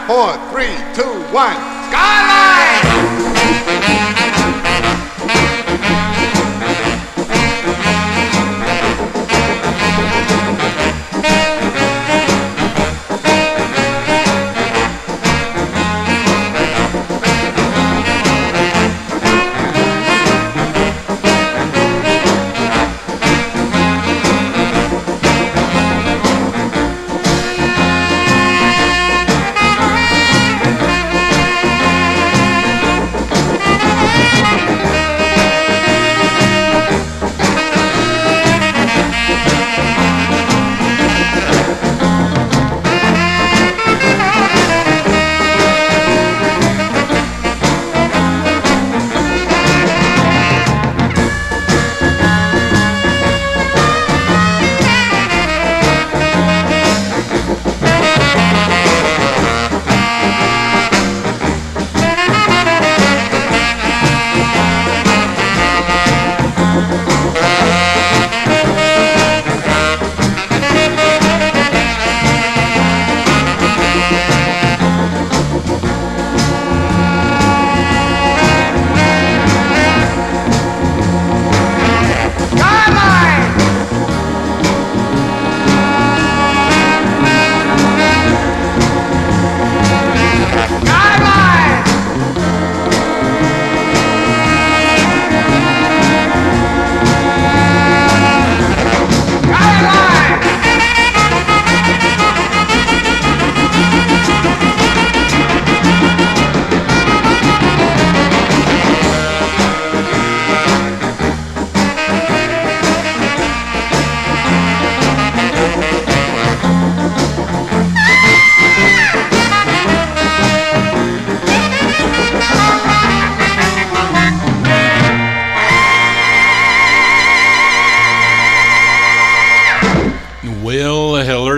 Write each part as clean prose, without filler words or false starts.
4, 3, 2, 1. Skyline!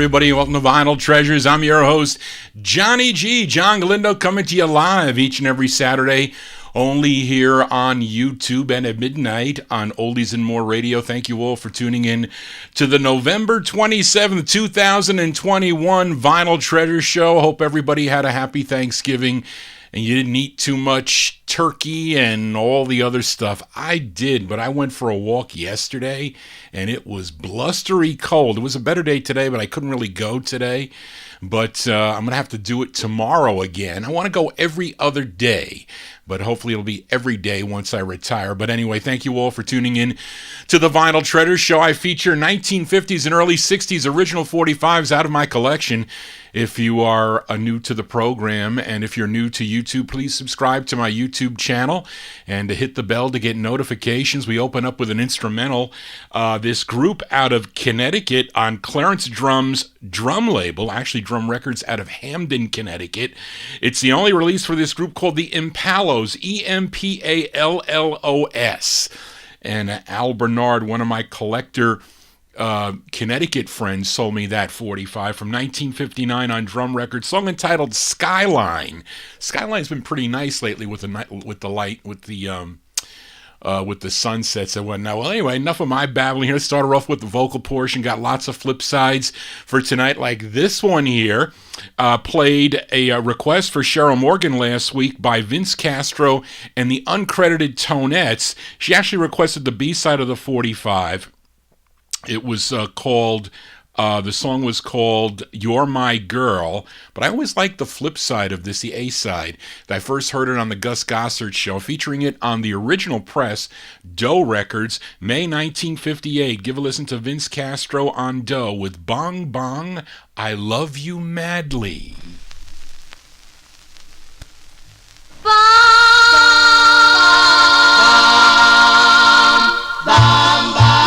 Everybody, welcome to Vinyl Treasures. I'm your host, Johnny G. John Galindo, coming to you live each and every Saturday, only here on YouTube and at midnight on Oldies and More Radio. Thank you all for tuning in to the November 27th, 2021 Vinyl Treasure Show. Hope everybody had a happy Thanksgiving and you didn't eat too much turkey and all the other stuff. I did, but I went for a walk yesterday, and it was blustery cold. It was a better day today, but I couldn't really go today. But I'm going to have to do it tomorrow again. I want to go every other day, but hopefully it'll be every day once I retire. But anyway, thank you all for tuning in to the Vinyl Treasure Show. I feature 1950s and early 60s original 45s out of my collection. If you are new to the program and if you're new to YouTube, please subscribe to my YouTube channel and hit the bell to get notifications. We open up with an instrumental. This group out of Connecticut on Clarence Drum's drum label, actually Drum Records out of Hamden, Connecticut. It's the only release for this group called the Impallos, Empallos. And Al Bernard, one of my collector Connecticut friends, sold me that 45 from 1959 on Drum Records, song entitled Skyline. Skyline's been pretty nice lately with the sunsets and whatnot. Well, anyway, enough of my babbling here. Started off with the vocal portion. Got lots of flip sides for tonight, like this one here. Played a request for Cheryl Morgan last week by Vince Castro and the Uncredited Tonettes. She actually requested the B-side of the 45. It was called, the song was called You're My Girl, but I always liked the flip side of this, the A-side. I first heard it on the Gus Gossard Show, featuring it on the original press, Doe Records, May 1958. Give a listen to Vince Castro on Doe with Bong Bong, I Love You Madly. Bong, bong, bong.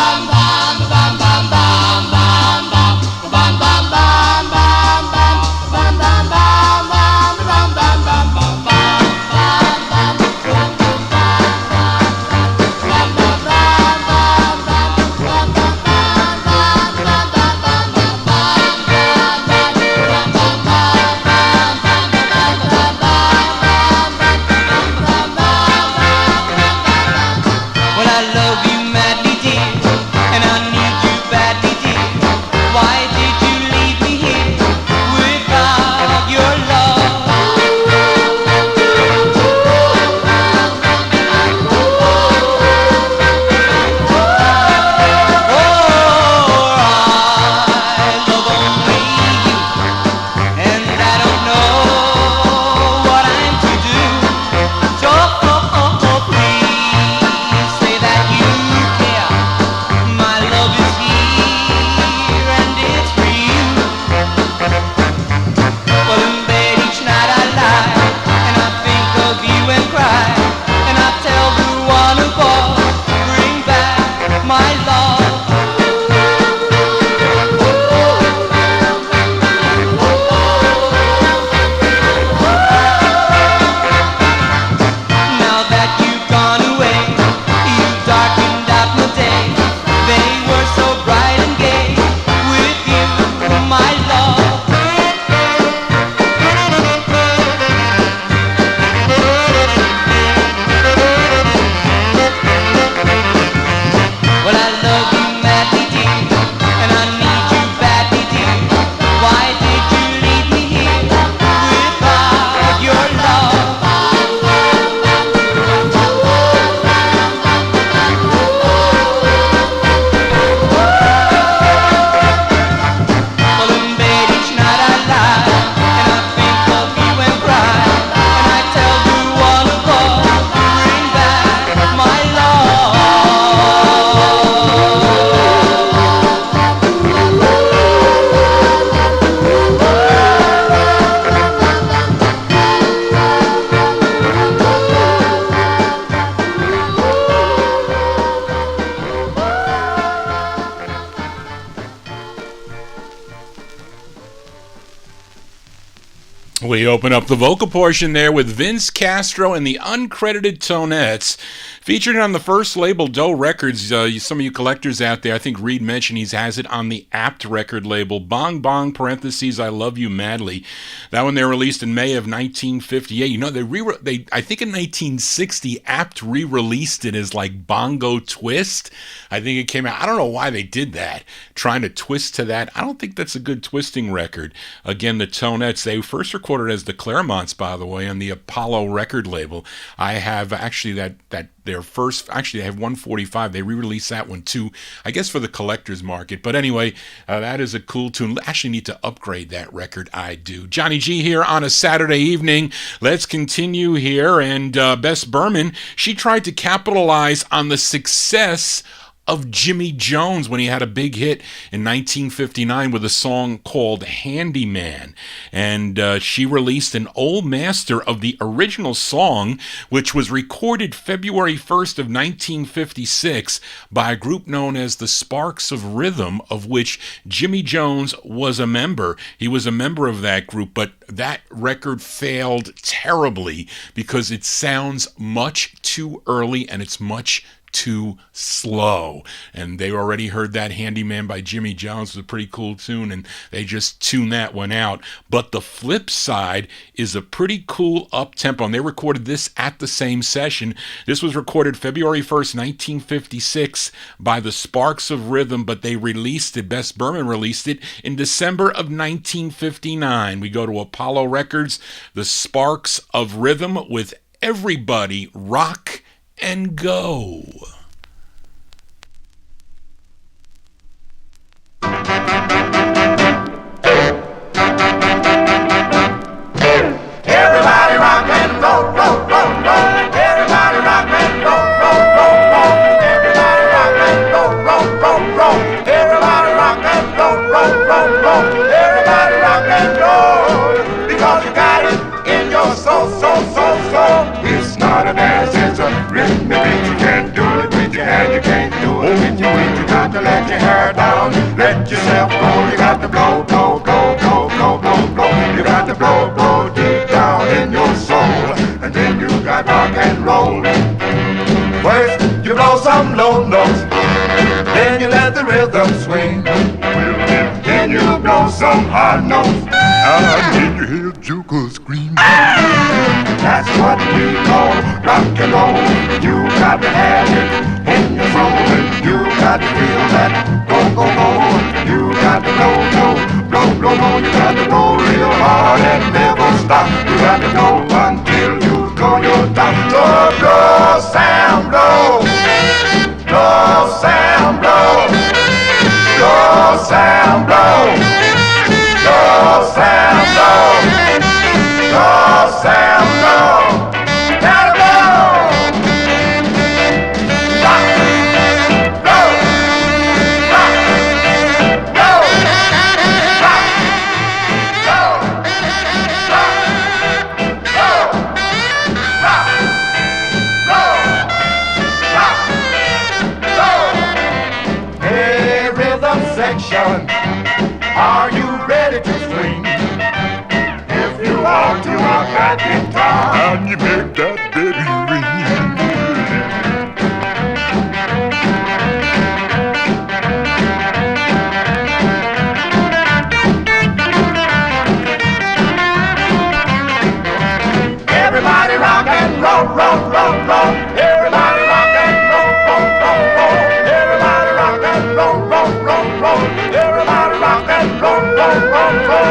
Why did you leave me here without your love? Well, in bed each night I lie, and I think of you and cry, and I tell you all about bring back my love. We open up the vocal portion there with Vince Castro and the Uncredited Tonettes, featured on the first label, Doe Records. Some of you collectors out there, I think Reed mentioned he has it on the Apt record label. Bong Bong, parentheses, I Love You Madly. That one they released in May of 1958. You know, they I think in 1960, Apt re-released it as like Bongo Twist. I think it came out. I don't know why they did that, trying to twist to that. I don't think that's a good twisting record. Again, the Tonettes, they first recorded as the Claremonts, by the way, on the Apollo record label. I have actually their first, actually I have 145. They re-released that one too, I guess for the collector's market. But anyway, that is a cool tune. Actually need to upgrade that record, I do. Johnny G here on a Saturday evening. Let's continue here. And Bess Berman, she tried to capitalize on the success of Jimmy Jones when he had a big hit in 1959 with a song called Handyman. And she released an old master of the original song, which was recorded February 1st of 1956 by a group known as the Sparks of Rhythm, of which Jimmy Jones was a member. He was a member of that group, but that record failed terribly because it sounds much too early and it's much too slow. And they already heard that Handyman by Jimmy Jones. It was a pretty cool tune, and they just tuned that one out. But the flip side is a pretty cool up-tempo, and they recorded this at the same session. This was recorded February 1st, 1956 by the Sparks of Rhythm, but they released it, Bess Berman released it, in December of 1959. We go to Apollo Records, the Sparks of Rhythm with Everybody Rock and Go. Everybody rock and roll, roll, roll, roll. Everybody rock and roll, roll, roll, roll. Everybody rock and roll, roll, roll, roll. Everybody rock and roll, roll, roll, roll. Everybody rock and roll. Because you got it in your soul, soul, soul, soul. It's not a dance, it's a rhythm beat. You can't do it with your hand, you can't do it with your feet. You got to let your hair down, let yourself go. You got to blow, blow, blow, blow, blow, blow, blow. You got to blow, blow deep down in your soul. And then you got rock and roll. First you blow some low notes, then you let the rhythm swing. Then you blow some high notes, and then you hear Joker scream. That's what we call rock and roll. You got to have it in your soul, and you got to feel that go, go, go. You got to blow, blow, blow, blow, blow. You got to blow real hard and never stop. You got to go until you go your top. So blow, Sam, blow, blow, Sam, blow, blow, Sam, blow, blow, Sam, blow, blow, Sam, blow. Gotta blow, rock, blow, rock, blow, rock, blow, rock, blow, rock, blow, rock, blow. Hey, rhythm section, are you ready to swing? If you want to rock that guitar, and you make that baby ring. Everybody rock and roll, roll, roll, roll. Everybody rock and roll, roll, roll, roll. Everybody rock and roll, roll, roll, roll. Everybody rock and roll, roll, roll, roll.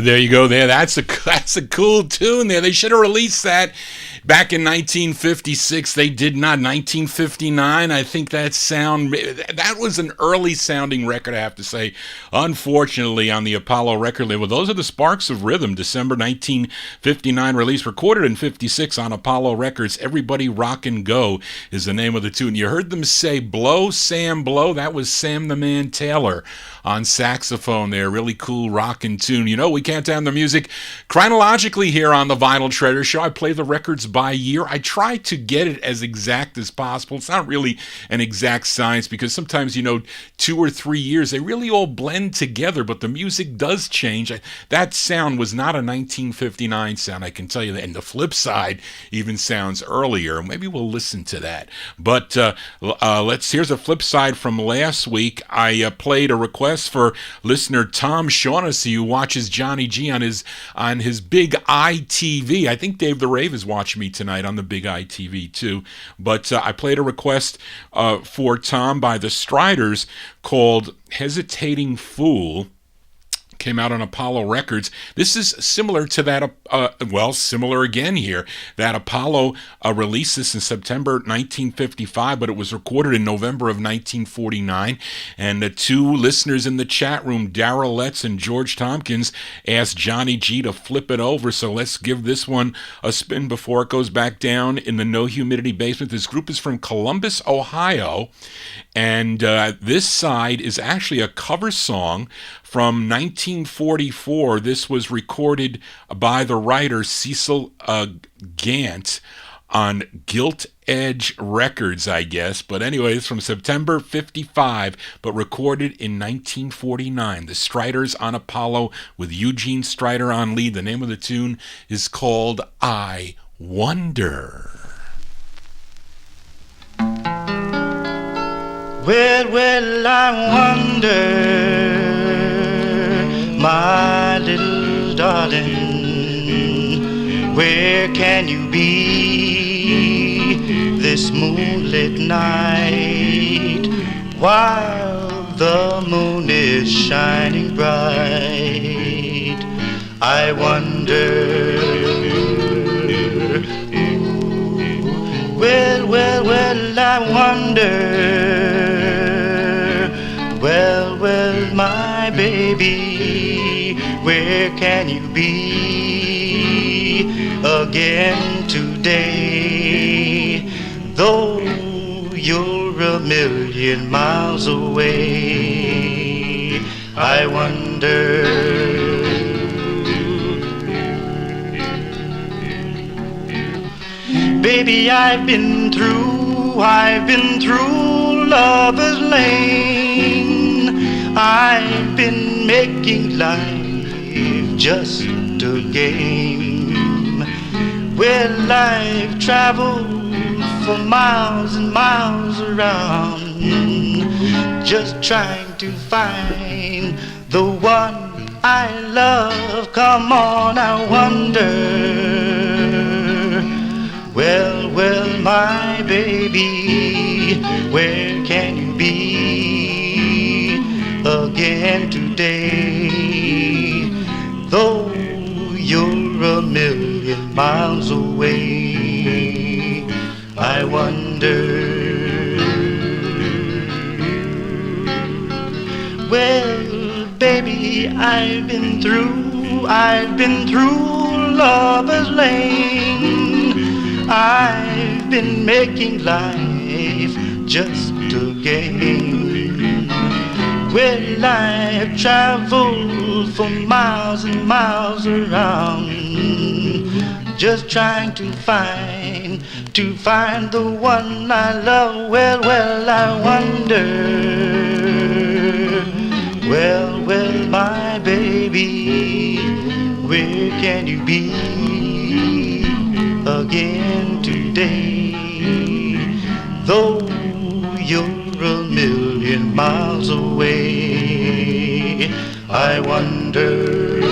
There you go. There, that's a cool tune. There, they should have released that back in 1956. They did not. 1959. I think that was an early sounding record, I have to say. Unfortunately, on the Apollo record label. Those are the Sparks of Rhythm. December 1959 release, recorded in 56 on Apollo Records. Everybody Rock and Go is the name of the tune. You heard them say "Blow, Sam, Blow." That was Sam the Man Taylor on saxophone there. Really cool rockin' tune. You know, we can't down the music chronologically here on the Vinyl Treasure Show. I play the records by year. I try to get it as exact as possible. It's not really an exact science because sometimes, 2 or 3 years, they really all blend together, but the music does change. That sound was not a 1959 sound, I can tell you that. And the flip side even sounds earlier. Maybe we'll listen to that. But here's a flip side from last week. I played a request for listener Tom Shaughnessy, who watches Johnny G on his big ITV. I think Dave the Rave is watching me tonight on the big ITV too. But I played a request for Tom by the Striders called "Hesitating Fool." Came out on Apollo Records. This is similar to that, similar again here. That Apollo released this in September 1955, but it was recorded in November of 1949. And the two listeners in the chat room, Darrell Letts and George Tompkins, asked Johnny G to flip it over. So let's give this one a spin before it goes back down in the no humidity basement. This group is from Columbus, Ohio. And this side is actually a cover song from 1944. This was recorded by the writer Cecil Gant on Gilt Edge Records, I guess. But anyway, it's from September 55, but recorded in 1949. The Striders on Apollo with Eugene Strider on lead. The name of the tune is called "I Wonder." Well, I wonder, my little darling, where can you be this moonlit night while the moon is shining bright? I wonder, well, I wonder. Well, my baby, where can you be again today? Though you're a million miles away, I wonder. Baby, I've been through Lover's Lane. I've been making life just a game. Well, I've traveled for miles and miles around, just trying to find the one I love. Come on, I wonder. Well, my baby, where can you be again today? Though you're a million miles away, I wonder. Well, baby, I've been through Lover's Lane. I've been making life just a game. Well, I've traveled for miles and miles around, just trying to find the one I love. Well, I wonder. Well, my baby, where can you be again today? Though you're a million miles away, I wonder.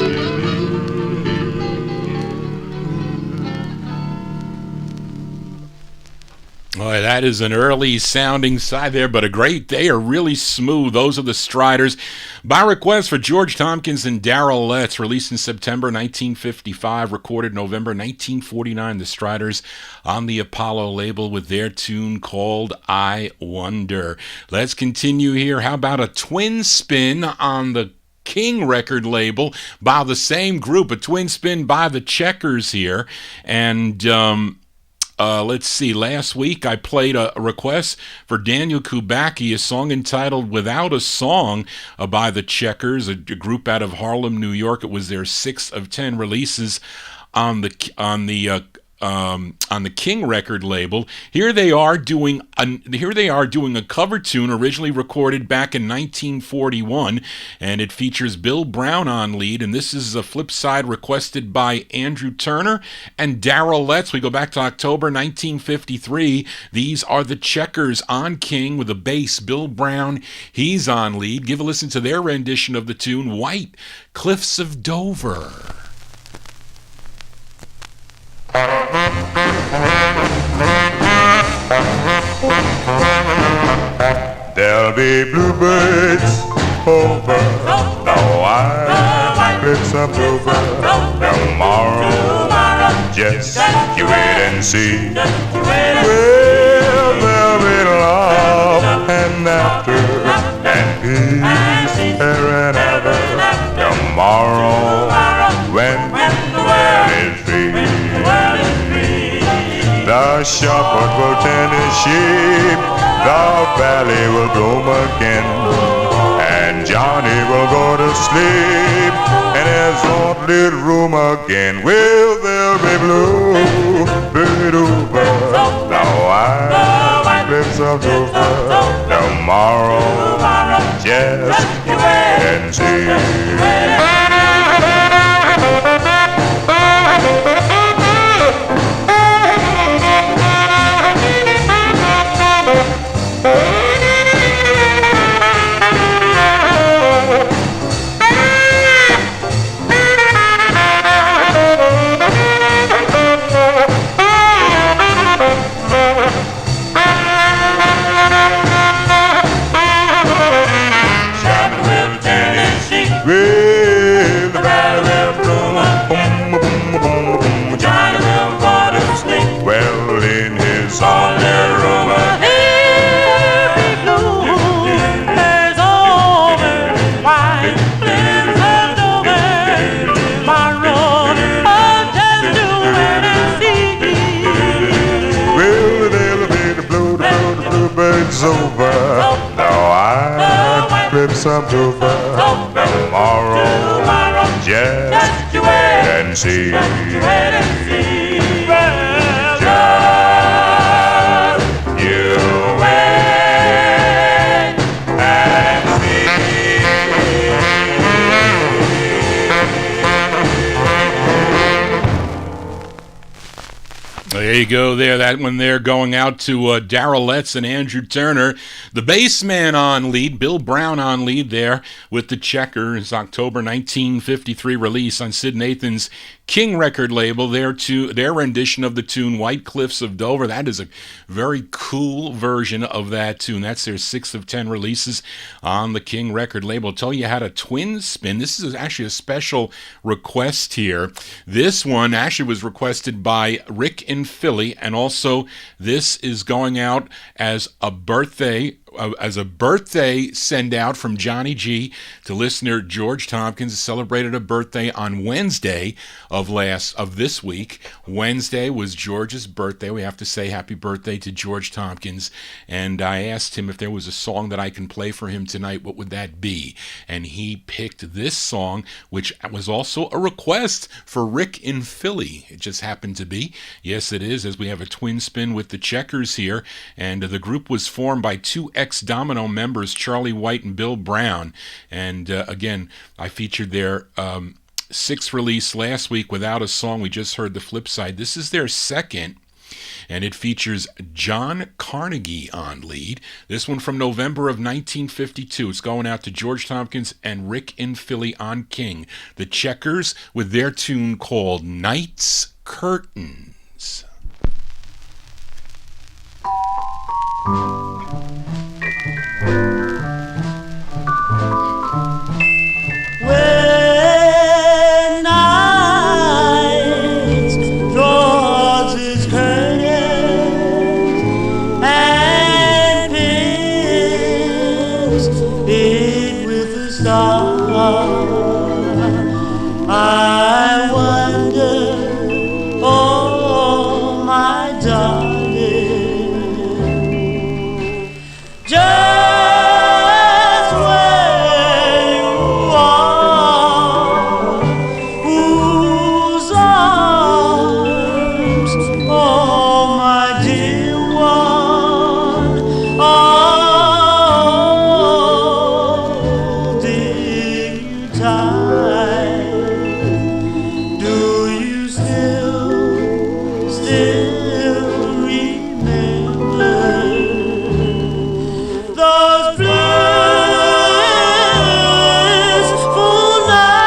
Boy, that is an early sounding side there, but they are really smooth. Those are the Striders. By request for George Tompkins and Darrell Letts, released in September 1955, recorded November 1949, the Striders on the Apollo label with their tune called I Wonder. Let's continue here. How about a twin spin on the King record label by the same group, a twin spin by the Checkers here, and let's see, last week I played a request for Daniel Kubacki, a song entitled Without a Song by the Checkers, a group out of Harlem, New York. It was their 6th of 10 releases on the King record label. Here they are doing a cover tune originally recorded back in 1941, and it features Bill Brown on lead, and this is a flip side requested by Andrew Turner and Darrell Letts. We go back to October 1953. These are the Checkers on King with the bass. Bill Brown, he's on lead. Give a listen to their rendition of the tune White Cliffs of Dover. There'll be bluebirds over the white cliffs of Dover tomorrow. Just you wait and see. Well, there'll be love and laughter and peace here and ever tomorrow when the world is free. The shepherd will tend his sheep, the valley will bloom again, and Johnny will go to sleep in his own little room again. Will there be blue bird over the white cliffs of Dover tomorrow? Just you wait and see. Over the white cliffs of Dover tomorrow. Just you wait and see. Just you wait and see. There you go there. That one there going out to Darrell Letts and Andrew Turner. The bass man on lead, Bill Brown on lead there with the Checkers. October 1953 release on Sid Nathan's King record label. Their rendition of the tune White Cliffs of Dover. That is a very cool version of that tune. That's their 6th of 10 releases on the King record label. I'll tell you how to twin spin. This is actually a special request here. This one actually was requested by Rick in Philly, and also this is going out as a birthday send out from Johnny G to listener George Tompkins, who celebrated a birthday on Wednesday of this week. Wednesday was George's birthday. We have to say happy birthday to George Tompkins, and I asked him if there was a song that I can play for him tonight, what would that be? And he picked this song, which was also a request for Rick in Philly. It just happened to be. Yes, it is, as we have a twin spin with the Checkers here, and the group was formed by two ex-Domino members, Charlie White and Bill Brown, and again, I featured their 6th release last week, Without a Song. We just heard the flip side. This is their 2nd, and it features John Carnegie on lead. This one from November of 1952. It's going out to George Tompkins and Rick in Philly on King. The Checkers with their tune called Night's Curtains. When night draws its curtains and pins it with a star, I wonder, oh my darling, just where you are, whose arms, oh my dear one, are holding you tight. Do you still remember those blissful nights?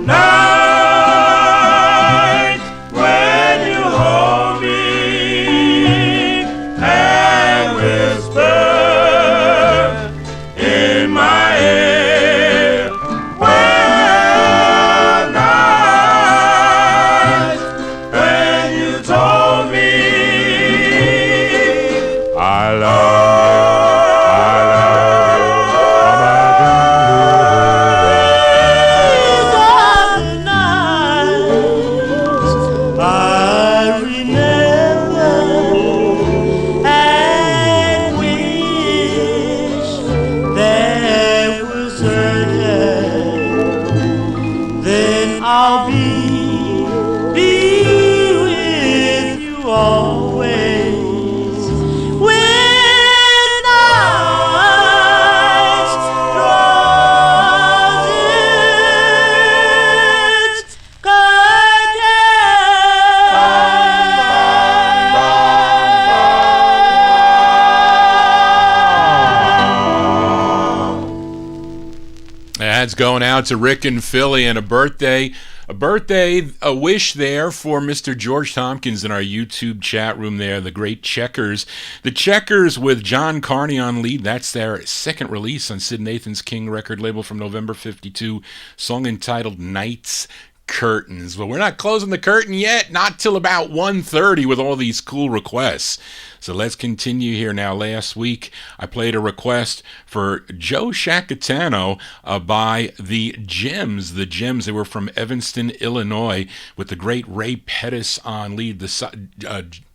Night when you hold me and whisper in my ear. Well, night when you told me I love These are the nights I remember and wish there was certain. Then I'll be with you always. When night draws its That's going out to Rick and Philly, and a wish there for Mr. George Tompkins in our YouTube chat room there, the great Checkers. The Checkers with John Carney on lead. That's their second release on Sid Nathan's King record label from November 52, song entitled Night's Curtains. But we're not closing the curtain yet, not till about 1:30 with all these cool requests. So let's continue here now. Last week, I played a request for Joe Shacatano by the Gems. The Gems, they were from Evanston, Illinois, with the great Ray Pettis on lead.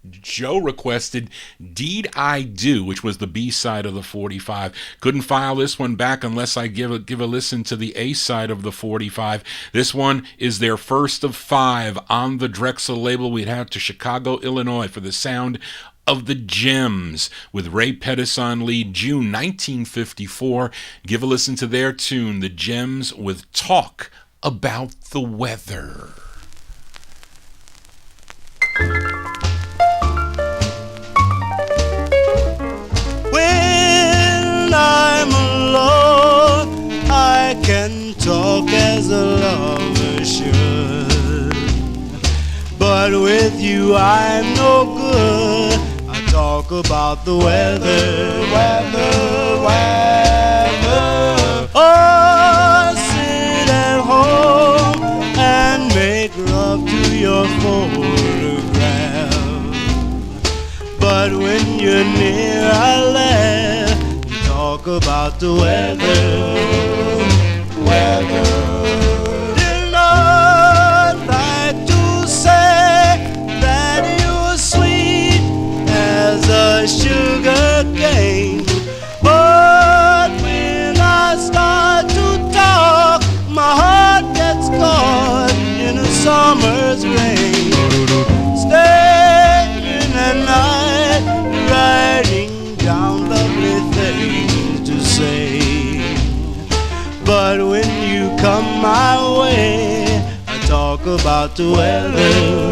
Joe requested Deed I Do, which was the B-side of the 45. Couldn't file this one back unless I give a listen to the A-side of the 45. This one is their first of 5 on the Drexel label. We'd have to Chicago, Illinois for the sound of the Gems with Ray Pettis on lead, June 1954. Give a listen to their tune, the Gems, with Talk About the Weather. When I'm alone, I can talk as a lover should. But with you, I'm no good. I talk about the weather. Oh, sit at home and make love to your photograph. But when you're near, I laugh and talk about the weather. Did not like to say that you're sweet as a sugar cane, but when I start to talk, my heart gets caught in a summer's rain. Staying at night, writing down lovely things to say. But when you come my way, I talk about the weather.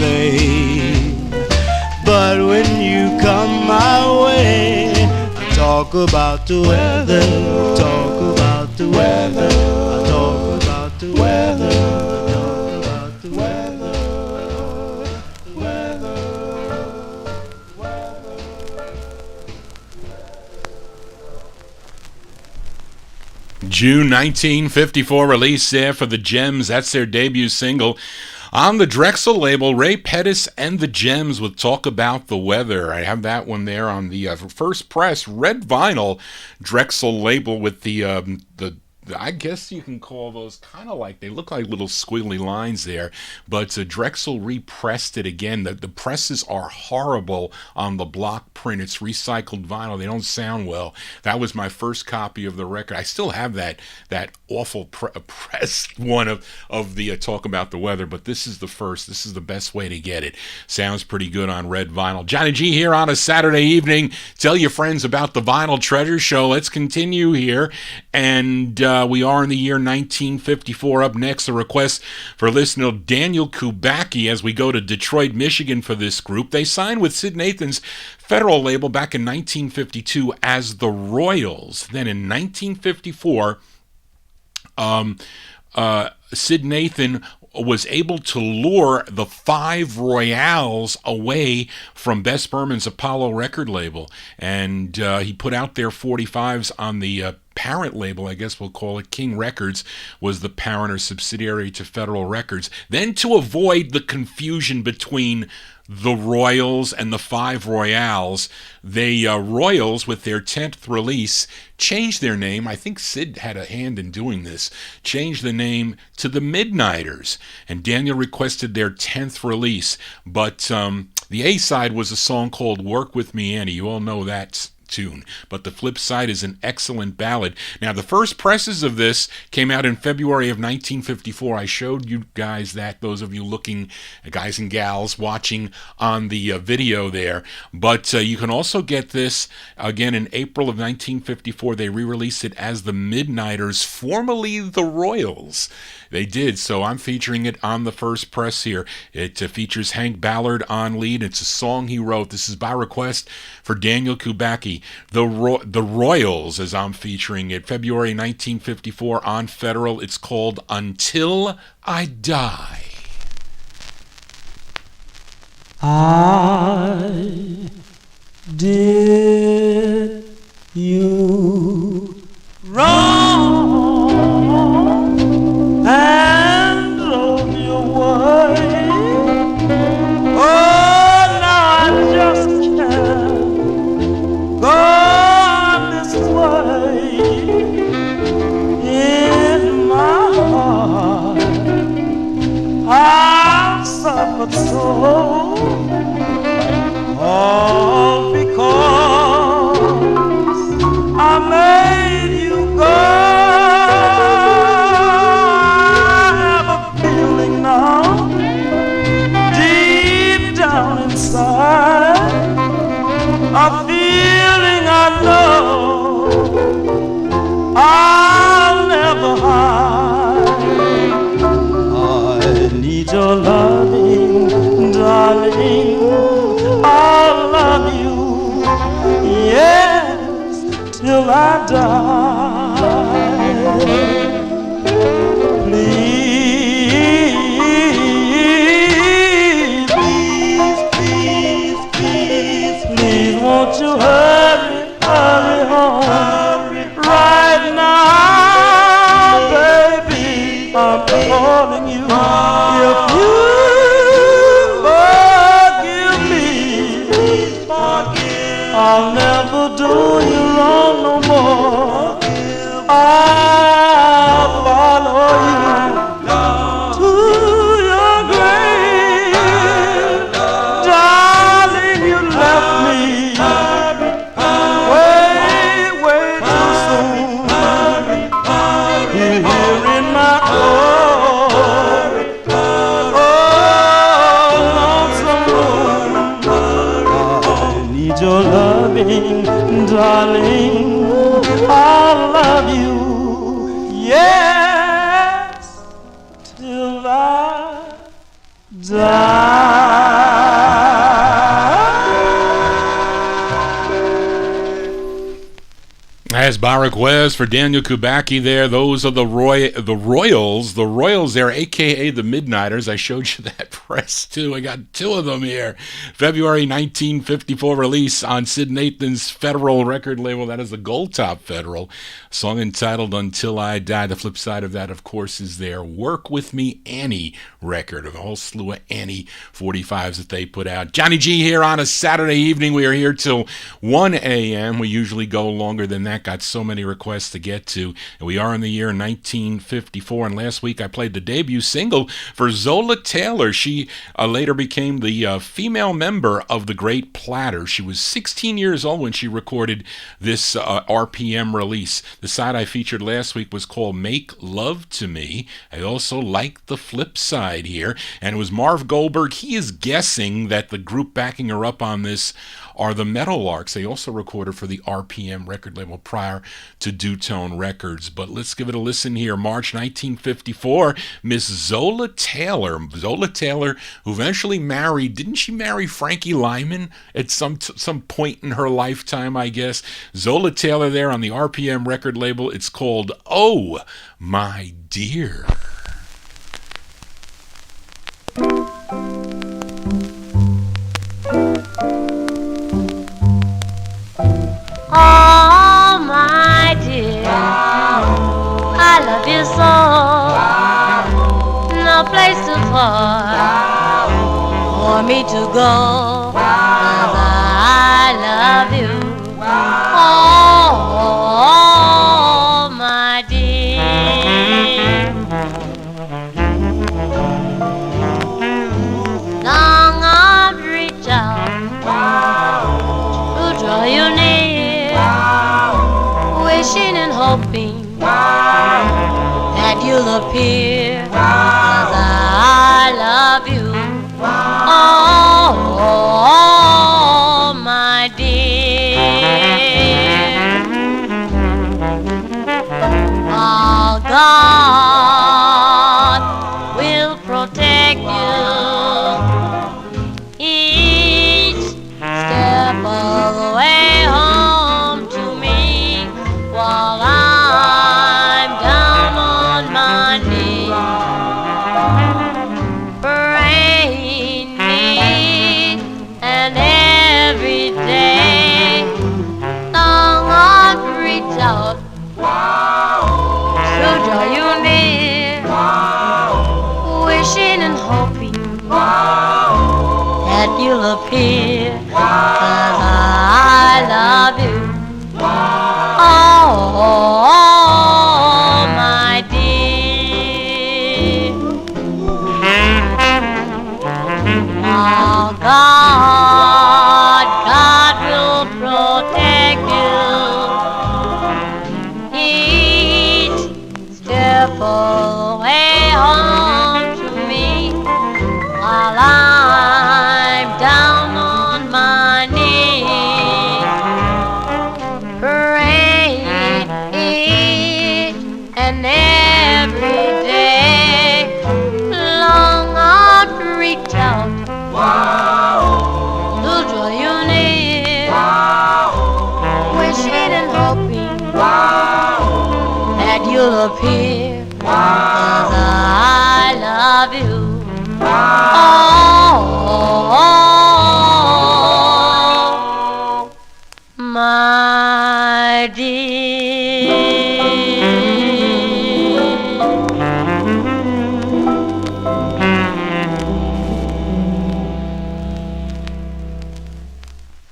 same. But when you come my way, I talk about the weather, talk about the weather, I talk about the weather, I talk about the weather, the weather, weather. June 1954 release there for the Gems. That's their debut single. On the Drexel label, Ray Pettis and the Gems with Talk About the Weather. I have that one there on the first press, red vinyl Drexel label with the I guess you can call those kind of like, they look like little squiggly lines there, but Drexel repressed it again. The presses are horrible on the block print. It's recycled vinyl. They don't sound well. That was my first copy of the record. I still have that awful pressed one of the Talk About the Weather, but this is the first. This is the best way to get it. Sounds pretty good on red vinyl. Johnny G here on a Saturday evening. Tell your friends about the Vinyl Treasure Show. Let's continue here, and we are in the year 1954. Up next, a request for listener Daniel Kubacki as we go to Detroit, Michigan for this group. They signed with Sid Nathan's federal label back in 1952 as the Royals. Then in 1954, Sid Nathan was able to lure the Five Royales away from Bess Berman's Apollo record label, and he put out their 45s on the parent label, I guess we'll call it. King Records was the parent or subsidiary to Federal Records. Then, to avoid the confusion between the Royals and the Five Royales, they Royals, with their 10th release, changed their name. I think Sid had a hand in doing this. Changed the name to the Midnighters, and Daniel requested their 10th release. But the A-side was a song called Work With Me, Annie. You all know that tune, but the flip side is an excellent ballad. Now, the first presses of this came out in February of 1954. I showed you guys that, those of you looking, guys and gals watching on the video there, but you can also get this again in April of 1954. They re-released it as the Midnighters, formerly the Royals. They did, so I'm featuring it on the first press here. It features Hank Ballard on lead. It's a song he wrote. This is by request for Daniel Kubacki. The Royals, as I'm featuring it, February 1954 on Federal. It's called Until I Die. I did you wrong and drove you away. Oh, now I just can't go this way. In my heart I've suffered so, all because I made you go. I have a feeling now, deep down inside, a feeling I know I'll never hide. I need your loving, darling. I'll love you, yes, till I die. Please, please, please, please, please, won't you hurry, hurry home right now, baby, I'm calling you. If you I'll never do you wrong no more. I'll follow you to your grave. Darling, you left me way too soon. You're here in my lonesome room. I need your loving, darling, I'll love you, yes, till I die. Yes, by request for Daniel Kubacki there. Those are the Royals. The Royals there, a.k.a. the Midnighters. I showed you that press, too. I got two of them here. February 1954 release on Sid Nathan's Federal record label. That is the Gold Top Federal. Song entitled Until I Die. The flip side of that, of course, is their Work With Me Annie record. A whole slew of Annie 45s that they put out. Johnny G here on a Saturday evening. We are here till 1 a.m. We usually go longer than that. Got so many requests to get to. And we are in the year 1954. And last week I played the debut single for Zola Taylor. She later became the female member of the Great Platters. She was 16 years old when she recorded this RPM release. The side I featured last week was called Make Love to Me. I also like the flip side here. And it was Marv Goldberg. He is guessing that the group backing her up on this are the Meadowlarks. They also recorded for the RPM record label prior to Dutone Records. But let's give it a listen here. March 1954, Miss Zola Taylor. Zola Taylor, who eventually married, didn't she marry Frankie Lyman at some point in her lifetime, I guess? Zola Taylor there on the RPM record label. It's called Oh, My Dear. Oh, my dear, I love you so. No place too far for me to go, 'cause I love you. Oh, my dear. Long arms reach out to draw you near, wishing and hoping that you'll appear, 'cause I love you. Oh, my dear. Oh, God will protect you each step of the way home to me, while I'm down on my knees, praying each and every day. Long arms reach out to draw you near, wishing and hoping that you'll appear, 'cause I love you. Oh, my dear. Oh, God will protect you each step of the way home to me, while I'm down on my knees, praying each and every day. Long arms reach out to draw you near, wishing and hoping that you'll appear, 'cause I love you. Oh, my dear.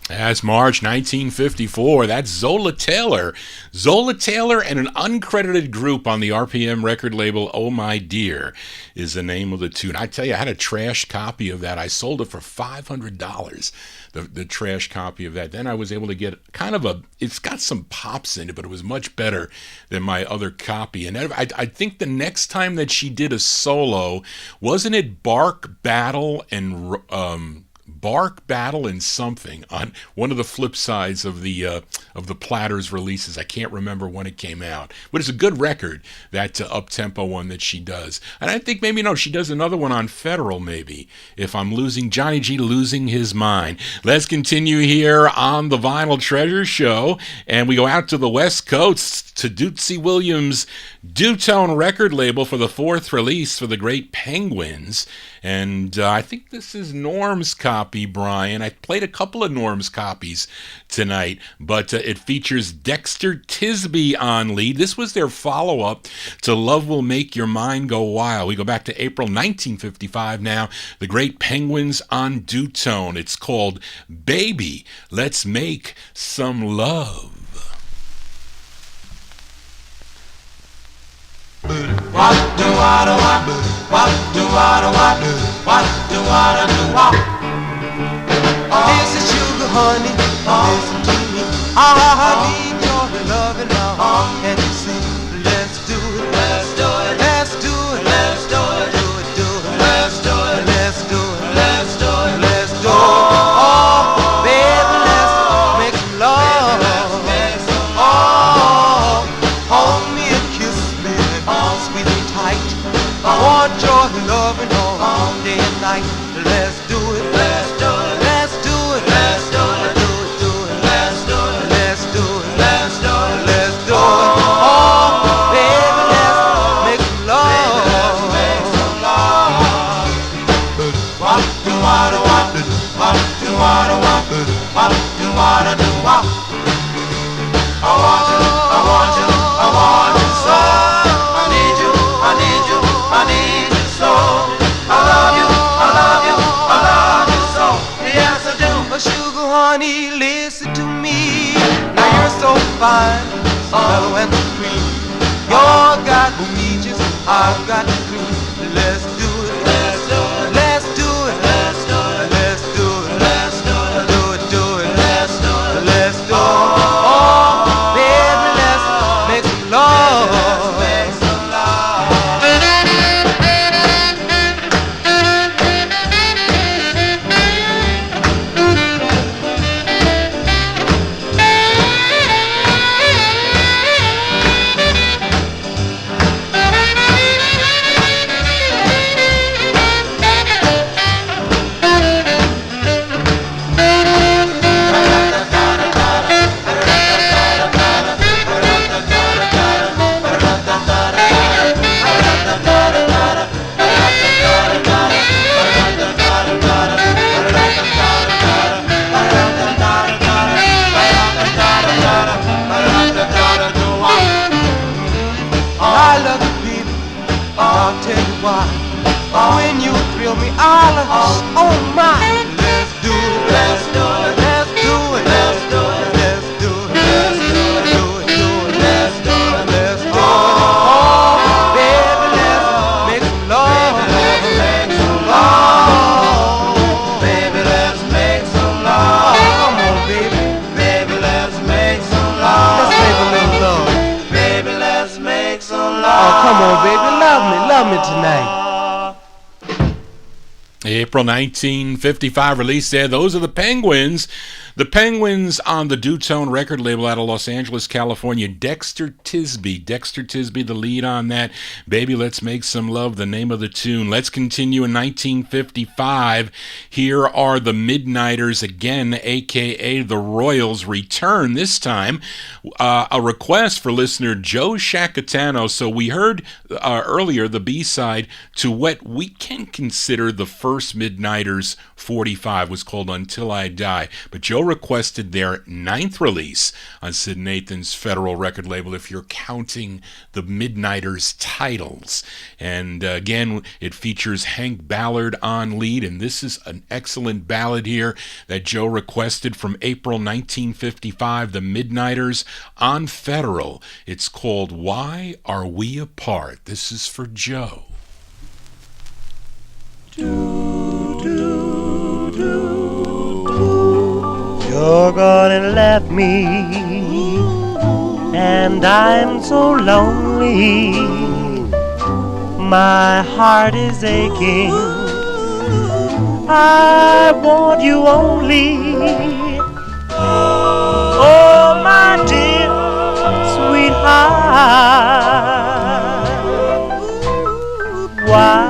That's March 1954. That's Zola Taylor. Zola Taylor and an uncredited group on the RPM record label, Oh My Dear, is the name of the tune. I tell you, I had a trash copy of that. I sold it for $500, the trash copy of that. Then I was able to get kind of it's got some pops in it, but it was much better than my other copy. And I think the next time that she did a solo, wasn't it Bark, Battle, and Bark Battle and Something on one of the flip sides of the Platters releases. I can't remember when it came out, but it's a good record, that up-tempo one that she does. And I think maybe, no, she does another one on Federal, maybe, if I'm losing, Johnny G losing his mind. Let's continue here on the Vinyl Treasure Show, and we go out to the West Coast to Dootsy Williams' Dutone record label for the fourth release for the great Penguins. And I think this is Norm's copy, Brian. I played a couple of Norm's copies tonight, but it features Dexter Tisby on lead. This was their follow-up to Love Will Make Your Mind Go Wild. We go back to April 1955 now. The great Penguins on Dutone. It's called Baby, Let's Make Some Love. What do I do? What do I do? What do I do? Listen, sugar, honey, listen to me. I need your loving now. Can you see? Let's do it. Let's do it. Let's do it. Let's do it. Do it. Do it. Let's do it. Let's do it. Let's do it. Let's do it. Oh, baby, let's make some love. Oh, hold me and kiss me, squeeze me tight. I want your loving all day and night. Let's do it. Let's do it. Let's do it. Let's do it. Do it. Do it. Let's do it. Let's do it. Let's do it. Let's do it. Oh, baby, let's make some love. Let's make some love. What do I do? What do I do? What do I do? I want you. I want you. I want you so. I need you. I need you. I need you so. I love you. I love you. I love you so. Yes, I do. Oh, sugar, honey, listen to me. Now you're so fine, so mellow and sweet. You've got the peaches, I've got the cream. Let's do it. Let's do it. Let's do it. Let's do it. Let's do it. Let's do it. Do it. Do it. Let's do it. Let's do it. Oh, baby, let's make some love. Let's make some love. I love you, baby. I'll tell you why. When you thrill me, oh my. Let's do it. Let's do it. Let's do it. Let's do it. Let's do it. Let's do it. Do it. Do it. Let's do it. Let's do it. Oh, baby, let's make some love. Let's make some love. Baby, let's make some love. Come on, baby. Baby, let's make some Let's love. make a little love. Baby, let's make some Oh, love. come on, baby. Love me tonight. April 1955 release there. Those are the Penguins. The Penguins on the Dutone record label out of Los Angeles, California. Dexter Tisby, the lead on that. Baby, Let's Make Some Love, the name of the tune. Let's continue in 1955. Here are the Midnighters again, a.k.a. the Royals, return. This time, a request for listener Joe Shacatano. So we heard earlier the B-side to what we can consider the first Midnighters 45 was called Until I Die. But Joe requested their ninth release on Sid Nathan's Federal record label, if you're counting the Midnighters titles. And again, it features Hank Ballard on lead, and this is an excellent ballad here that Joe requested from April 1955, the Midnighters on Federal. It's called Why Are We Apart? This is for Joe. You're gonna left me, and I'm so lonely. My heart is aching I want you only. Oh, my dear sweetheart, why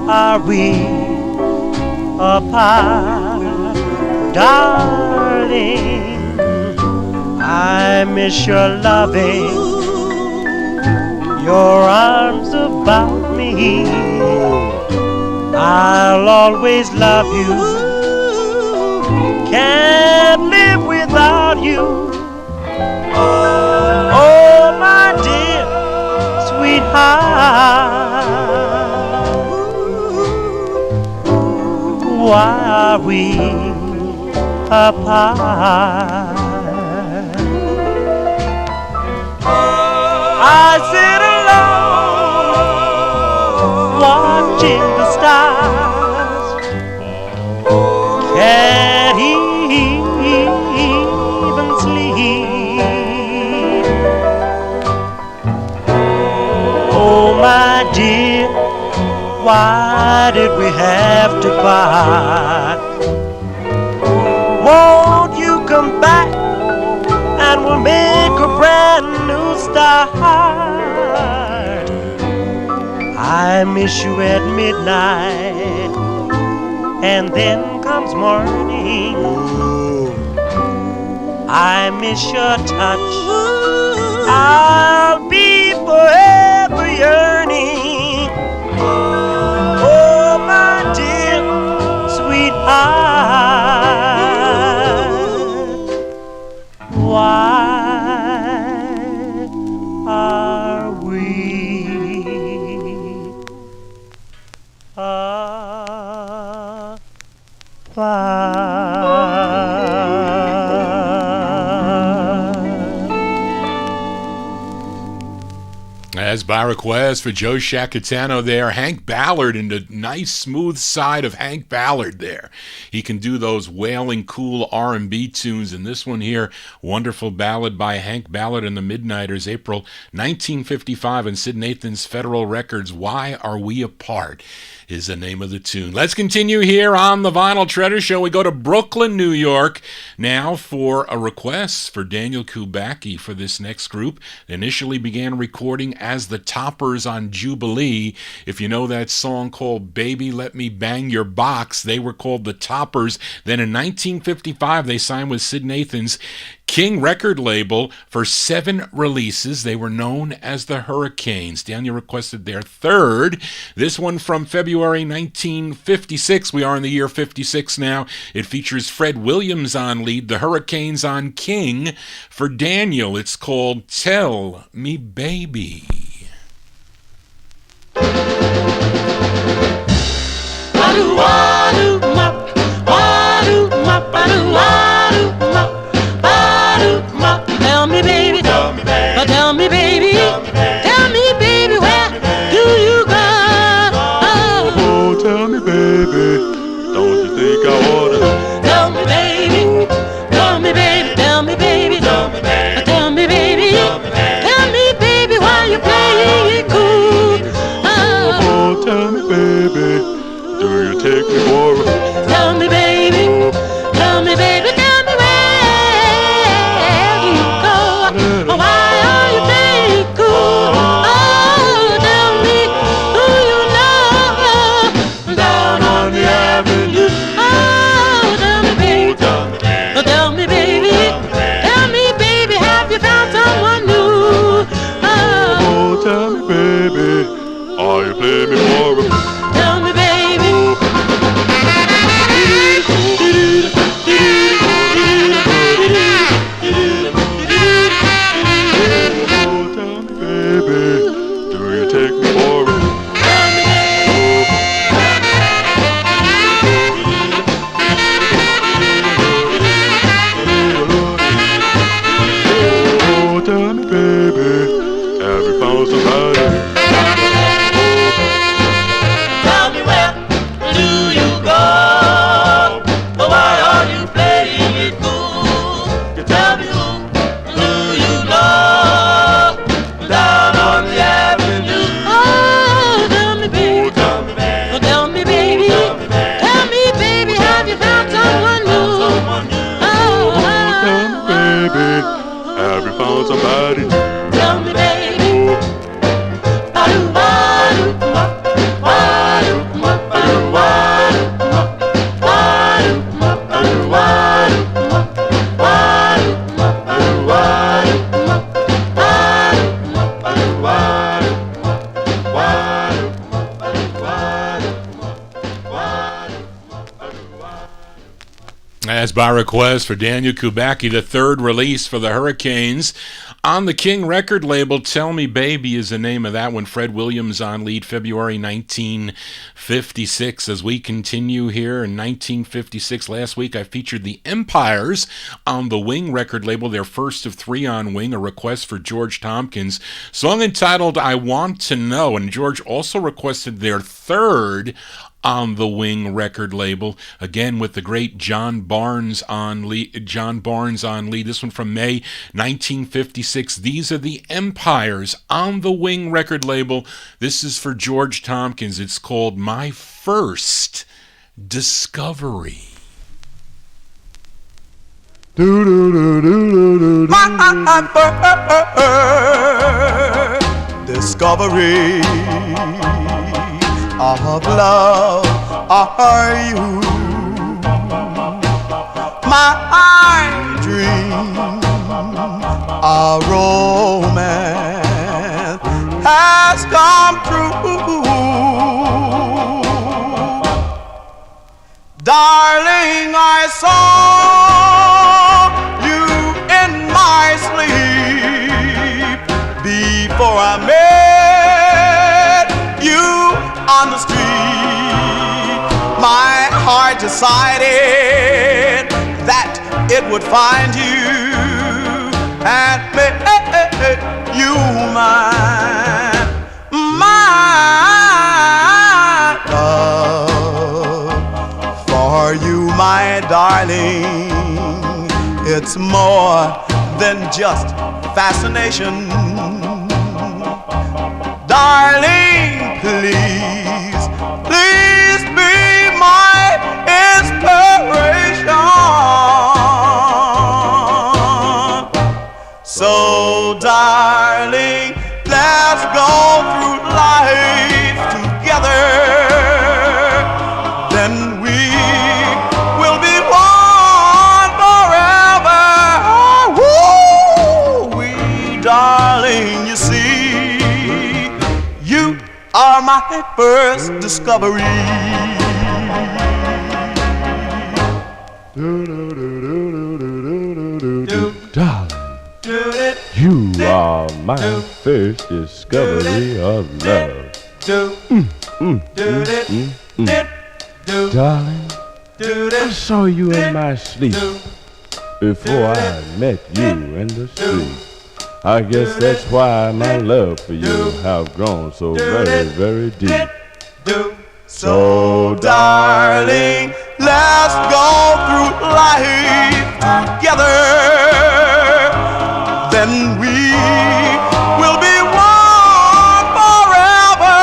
are we apart, darling? I miss your loving, your arms about me. I'll always love you, can't live without you. Oh, my dear sweetheart, why are we apart? I sit alone, watching the stars, can't even sleep. Oh, my dear, why did we have to part? Won't you come back and we'll make a brand new start? I miss you at midnight, and then comes morning. I miss your touch, I'll be forever yearning. Oh, my dear sweetheart, why are we As by request for Joe Shacatano there, Hank Ballard, in the nice smooth side of Hank Ballard there. He can do those wailing cool R&B tunes, and this one here, wonderful ballad by Hank Ballard and the Midnighters, April 1955 on Sid Nathan's Federal Records, Why Are We Apart, is the name of the tune. Let's continue here on the Vinyl Treasure Show. We go to Brooklyn, New York now for a request for Daniel Kubacki for this next group. They initially began recording as the Toppers on Jubilee. If you know that song called Baby Let Me Bang Your Box, they were called the Toppers. Then in 1955 they signed with Sid Nathan's King record label for 7 releases. They were known as the Hurricanes. Daniel requested their third. This one from February 1956. We are in the year 56 now. It features Fred Williams on lead, the Hurricanes on King. For Daniel, it's called Tell Me Baby. Tell me, baby, tell me, baby, tell me, baby, tell me, baby, where do you go? Oh, tell me, baby, don't you think I ought to? Tell me, baby, tell me, baby, tell me, baby, tell me, baby, tell me, baby, tell me, baby, why you playing it cool? Oh, tell me, baby, do you take me As by request for Daniel Kubacki, the third release for the Hurricanes. On the King record label, Tell Me Baby is the name of that one. Fred Williams on lead, February 1956. As we continue here in 1956, last week I featured the Empires on the Wing record label, their first of three on Wing, a request for George Tompkins. Song entitled I Want to Know, and George also requested their third on the Wing record label, again with the great John Barnes on lead. This one from May 1956. These are the Empires on the Wing record label. This is for George Tompkins. It's called My First Discovery. My first discovery of love are you. My dream of romance has come true. Darling, I saw you in my sleep before I met you on the street. My heart decided that it would find you and make you mine, my love. For you, my darling, it's more than just fascination. Darling, please, please be my inspiration. So, darling, let's go through life together. Then we will be one forever. Woo! We, darling, you see, you are my first discovery. Darling, you are my first discovery of love. Darling, I saw you in my sleep before I met you in the street. I guess that's why my love for you have grown so very, very deep. So, darling, let's go through life together. Then we will be one forever.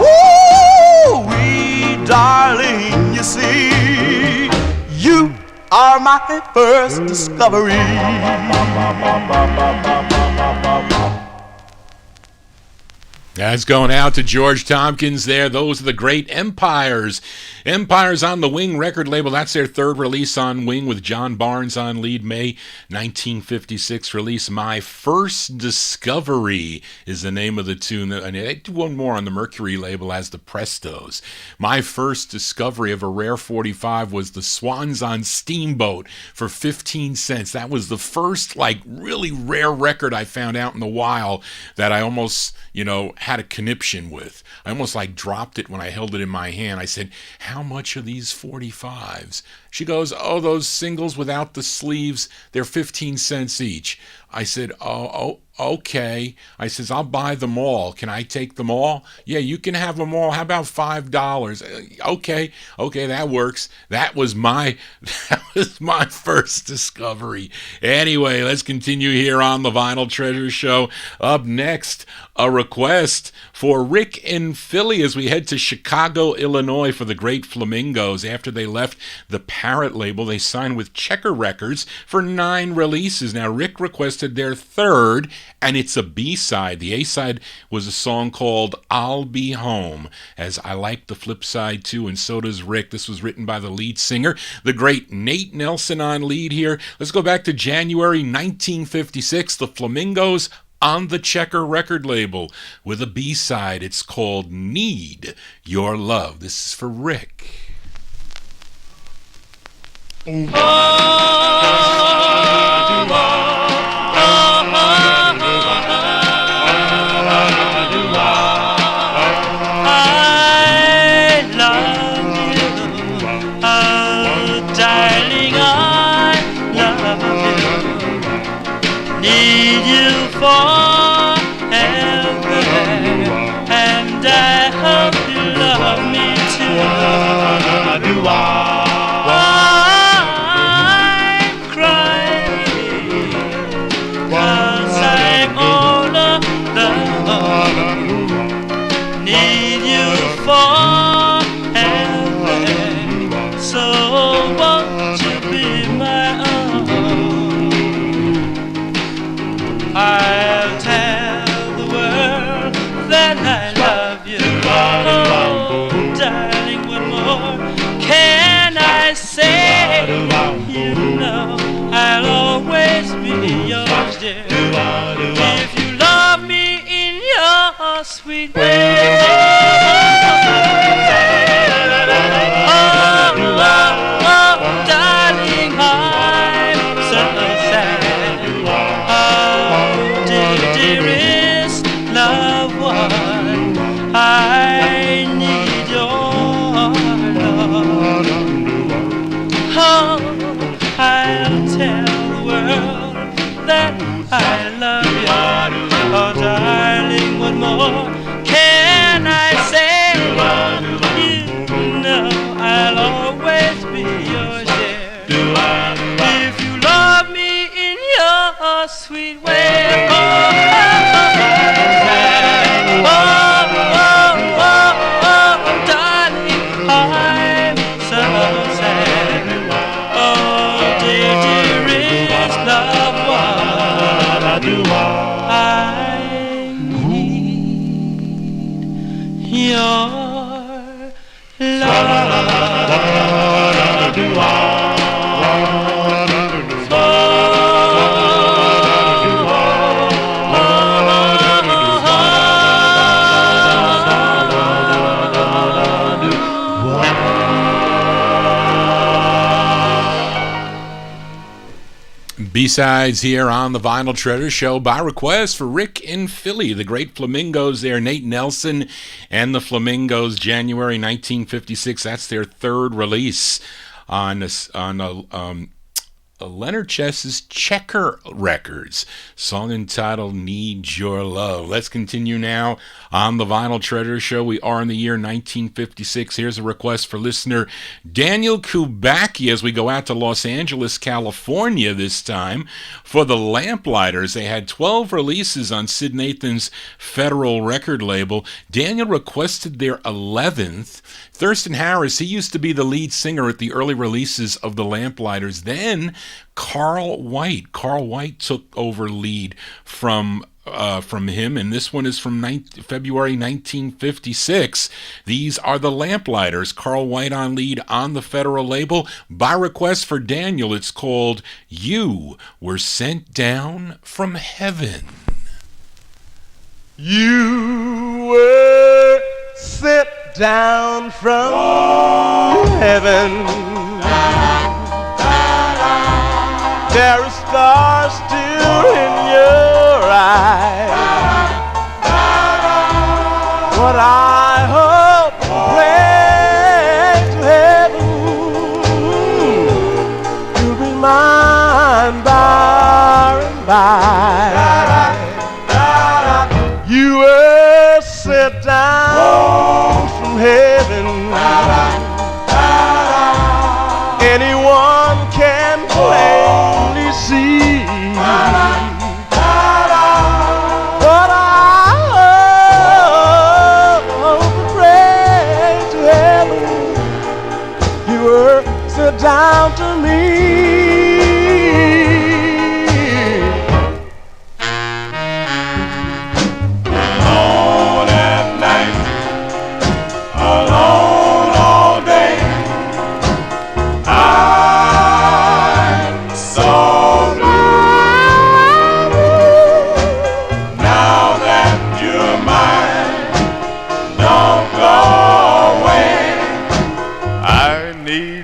Woo! We, darling, you see, you are my first discovery. That's going out to George Tompkins there. Those are the great Empires. Empires on the Wing record label. That's their third release on Wing with John Barnes on lead. May 1956 release. My First Discovery is the name of the tune. And they do one more on the Mercury label as the Prestos. My First Discovery of a rare 45 was the Swans on Steamboat for 15 cents. That was the first really rare record I found out in the wild that I almost, had a conniption with. I almost dropped it when I held it in my hand. I said, how much are these 45s? She goes, oh, those singles without the sleeves, they're 15 cents each. I said, oh, okay. I says, I'll buy them all. Can I take them all? Yeah, you can have them all. How about $5? Okay, that works. That was my first discovery. Anyway, let's continue here on the Vinyl Treasure Show. Up next, a request for Rick in Philly as we head to Chicago, Illinois for the great Flamingos. After they left the Parrot label, they signed with Checker Records for 9 releases. Now, Rick requested their third, and it's a B-side. The A-side was a song called I'll Be Home, as I like the flip side too, and so does Rick. This was written by the lead singer, the great Nate Nelson on lead here. Let's go back to January 1956. The Flamingos on the Checker record label with a B-side. It's called Need Your Love. This is for Rick. Sweet way. Darling, I'm so sad. Dearest loved one, I need your love. I'll tell the world that I love you. Oh, darling, what more can I say? You know I'll always be your dear. If you love me in your sweet way. Darling, I'm so sad. Oh, dearest loved one, your B-sides here on the Vinyl Treasure Show by request for Rick in Philly, the great Flamingos there, Nate Nelson and the Flamingos, January 1956. That's their third release on Leonard Chess's Checker Records, song entitled Need Your Love. Let's continue now on the Vinyl Treasure Show. We are in the year 1956. Here's a request for listener Daniel Kubacki as we go out to Los Angeles, California this time for the Lamplighters. They had 12 releases on Sid Nathan's Federal record label. Daniel requested their 11th. Thurston Harris, he used to be the lead singer at the early releases of the Lamplighters. Then Carl White took over lead from him, and this one is from February 1956. These are the Lamplighters. Carl White on lead on the Federal label. By request for Daniel, it's called You Were Sent Down from Heaven. You were sent down from heaven. There are stars still in your eyes. What I hope and pray to heaven, you'll be mine by and by. You were sent down from heaven. Anyone can plainly see what I hope and pray to heaven. You were sent down to me.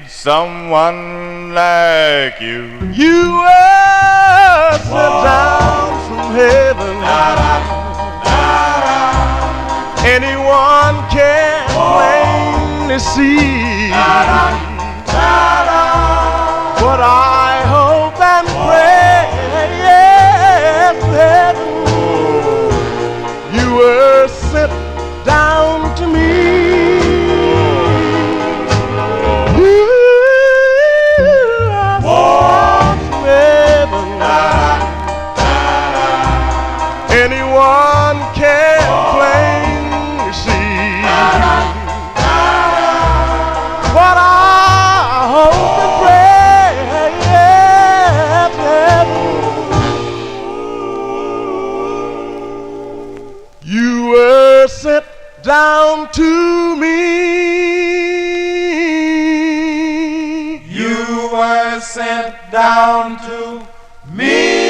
Someone like you. You were sent down from heaven. Anyone can plainly see. But I hope and pray, yes, heaven, you were sent down to me. You are sent from heaven. Anyone can plainly see. But I hope and pray, yes, heaven, you were sent down to me. You were sent down to me.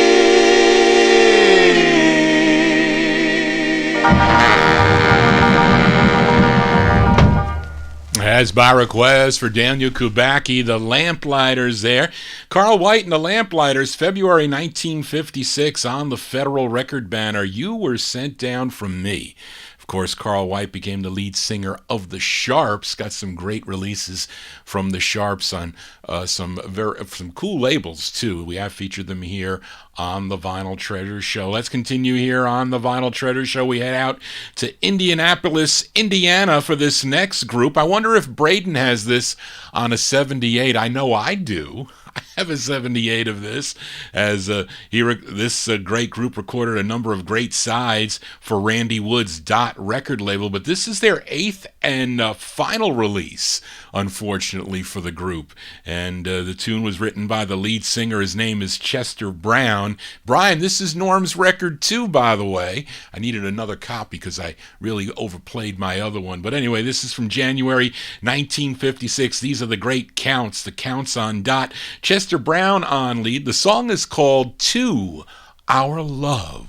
As by request for Daniel Kubacki, the Lamplighters there. Carl White and the Lamplighters, February 1956, on the Federal Record banner, You Were Sent Down From Me. Of course, Carl White became the lead singer of the Sharps. Got some great releases from the Sharps on some cool labels too. We have featured them here on the Vinyl Treasure Show. Let's continue here on the Vinyl Treasure Show. We head out to Indianapolis, Indiana for this next group. I wonder if Braden has this on a 78. I know I do. I have a 78 of this, as this great group recorded a number of great sides for Randy Wood's Dot record label, but this is their 8th and final release, unfortunately, for the group. And the tune was written by the lead singer. His name is Chester Brown. Brian, this is Norm's record too, by the way. I needed another copy because I really overplayed my other one. But anyway, this is from January 1956. These are the great Counts, the Counts on Dot. Chester Brown on lead. The song is called To Our Love.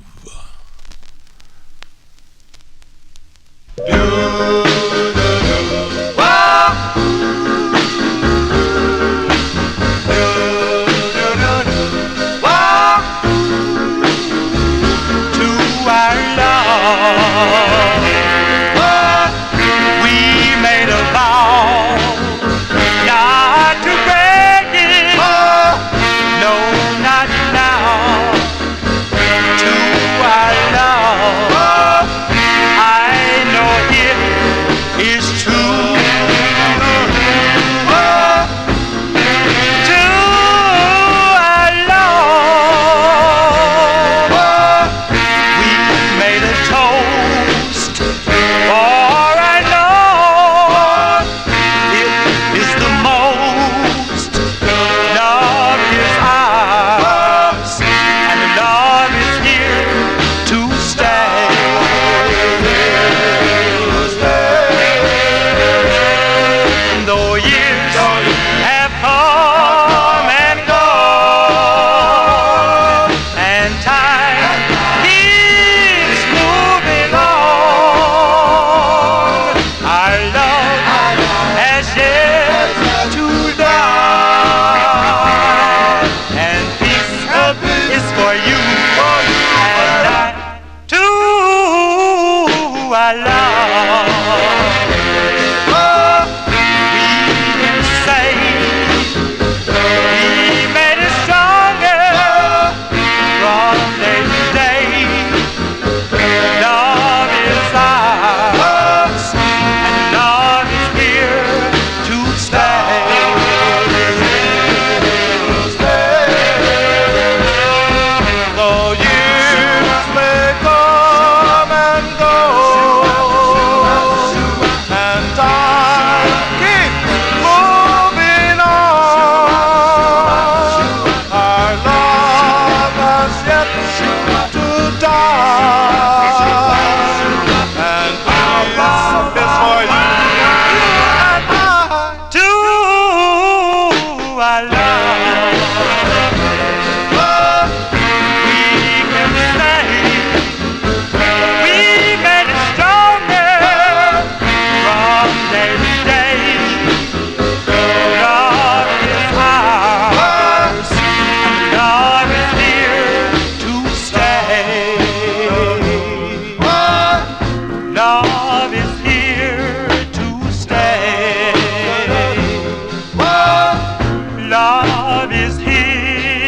love is here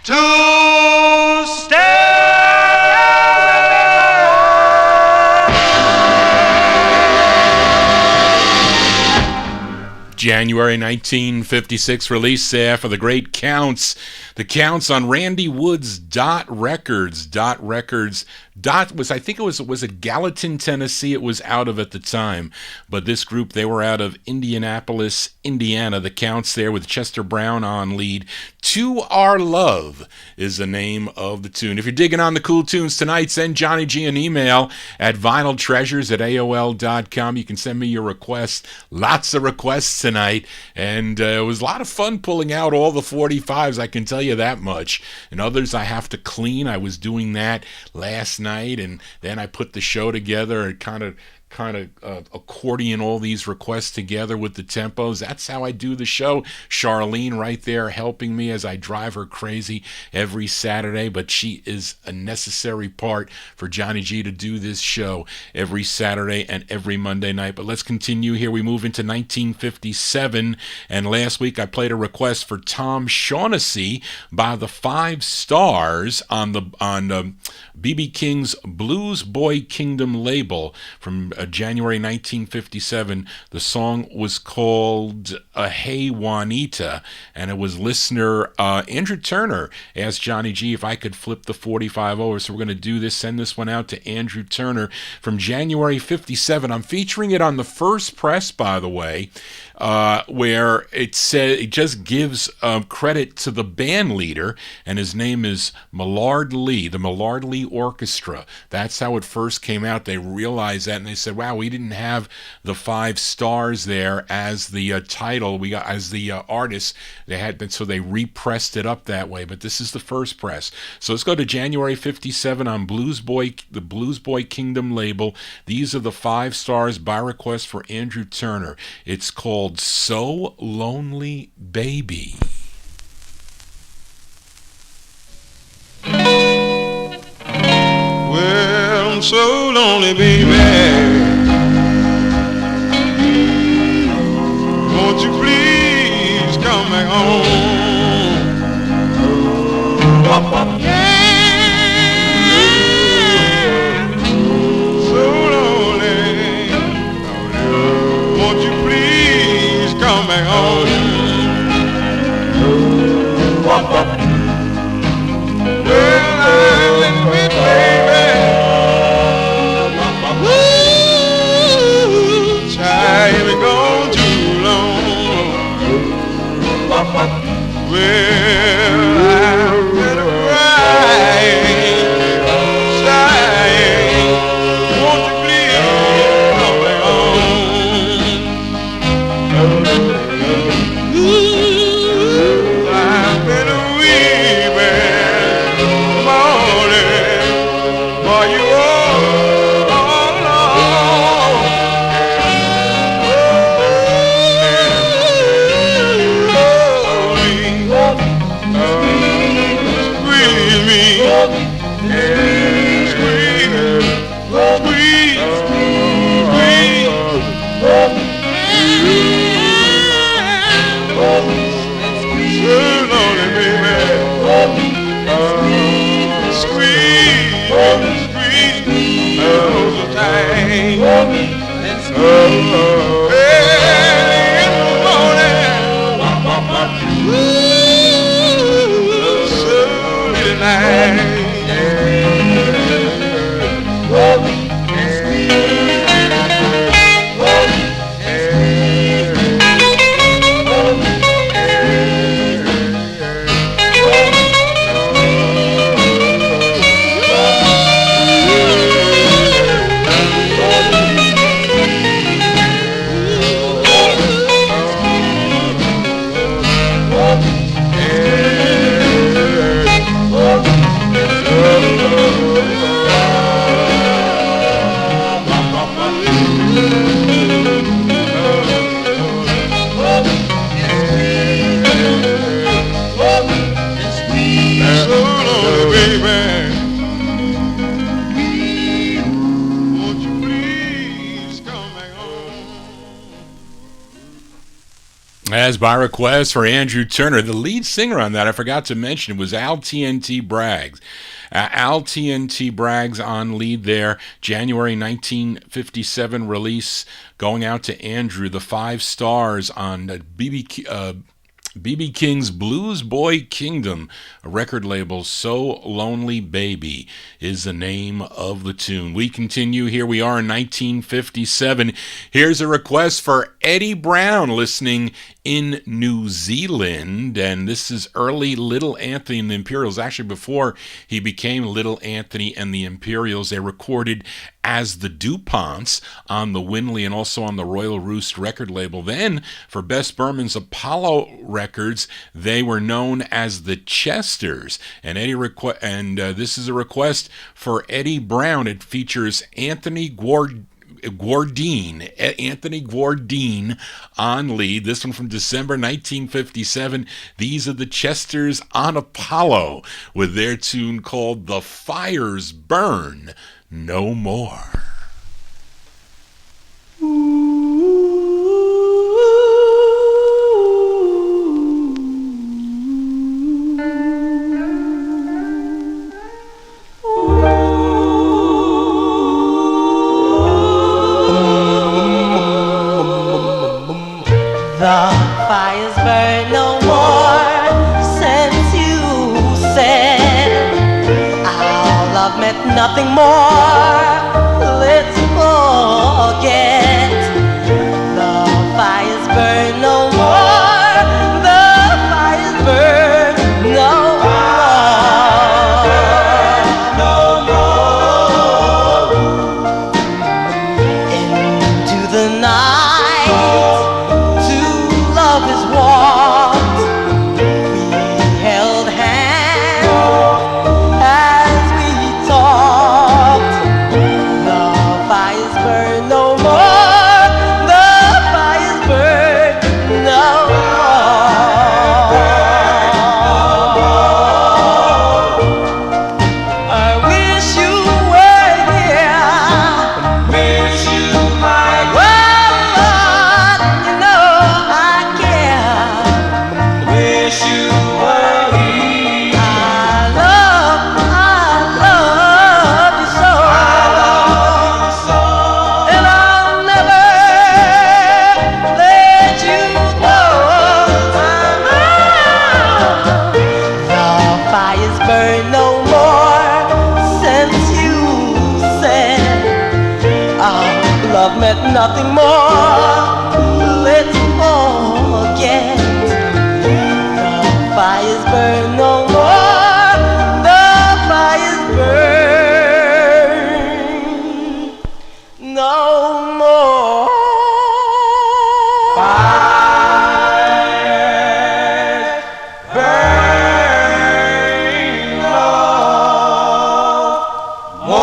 to stay. January 1956 release there for the great Counts. The Counts on Randy Wood's Dot Records. Dot Records. Dot was, I think it was at Gallatin, Tennessee it was out of at the time. But this group, they were out of Indianapolis, Indiana. The Counts there with Chester Brown on lead. To Our Love is the name of the tune. If you're digging on the cool tunes tonight, send Johnny G an email at vinyltreasures@aol.com. You can send me your requests. Lots of requests tonight. And it was a lot of fun pulling out all the 45s, I can tell you that much. And others I have to clean. I was doing that last night, and then I put the show together and kind of accordion all these requests together with the tempos. That's how I do the show. Charlene right there helping me as I drive her crazy every Saturday, but she is a necessary part for Johnny G to do this show every Saturday and every Monday night. But let's continue here. We move into 1957, and last week I played a request for Tom Shaughnessy by the Five Stars on B.B. King's Blues Boy Kingdom label from January 1957. The song was called Hey Juanita, and it was listener Andrew Turner asked Johnny G if I could flip the 45 over. So we're going to do this, send this one out to Andrew Turner from January 57. I'm featuring it on the first press, by the way, where it just gives credit to the band leader, and his name is Millard Lee, the Millard Lee Orchestra. That's how it first came out. They realized that, and they said, wow, we didn't have the Five Stars there as the title, we got as the artist. They had been, so they repressed it up that way, but this is the first press. So let's go to January 57 on the Blues Boy Kingdom label. These are the Five Stars by request for Andrew Turner. It's called So Lonely Baby. Well, I'm so lonely, baby. Won't you please come back home? Yeah, so lonely. Won't you please come back home? Well, I've been with baby. Ooh, child, you've been gone too long. Well, I'm gonna cry, sighing. Won't you please come back home? Ooh, I've been weeping, mourning for you all alone. As by request for Andrew Turner, the lead singer on that, I forgot to mention, was Al TNT Braggs. Al TNT Braggs on lead there. January 1957 release going out to Andrew. The 5 stars on BB King's Blues Boy Kingdom, a record label. So Lonely Baby is the name of the tune. We continue. Here we are in 1957. Here's a request for Eddie Brown, listening in New Zealand, and this is early Little Anthony and the Imperials. Actually, before he became Little Anthony and the Imperials, they recorded as the DuPonts on the Winley and also on the Royal Roost record label. Then, for Bess Berman's Apollo Records, they were known as the Chesters. And this is a request for Eddie Brown. It features Anthony Guardine on lead. This one from December 1957. These are the Chesters on Apollo with their tune called The Fires Burn No More. The fires burn no more since you said our love meant nothing more. Let's forget. The fires burn no more. The fires burn no more. Into the night. Nothing more, let's forget. The fires burn no more, the fires burn no more. Fires burn no more.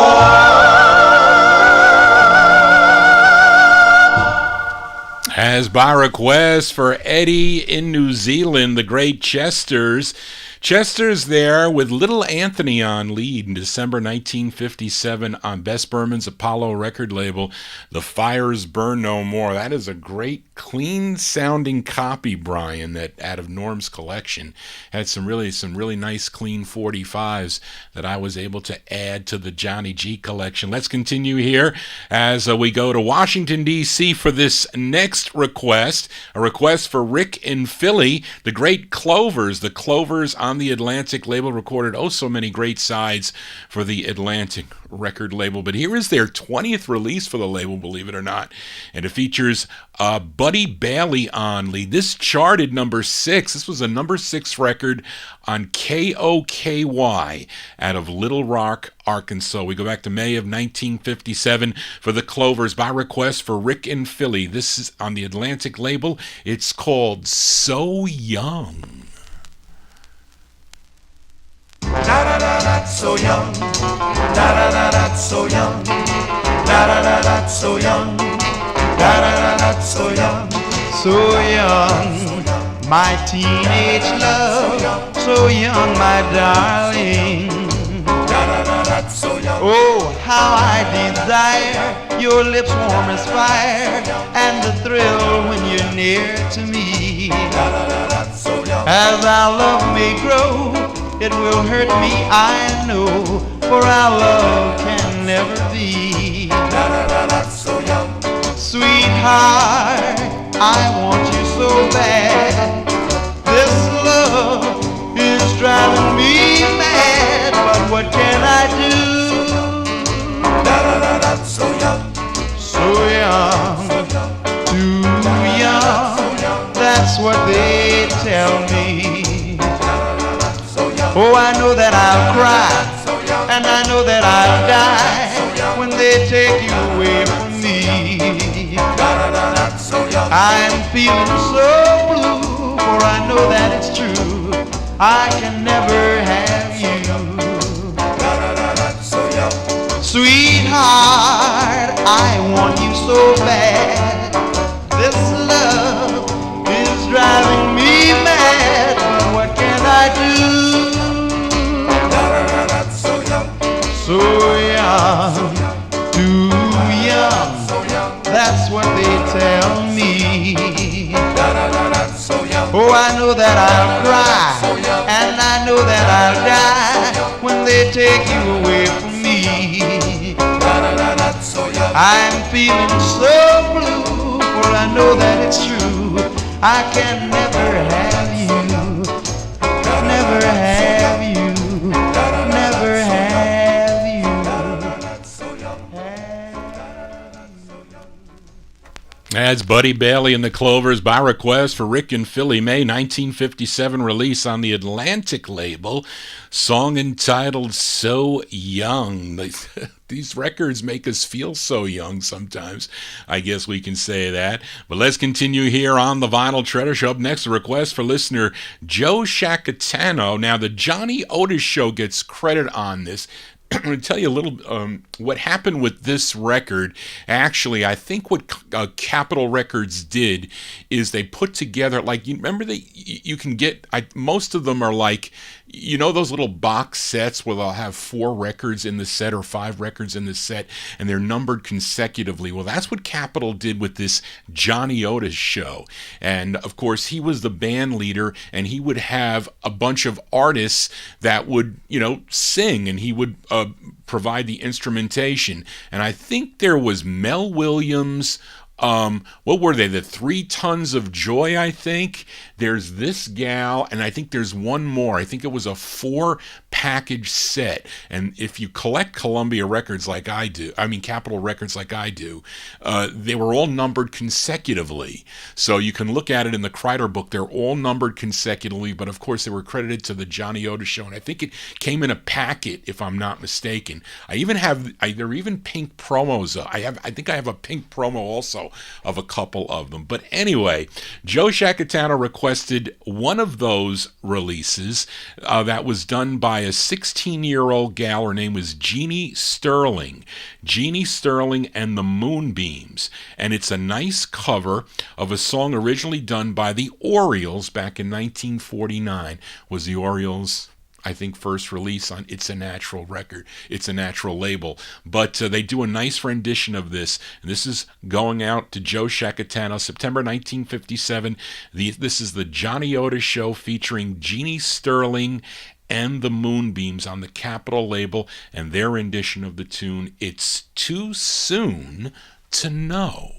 As by request for Eddie in New Zealand, the great Chesters. Chesters there with Little Anthony on lead in December 1957 on Bess Berman's Apollo record label. The Fires Burn No More. That is a great, clean-sounding copy, Brian, that out of Norm's collection had some really nice, clean 45s that I was able to add to the Johnny G collection. Let's continue here as we go to Washington, D.C. for this next request. A request for Rick in Philly, the great Clovers. The Clovers on the Atlantic label recorded so many great sides for the Atlantic record label. But here is their 20th release for the label, believe it or not. And it features Buddy Bailey on lead. This charted number 6. This was a number 6 record on KOKY out of Little Rock, Arkansas. We go back to May of 1957 for the Clovers by request for Rick in Philly. This is on the Atlantic label. It's called So Young. Da-da-da-da, so young. Da-da-da-da, so young. Da-da-da-da, so young. Da-da-da-da, so young. So young, my teenage love. So young, my darling. Da-da-da-da, Oh, how I desire your lips warm as fire, and the thrill when you're near to me. As our love may grow, it will hurt me, I know, for our love can never be. Sweetheart, I want you so bad. This love is driving me mad, but what can I do? So young, too young, that's what they tell me. Oh, I know that I'll cry, and I know that I'll die when they take you away from me. I'm feeling so blue, for I know that it's true, I can never have you. Sweetheart, I want you so bad. This love is driving me mad, but what can I do? So young, too young, that's what they tell me. Oh, I know that I'll cry, and I know that I'll die when they take you away from me. I'm feeling so blue, for I know that it's true, I can never have you, never have you, never have you. That's Buddy Bailey and the Clovers by request for Rick and Philly, May 1957 release on the Atlantic label, song entitled So Young. These records make us feel so young sometimes. I guess we can say that. But let's continue here on the Vinyl Treasure Show. Up next, a request for listener Joe Shacatano. Now, the Johnny Otis Show gets credit on this. I'm going to tell you a little what happened with this record. Actually, I think what Capitol Records did is they put together, like, you remember that you can get, most of them are like, you know, those little box sets where they'll have 4 records in the set or 5 records in the set, and they're numbered consecutively. Well, that's what Capitol did with this Johnny Otis Show. And, of course, he was the band leader, and he would have a bunch of artists that would, you know, sing, and he would provide the instrumentation. And I think there was Mel Williams. What were they? The 3 Tons of Joy, I think. There's this gal, and I think there's one more. I think it was a 4-package set. And if you collect Columbia records like I do, Capitol records like I do, they were all numbered consecutively. So you can look at it in the Kreider book. They're all numbered consecutively, but of course they were credited to the Johnny Otis Show. And I think it came in a packet, if I'm not mistaken. There are even pink promos. I think I have a pink promo also of a couple of them. But anyway, Joe Shacatano requested one of those releases that was done by a 16-year-old gal. Her name was Jeannie Sterling. Jeannie Sterling and the Moonbeams. And it's a nice cover of a song originally done by the Orioles back in 1949. Was the Orioles, I think, first release on It's a Natural record. It's a Natural label. But they do a nice rendition of this. And this is going out to Joe Shacatano, September 1957. This is the Johnny Otis Show featuring Jeannie Sterling and the Moonbeams on the Capitol label, and their rendition of the tune, It's Too Soon to Know.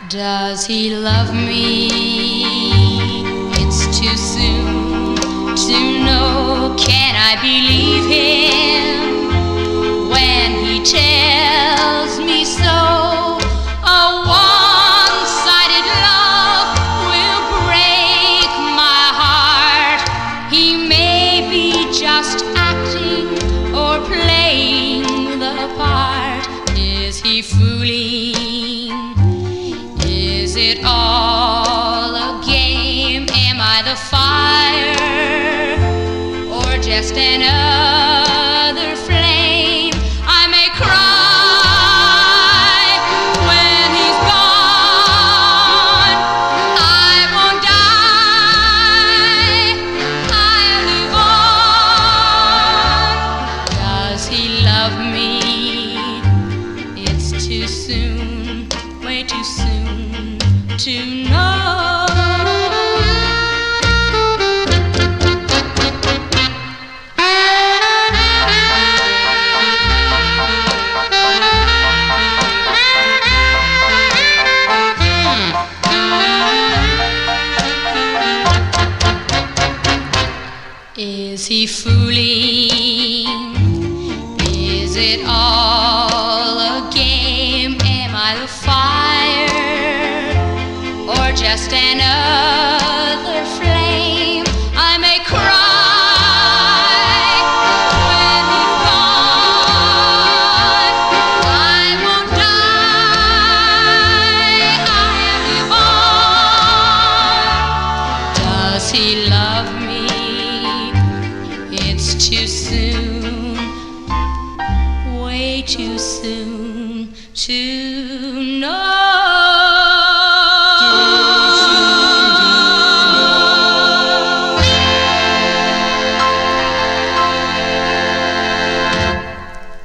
Does he love me? It's too soon to know. Can I believe him when he tells me so? A one-sided love will break my heart. He may be just acting or playing the part. Is he fooling? Is it all a game? Am I the fire or just another flame? I may cry when he's gone. I won't die soon, way too soon to know. Is he fooling? Is it all a game? Am I the fire or just another flame? I may cry when you've gone. I won't die. I'll live on. Does he love me? It's too soon, way too soon to know.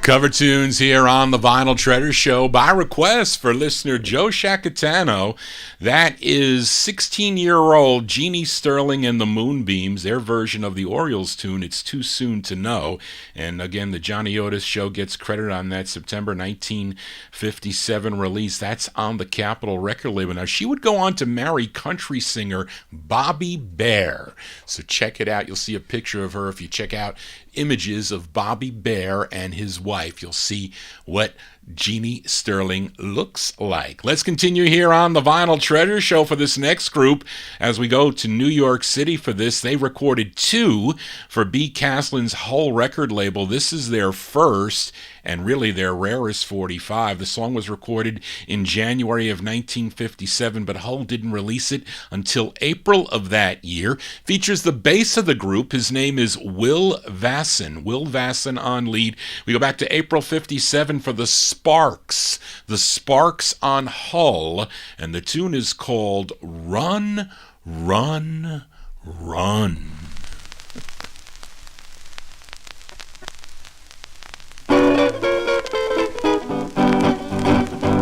Cover tunes here on the Vinyl Treasure Show by request for listener Joe Shacatano. That is 16-year-old Jeannie Sterling and the Moonbeams, their version of the Orioles tune, It's Too Soon to Know. And again, the Johnny Otis Show gets credit on that September 1957 release. That's on the Capitol record label. Now, she would go on to marry country singer Bobby Bare. So check it out. You'll see a picture of her if you check out images of Bobby Bare and his wife. You'll see what Jeannie Sterling looks like. Let's continue here on the Vinyl Treasure Show for this next group as we go to New York City for this. They recorded 2 for B. Caslin's Hull record label. This is their first and really their rarest 45. The song was recorded in January of 1957, but Hull didn't release it until April of that year. Features the bass of the group. His name is Will Vasson. Will Vasson on lead. We go back to April 57 for the Sparks. The Sparks on Hull, and the tune is called Run, Run, Run.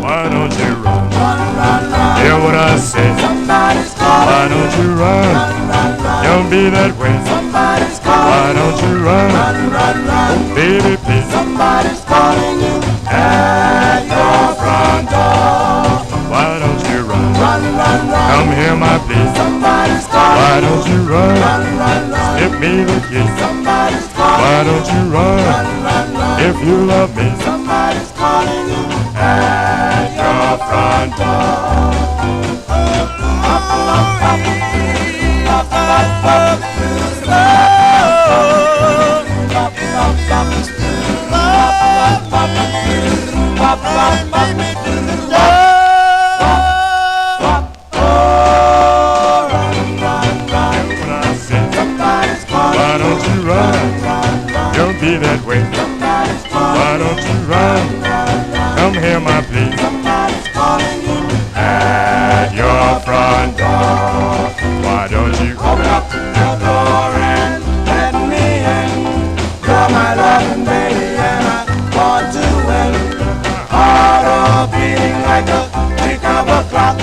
Why don't you run? Hear what I say. Why don't you run? Don't be that way. Why don't you run? Oh, baby, please. Somebody's calling you at your front door. Why don't you run? Run, run, run. Come here, my please. Somebody's calling. Why don't you run? Run, run, run. Give me the key. Somebody's calling. Why don't you run? Run, run, run. If you love me, somebody's calling you at your front door. Why don't you run? Don't be that way. Why don't you run? Come here, my please. Somebody's calling you At your front door. Why don't you open up your door and let me in? You're my loving baby and I want to win. Heart all beating like the tick of a clock.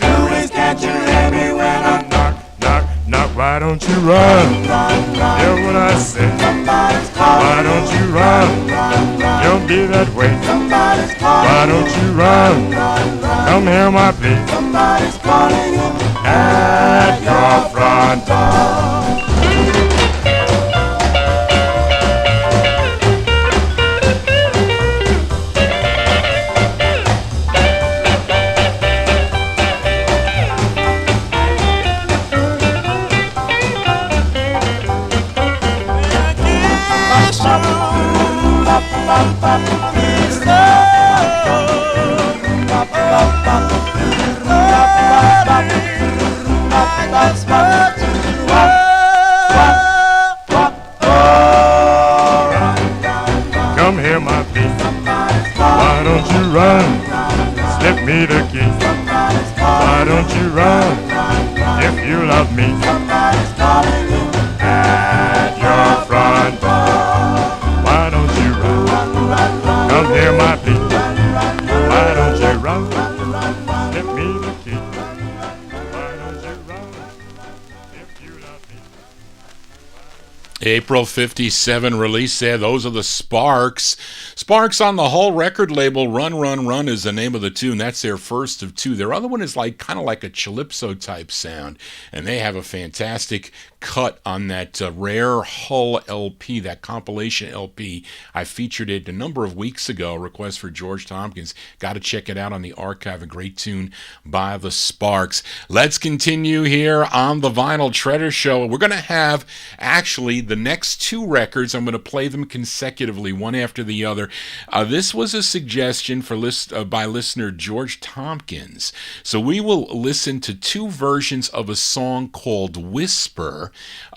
Louise, can't you hear me when I knock, knock, knock? Why don't you run? run, run? Hear what I say. Somebody's calling. Why don't you run? Run, run. Don't be that way. Somebody's calling. Why don't you run? Run, run. Come here, my please. Somebody's calling you At your front door. Come here, my please. Why don't you run? Slip me the key. Why don't you run? If you love me. At your front door. Why don't you run? Come here, my please. Why April 57 release there. Those are the Sparks. Sparks on the Hull record label. Run, Run, Run is the name of the tune. That's their first of two. Their other one is like kind of like a calypso type sound, and they have a fantastic cut on that rare Hull LP, that compilation LP. I featured it a number of weeks ago. Request for George Tompkins. Got to check it out on the archive. A great tune by the Sparks. Let's continue here on the Vinyl Treasure Show. We're going to have actually the next two records. I'm going to play them consecutively, one after the other. This was a suggestion by listener George Tompkins. So we will listen to two versions of a song called Whisper.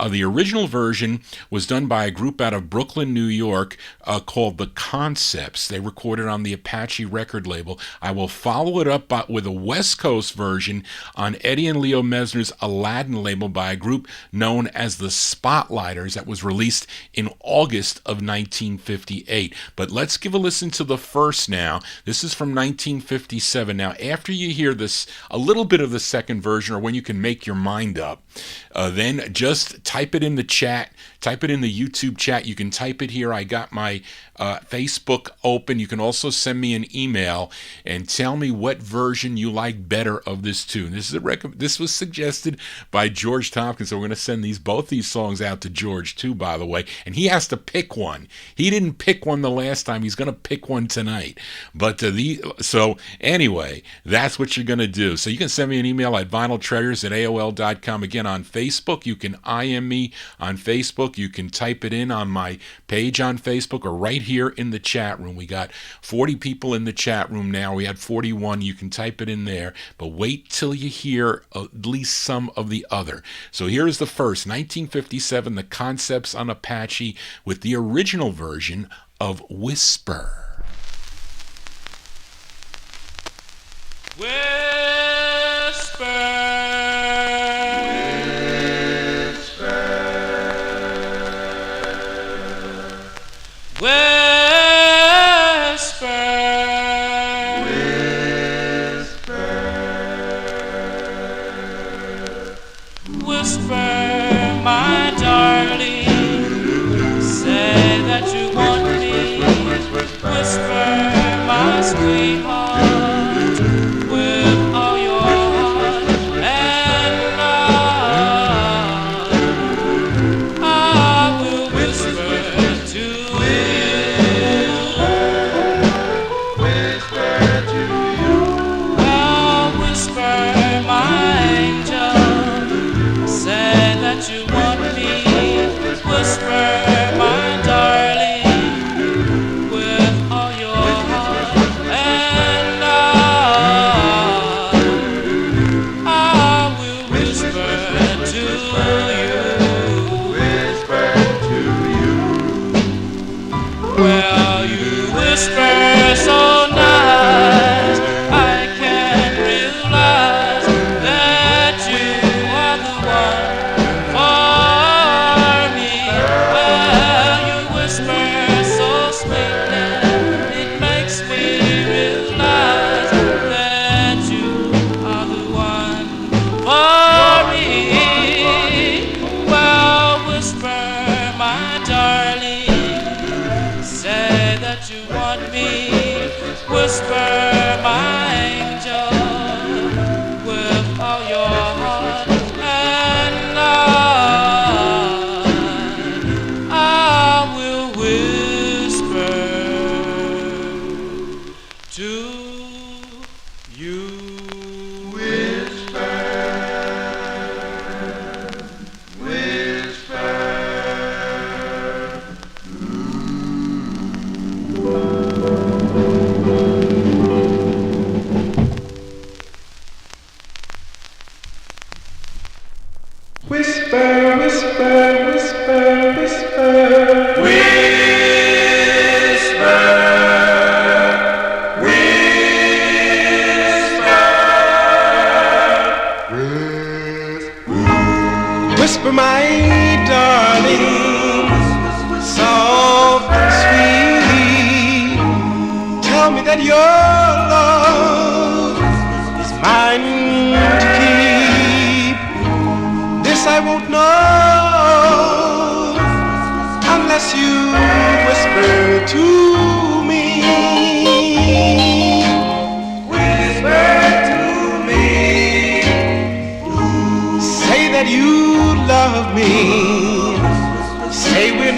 The original version was done by a group out of Brooklyn, New York, called The Concepts. They recorded on the Apache record label. I will follow it up with a West Coast version on Eddie and Leo Mesner's Aladdin label by a group known as the Spotlighters that was released in August of 1958. But let's give a listen to the first now. This is from 1957. Now, after you hear this, a little bit of the second version, or when you can make your mind up, then just type it in the chat. Type it in the YouTube chat. You can type it here. I got my Facebook open. You can also send me an email and tell me what version you like better of this tune. This was suggested by George Tompkins. So we're going to send both these songs out to George too, by the way. And he has to pick one. He didn't pick one the last time. He's going to pick one tonight. But so anyway, that's what you're going to do. So you can send me an email at vinyltreasures@aol.com. Again, on Facebook, you can IM me on Facebook. You can type it in on my page on Facebook or right here in the chat room. We got 40 people in the chat room now. We had 41. You can type it in there, but wait till you hear at least some of the other. So here's the first, 1957, The Concepts on Apache with the original version of Whisper. I won't know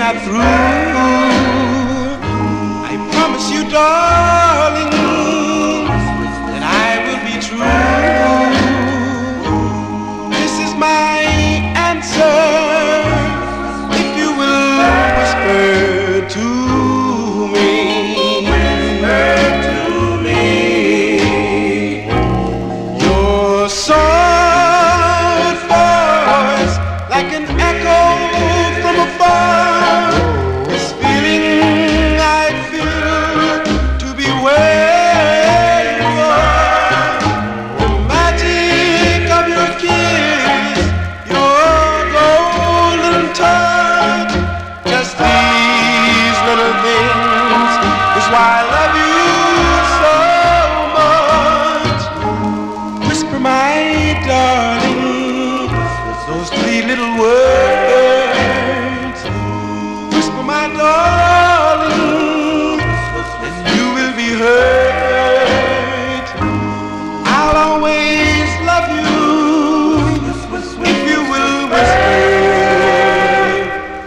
not through. I promise you, darling, that I will be true. This is my answer, if you will whisper to me. Whisper to me. Your soft voice, like an echo from afar, this feeling I feel to be where you are. The magic of your kiss, your golden touch, just these little things is why I love you so much. Whisper, my darling, those three little words. Whisper, my darling, and you will be heard. I'll always love you if you will whisper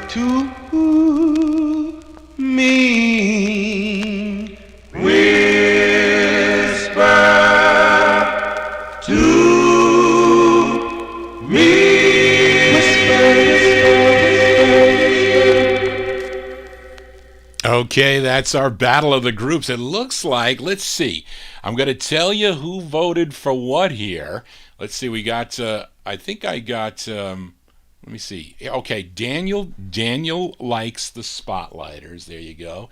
to me. Whisper to me. Okay, that's our battle of the groups. It looks like, let's see. I'm going to tell you who voted for what here. Let's see, we got, I think I got, let me see. Okay, Daniel likes the Spotlighters. There you go.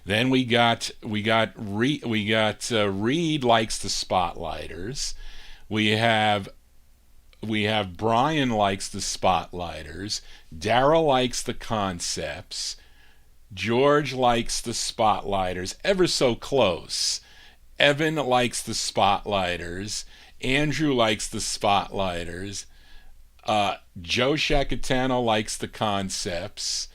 Then we got Reed likes the Spotlighters. We have Brian likes the Spotlighters. Daryl likes the Concepts. George likes the Spotlighters, ever so close. Evan likes the Spotlighters. Andrew likes the Spotlighters. Joe Shacatano likes the Concepts.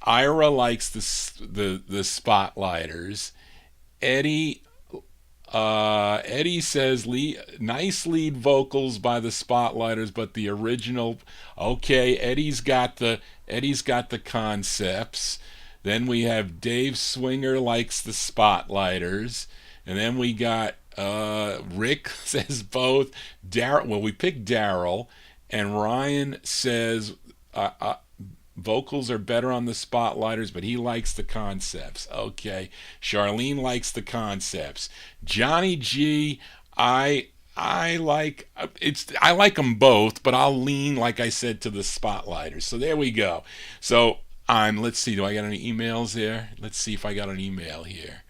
Ira likes the Spotlighters. Eddie says nice lead vocals by the Spotlighters, but the original. Okay, Eddie's got the Concepts. Then we have Dave Swinger likes the Spotlighters. And then we got Rick says both. Well, we picked Daryl. And Ryan says vocals are better on the Spotlighters, but he likes the Concepts. Okay. Charlene likes the Concepts. Johnny G, I like them both, but I'll lean, like I said, to the Spotlighters. So there we go. So let's see, do I got any emails there? Let's see if I got an email here.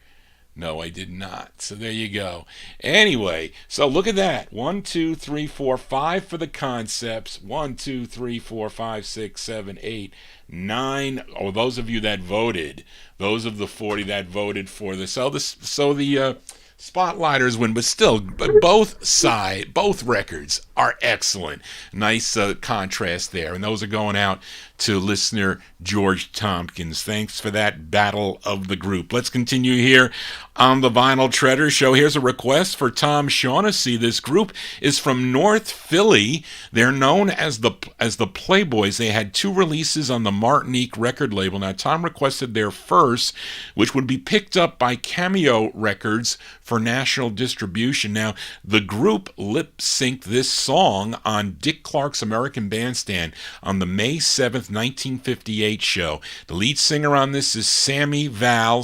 No, I did not. So there you go. Anyway, so look at that. 1, 2, 3, 4, 5 for the Concepts. 1, 2, 3, 4, 5, 6, 7, 8, 9. Oh, those of you that voted. Those of the 40 that voted for this. So the Spotlighters win, but still, both records are excellent. Nice contrast there, and those are going out to listener George Tompkins. Thanks for that battle of the group. Let's continue here on the Vinyl Treasure Show. Here's a request for Tom Shaughnessy. This group is from North Philly. They're known as the Playboys. They had 2 releases on the Martinique record label. Now, Tom requested their first, which would be picked up by Cameo Records for national distribution. Now, the group lip-synced this song on Dick Clark's American Bandstand on the May 7th, 1958 show. The lead singer on this is Sammy Val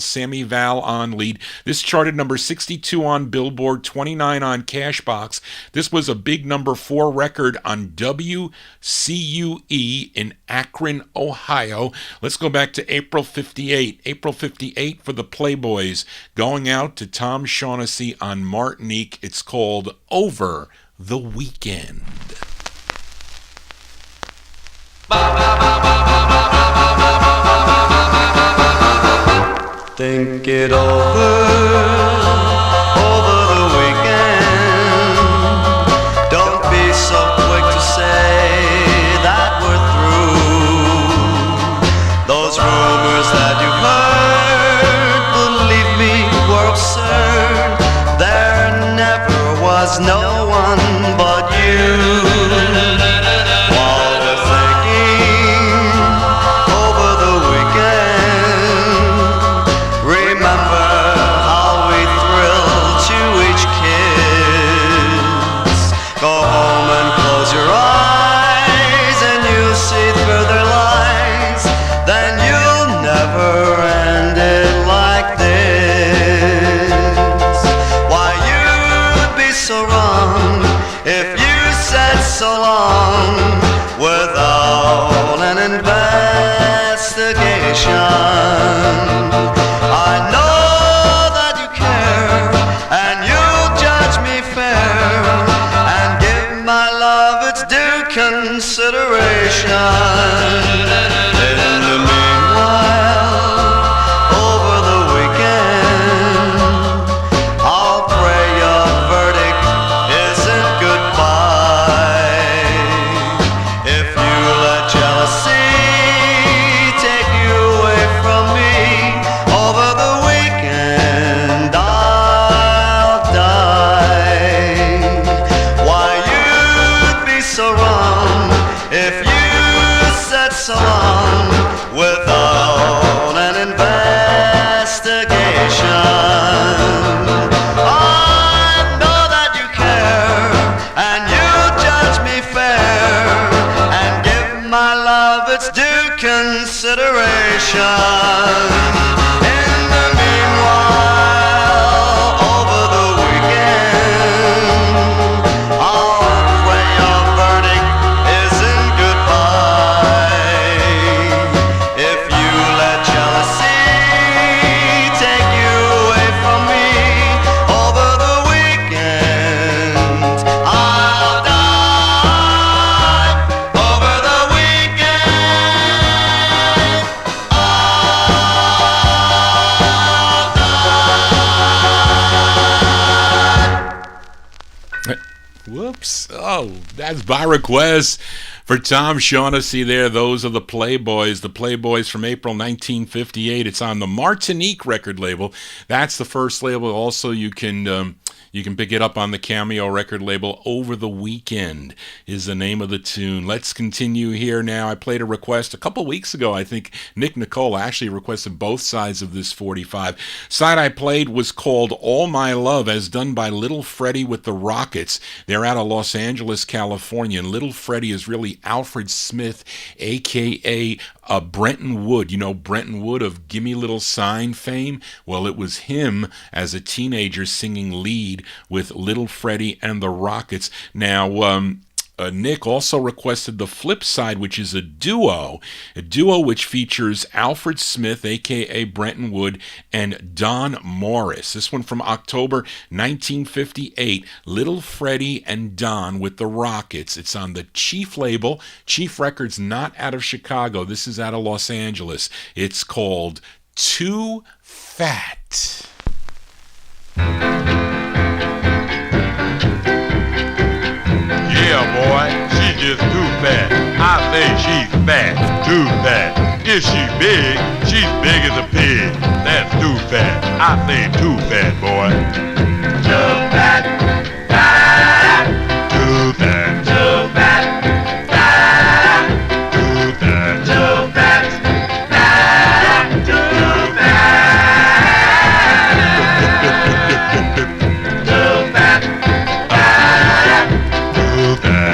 on lead. This charted number 62 on Billboard, 29 on Cashbox. This was a big number 4 record on WCUE in Akron, Ohio. Let's go back to April 58. April 58 for the Playboys, going out to Tom Shaughnessy on Martinique. It's called Over the Weekend. Think it over the weekend. Don't be so quick to say that we're through. Those rumors that you heard, believe me, were absurd. There never was no one but you. While we're thinking over the weekend, so wrong if you said so long without an investigation. I know that you care and you'll judge me fair and give my love its due consideration. In the meanwhile, over the weekend, I'll pray your verdict isn't goodbye. If you let jealousy take you away from me, over the weekend I'll die. Why, you'd be so wrong if you said so long without an investigation. I know that you care and you judge me fair and give my love its due consideration. In the meanwhile, over the weekend, I'll pray your verdict isn't goodbye. If you let jealousy take you away from me, over the weekend I'll die. Over the weekend Whoops. Oh, that's by request for Tom Shaughnessy there. Those are the Playboys. The Playboys from April 1958. It's on the Martinique record label. That's the first label. Also, you can pick it up on the Cameo record label. Over the Weekend is the name of the tune. Let's continue here now. I played a request a couple weeks ago. I think Nick Nicole actually requested both sides of this 45. Side I played was called All My Love, as done by Little Freddy with the Rockets. They're out of Los Angeles, California, and Little Freddy is really Alfred Smith, a.k.a. Brenton Wood. You know Brenton Wood of Gimme Little Sign fame? Well, it was him as a teenager singing lead with Little Freddy and the Rockets. Now, Nick also requested the flip side, which is a duo which features Alfred Smith, a.k.a. Brenton Wood, and Don Morris. This one from October 1958, Little Freddy and Don with the Rockets. It's on the Chief label, Chief Records, not out of Chicago. This is out of Los Angeles. It's called Too Fat. Yeah, boy, she's just too fat. I say she's fat, too fat. If she's big, she's big as a pig. That's too fat. I say too fat, boy. Too fat, fat. Too fat, too fat, fat. Too fat, too fat, fat. Too fat, too fat. Too fat.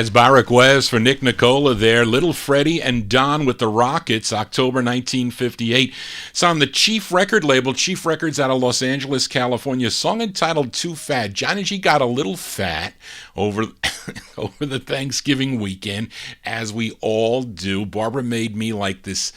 That's by request for Nick Nicola there. Little Freddy and Don with the Rockets, October 1958. It's on the Chief record label, Chief Records out of Los Angeles, California. A song entitled Too Fat. Johnny G got a little fat over over the Thanksgiving weekend, as we all do. Barbara made me like this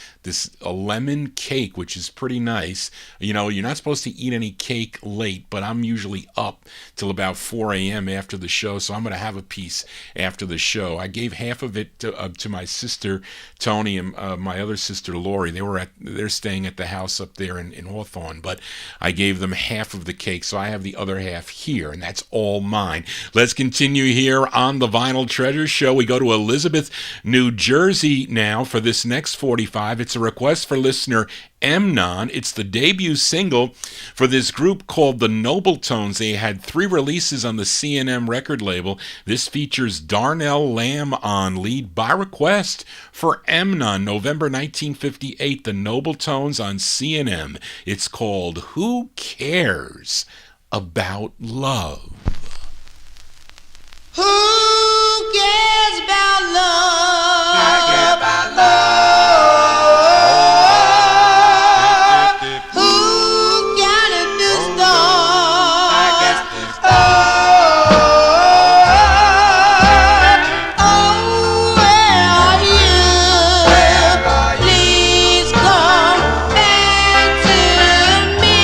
a lemon cake, which is pretty nice. You know, you're not supposed to eat any cake late, but I'm usually up till about 4 a.m. after the show, so I'm going to have a piece after the show. I gave half of it to my sister Tony and my other sister Lori. They're staying at the house up there in Hawthorne, but I gave them half of the cake, so I have the other half here, and that's all mine. Let's continue here on the Vinyl Treasure Show. We go to Elizabeth, New Jersey now for this next 45. It's a request for listener Emnon. It's the debut single for this group called the Noble Tones. They had 3 releases on the C&M record label. This features Darnell Lamb on lead by request for Emnon, November 1958. The Noble Tones on C&M. It's called Who Cares About Love? Who cares about love? I care about love. Who counted the stars? I guess the stars. Oh, where are you? Where are you? Please come back to me.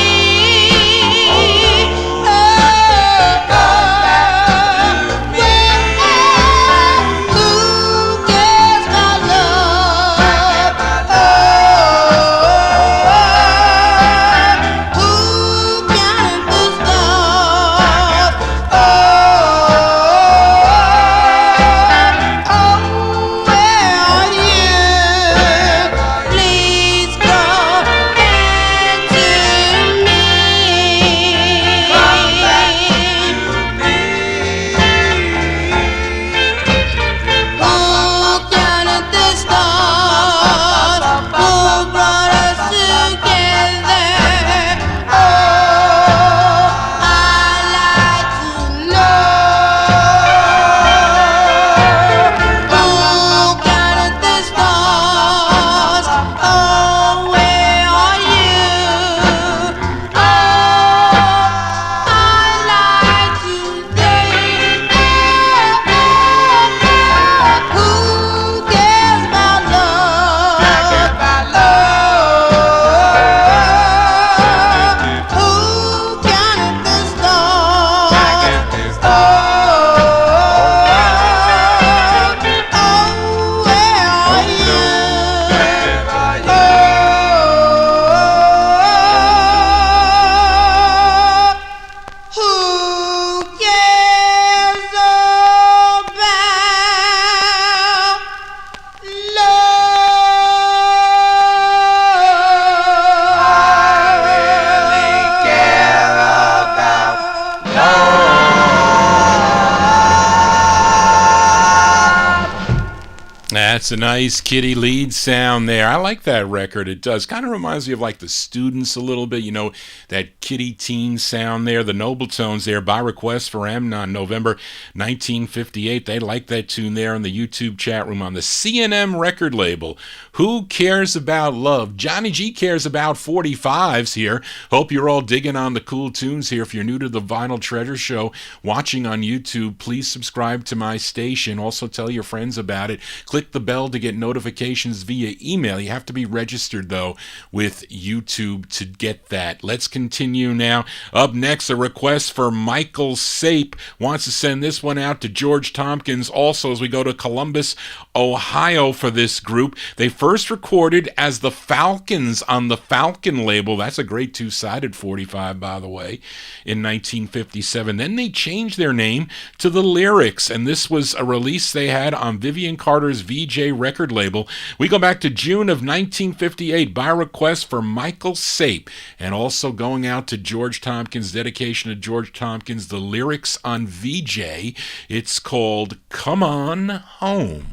That's a nice Kitty lead sound there. I like that record. It does. Kind of reminds me of like the Students a little bit, you know, that Kitty teen sound there. The Noble Tones there by request for Amnon, November 1958. They like that tune there in the YouTube chat room on the C&M record label. Who cares about love? Johnny G cares about 45s here. Hope you're all digging on the cool tunes here. If you're new to the Vinyl Treasure Show, watching on YouTube, please subscribe to my station. Also tell your friends about it. Click the bell to get notifications via email. You have to be registered, though, with YouTube to get that. Let's continue now. Up next, a request for Michael Sape. Wants to send this one out to George Tompkins. Also, as we go to Columbus, Ohio for this group. They first recorded as the Falcons on the Falcon label. That's a great two-sided 45, by the way, in 1957. Then they changed their name to the Lyrics, and this was a release they had on Vivian Carter's VJ record label. We go back to June of 1958 by request for Michael Sape, and also going out to George Tompkins, dedication to George Tompkins, the Lyrics on VJ. It's called Come On Home.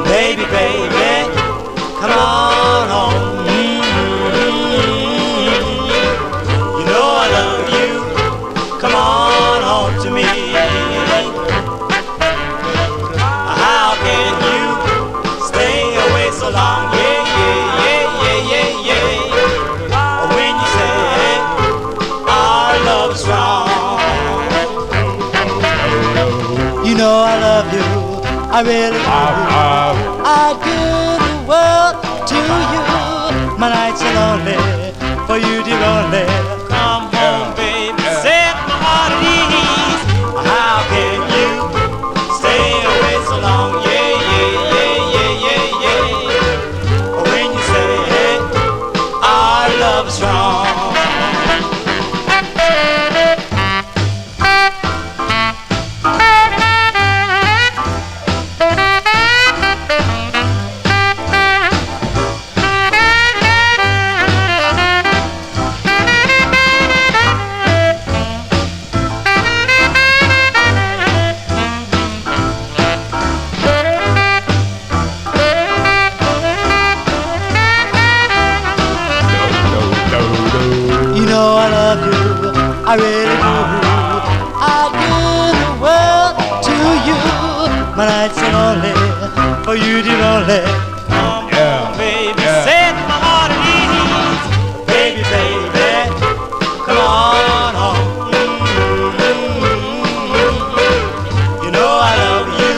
Baby, baby, come on home. know I love you, I really do. I'd give the world to you. My nights are lonely, for you dear only. Come home, baby, set my heart at ease. How can you stay away so long? Yeah, yeah, yeah, yeah, yeah, yeah. When you say our love is strong. I really do. I'd give the world to you. My nights are lonely, for you dear only. Come on, baby, set my heart at ease. Baby, baby, come on home. You know I love you.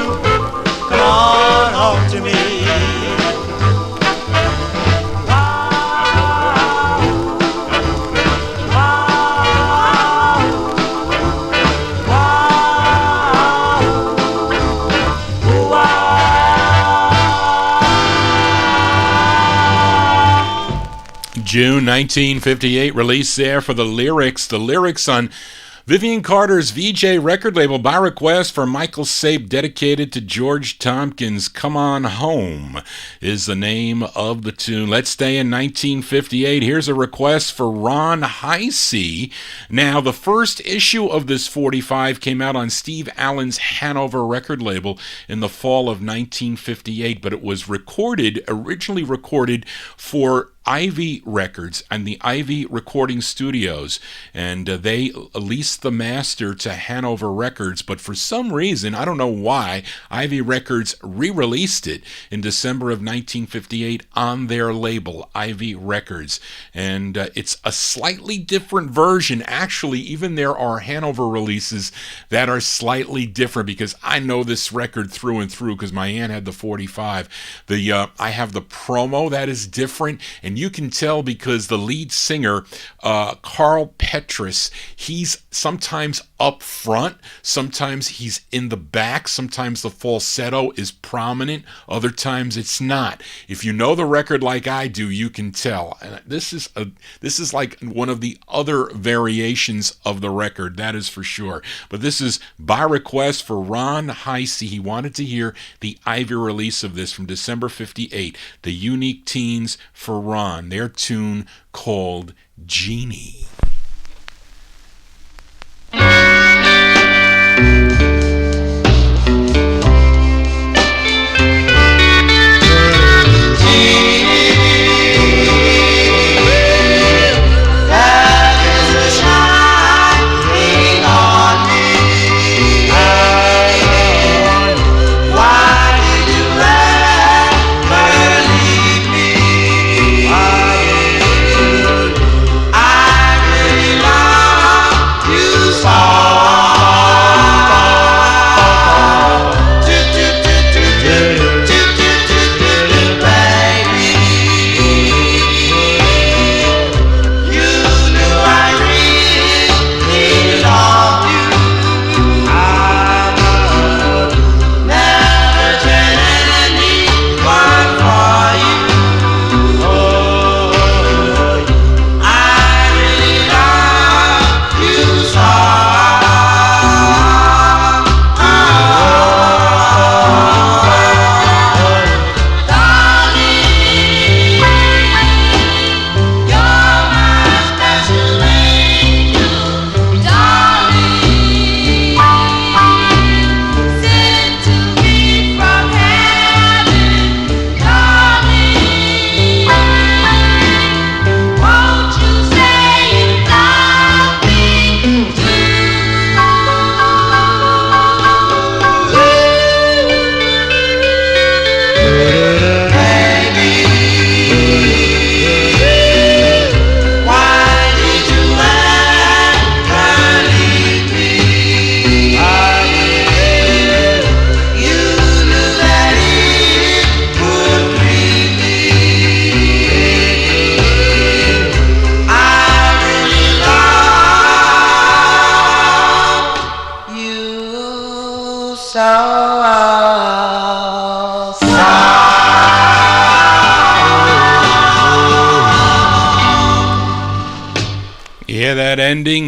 Come on home to me. June 1958, release there for the lyrics. The lyrics on Vivian Carter's VJ record label by request for Michael Sape, dedicated to George Tompkins. Come On Home is the name of the tune. Let's stay in 1958. Here's a request for Ron Heisey. Now, the first issue of this 45 came out on Steve Allen's Hanover record label in the fall of 1958, but it was originally recorded for Ivy Records and the Ivy Recording Studios, and they leased the master to Hanover Records, but for some reason, I don't know why, Ivy Records re-released it in December of 1958 on their label, Ivy Records, and it's a slightly different version. Actually, even there are Hanover releases that are slightly different, because I know this record through and through because my aunt had the 45. I have the promo that is different, and you can tell because the lead singer, Carl Petrus, he's sometimes up front, sometimes he's in the back, sometimes the falsetto is prominent, other times it's not. If you know the record like I do, you can tell. And this is like one of the other variations of the record, that is for sure. But this is by request for Ron Heisey. He wanted to hear the Ivy release of this from December 58, the Unique Teens for Ron, their tune called Genie. I Yeah, that ending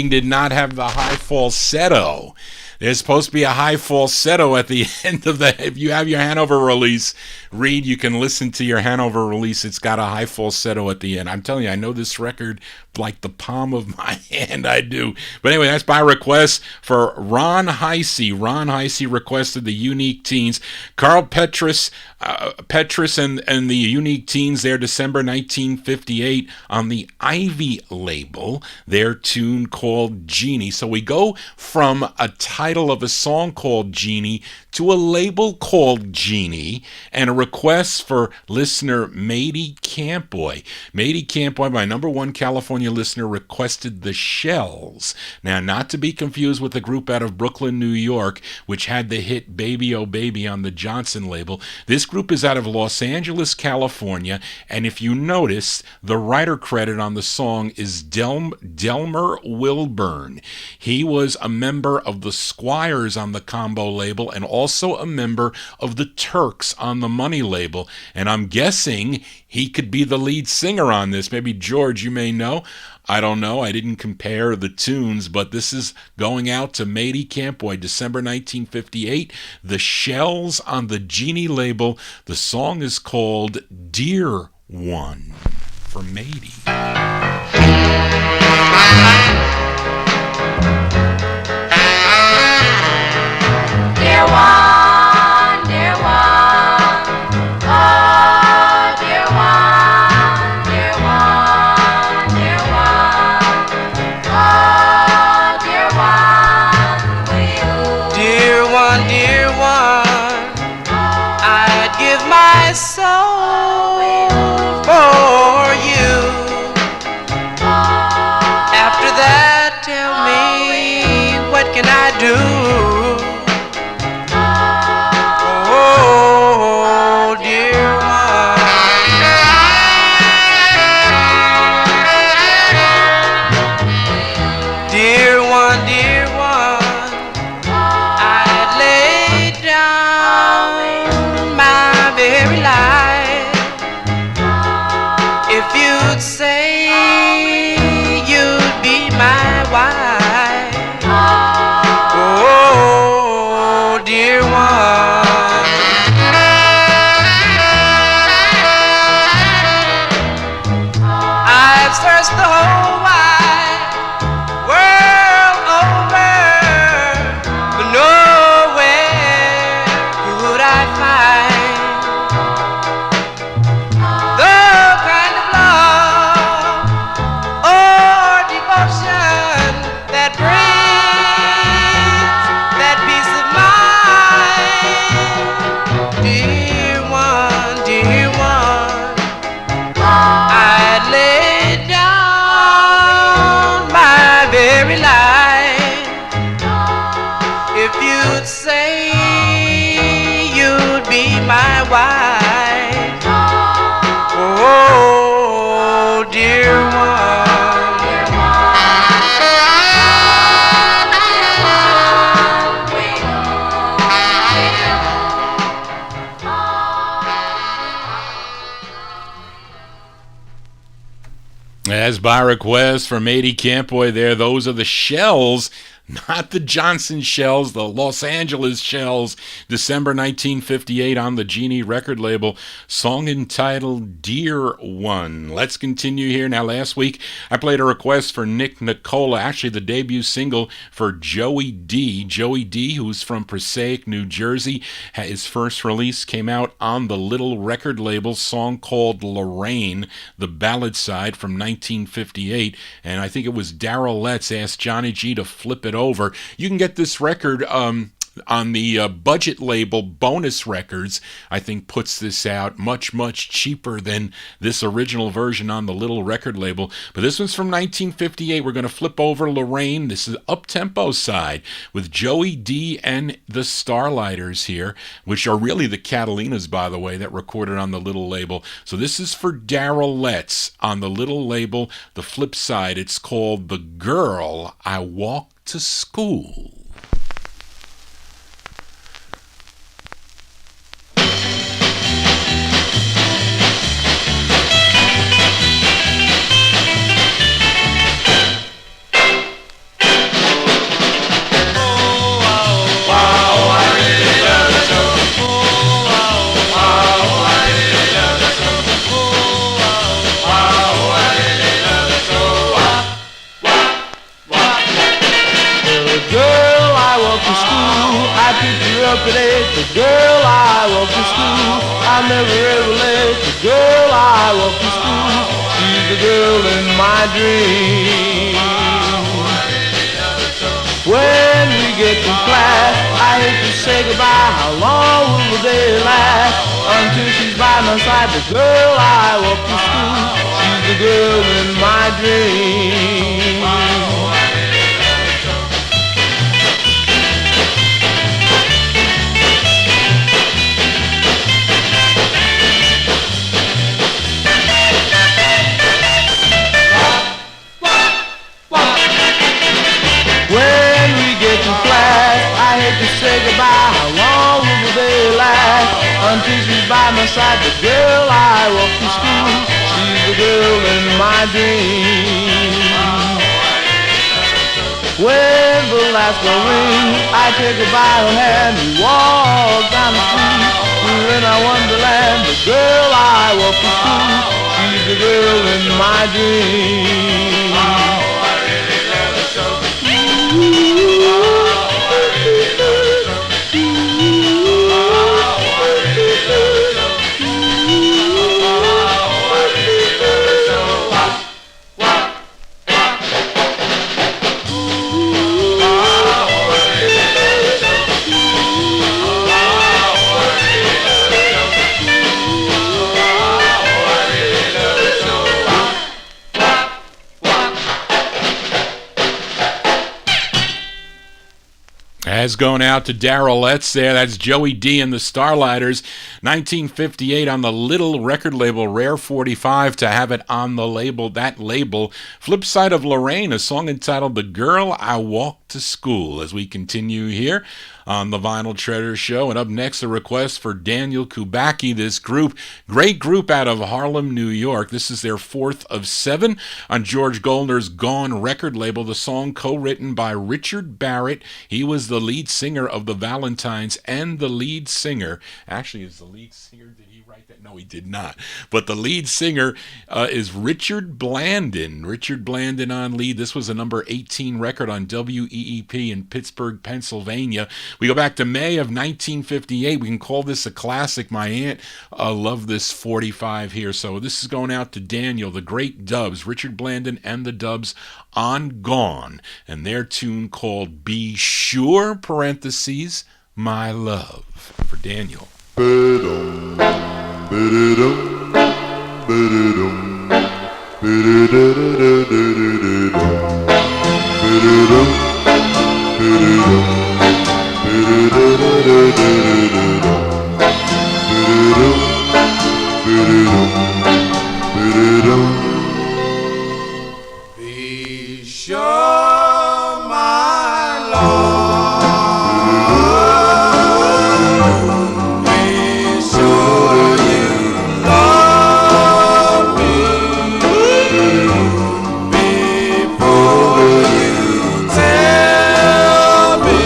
did not have the high falsetto. There's supposed to be a high falsetto at the end of the... If you have your Hanover release, Reed, you can listen to your Hanover release. It's got a high falsetto at the end. I'm telling you, I know this record like the palm of my hand. I do. But anyway, that's by request for Ron Heisey. Ron Heisey requested the Unique Teens. Carl Petrus and the Unique Teens, their December 1958 on the Ivy label, their tune called Genie. So we go from a title of a song called Genie to a label called Genie, and a request for listener Mady Campboy. Mady Campboy, my number one California listener, requested the Shells. Now, not to be confused with the group out of Brooklyn, New York, which had the hit Baby Oh Baby on the Johnson label. This group is out of Los Angeles, California, and if you notice, the writer credit on the song is Delmer Wilburn. He was a member of the Squires on the Combo label and also a member of the Turks on the Money label, and I'm guessing he could be the lead singer on this. Maybe George, you may know. I don't know. I didn't compare the tunes, but this is going out to Mady Campboy, December 1958. The Shells on the Genie label. The song is called Dear One for Mady. Dear one, dear one, oh, dear one, dear one, dear one, oh, dear one, will. Dear one, I'd give my soul for you. After that, tell me, what can I do? As by request from Mady Campboy there, those are the Shells, not the Johnson Shells, the Los Angeles Shells, December 1958 on the Genie record label, song entitled Dear One. Let's continue here. Now, last week I played a request for Nick Nicola, actually the debut single for Joey D. Joey D, who's from Passaic, New Jersey. His first release came out on the Little record label, song called Lorraine, the ballad side from 1958, and I think it was Darrell Letts asked Johnny G to flip it over. You can get this record on the budget label Bonus Records. I think puts this out much cheaper than this original version on the Little record label. But this one's from 1958. We're going to flip over Lorraine. This is up-tempo side with Joey D and the Starlighters here, which are really the Catalinas, by the way, that recorded on the Little label. So this is for Darrell Letts on the Little label. The flip side, it's called The Girl I Walked to School. ever let the girl I walk to school. I'll never ever let the girl I walk to school. She's the girl in my dream. When we get to class, I hate to say goodbye. How long will the day last? Until she's by my side, the girl I walk to school. She's the girl in my dream. When we get to class, I hate to say goodbye. How long will they last? Until she's by my side, the girl I walk to school. She's the girl in my dream. When the last bell rings, I take her by her hand. We walk down the street. We're in our wonderland. The girl I walk to school. She's the girl in my dream. As going out to Darrell Letts there, that's Joey D and the Starlighters, 1958 on the little record label Rare 45 to have it on the label, that label. Flip side of Lorraine, a song entitled The Girl I Walked to School, as we continue here on the Vinyl Treasure Show. And up next, a request for Daniel Kubacki, this group, great group out of Harlem, New York. This is their fourth of 7 on George Goldner's Gone record label. The song co-written by Richard Barrett. He was the lead singer of the Valentines and the lead singer, actually is the lead singer, did he write that? No, he did not. But the lead singer is Richard Blandon. Richard Blandon on lead. This was a number 18 record on WEEP in Pittsburgh, Pennsylvania. We go back to May of 1958. We can call this a classic. My aunt loved this 45 here. So this is going out to Daniel, the great Dubs, Richard Blandon and the Dubs on Gone, and their tune called Be Sure, parentheses, My Love, for Daniel. Be sure, my Lord, be sure you love me before you tell me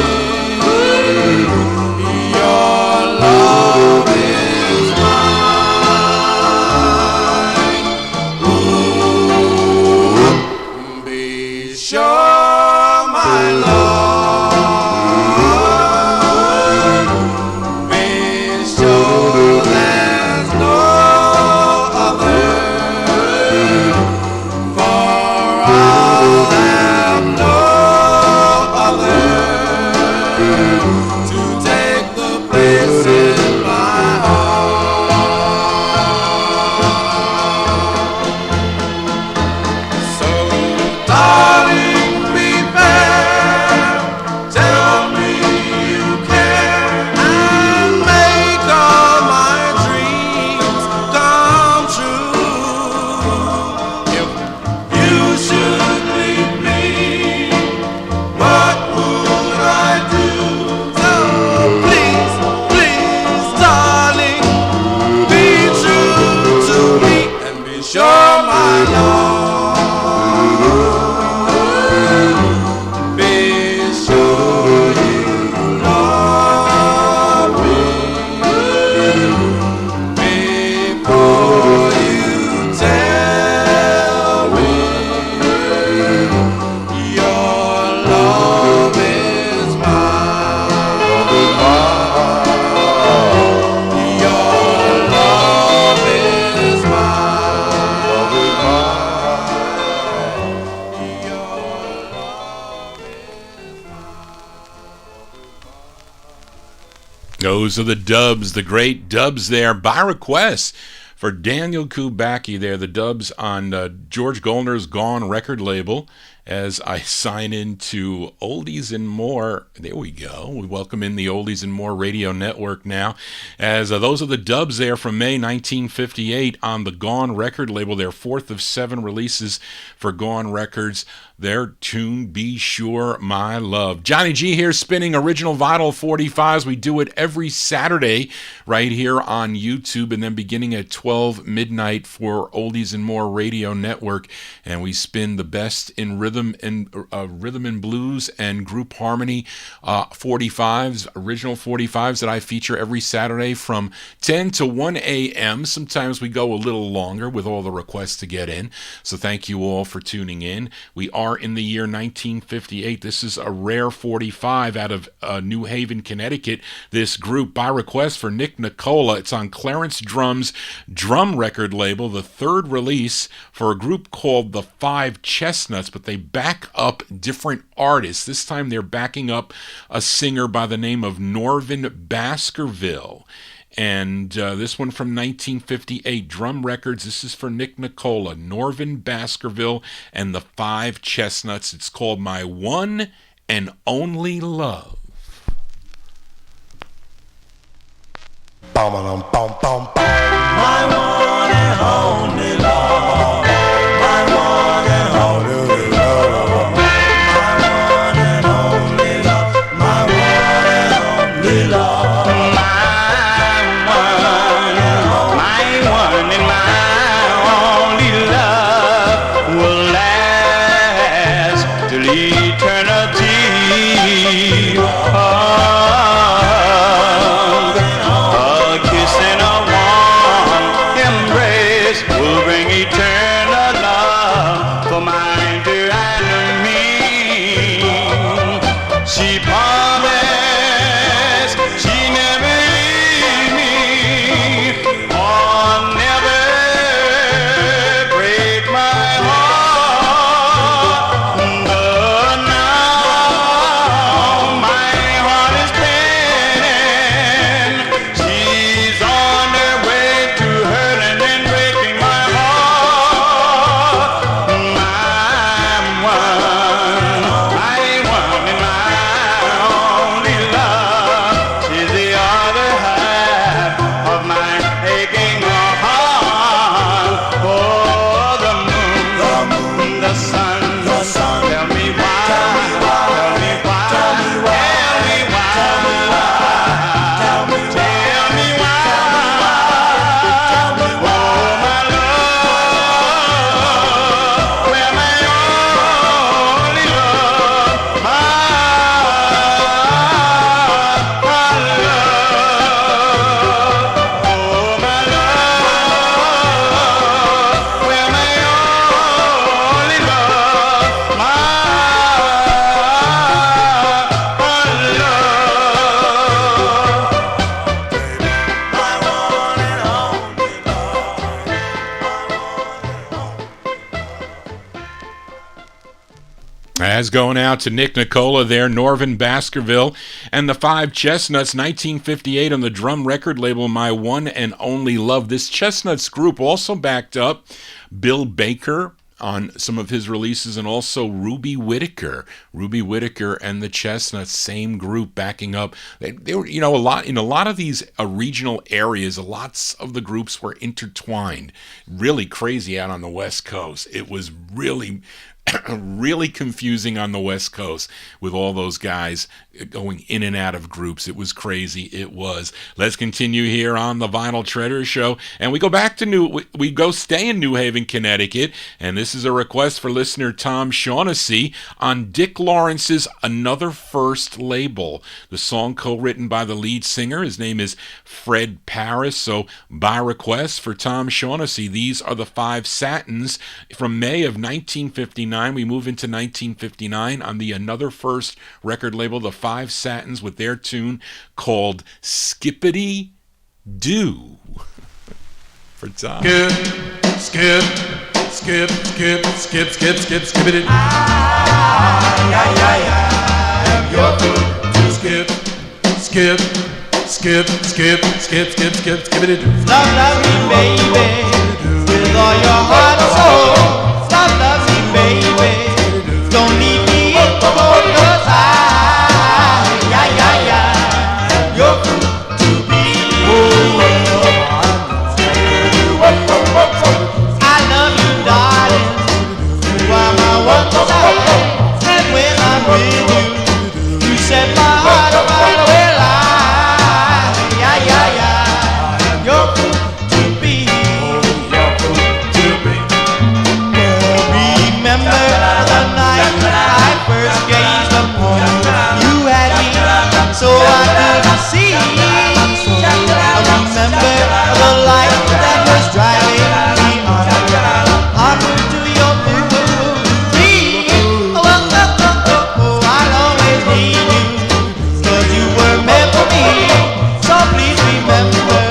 your love is mine. Ooh, be sure. Those are the Dubs, the great Dubs there, by request for Daniel Kubacki there, the Dubs on George Goldner's Gone record label. As I sign into Oldies and More, there we go. We welcome in the Oldies and More radio network now. As those are the Dubs there from May 1958 on the Gone record label, their fourth of 7 releases for Gone Records. Their tune, Be Sure My Love. Johnny G here spinning original vinyl 45s. We do it every Saturday right here on YouTube, and then beginning at 12 midnight for Oldies and More radio network. And we spin the best in rhythm and blues and group harmony 45s, original 45s that I feature every Saturday from 10 to 1 a.m. Sometimes we go a little longer with all the requests to get in. So thank you all for tuning in. We are in the year 1958. This is a rare 45 out of New Haven, Connecticut. This group, by request for Nick Nicola. It's on Clarence Drum's Drum record label, the third release for a group called the Five Chestnuts, but they back up different artists. This time they're backing up a singer by the name of Norvin Baskerville. And this one from 1958, Drum Records. This is for Nick Nicola, Norvin Baskerville, and the Five Chestnuts. It's called My One and Only Love. My one and only love. My one and only love. My one and only love. My one and only love. As going out to Nick Nicola there, Norvin Baskerville, and the Five Chestnuts, 1958 on the Drum record label, My One and Only Love. This Chestnuts group also backed up Bill Baker on some of his releases, and also Ruby Whittaker and the Chestnuts, same group backing up. They were, a lot in a lot of these regional areas. Lots of the groups were intertwined. Really crazy out on the West Coast. It was really really confusing on the West Coast with all those guys going in and out of groups. It was crazy. It was. Let's continue here on the Vinyl Treasure Show, and we go back to stay in New Haven, Connecticut, and this is a request for listener Tom Shaughnessy on Dick Lawrence's Another First label. The song co-written by the lead singer. His name is Fred Paris. So by request for Tom Shaughnessy, these are the Five Satins from May of 1959. We move into 1959 on the Another First record label, the Five Satins, with their tune called Skippity Doo. For Tom. Skip, skippity. I'm your food to skip, skip, skip, skip, skip, skip, skippity doo. Love me, baby, with all your heart and soul. Love me, baby, don't leave me in the cold, 'cause you're good to be. I love you, darling, you are my one desire. And when I'm with you, you set my heart on fire. Well, you're good to be. Remember the night I first gazed upon you. You had me so I couldn't see. Remember the light that was driving me onward to your victory. I'll always need you, 'cause you were meant for me. So please remember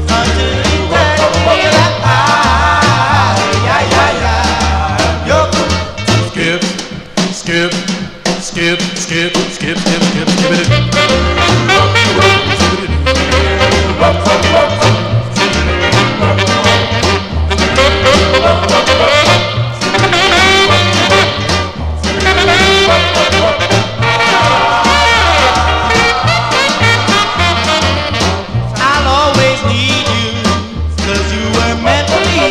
until eternity that you're good. Skip, skip, skip, skip, skip, skip, skip, skippity doo. I'll always need you, 'cause you were meant for me.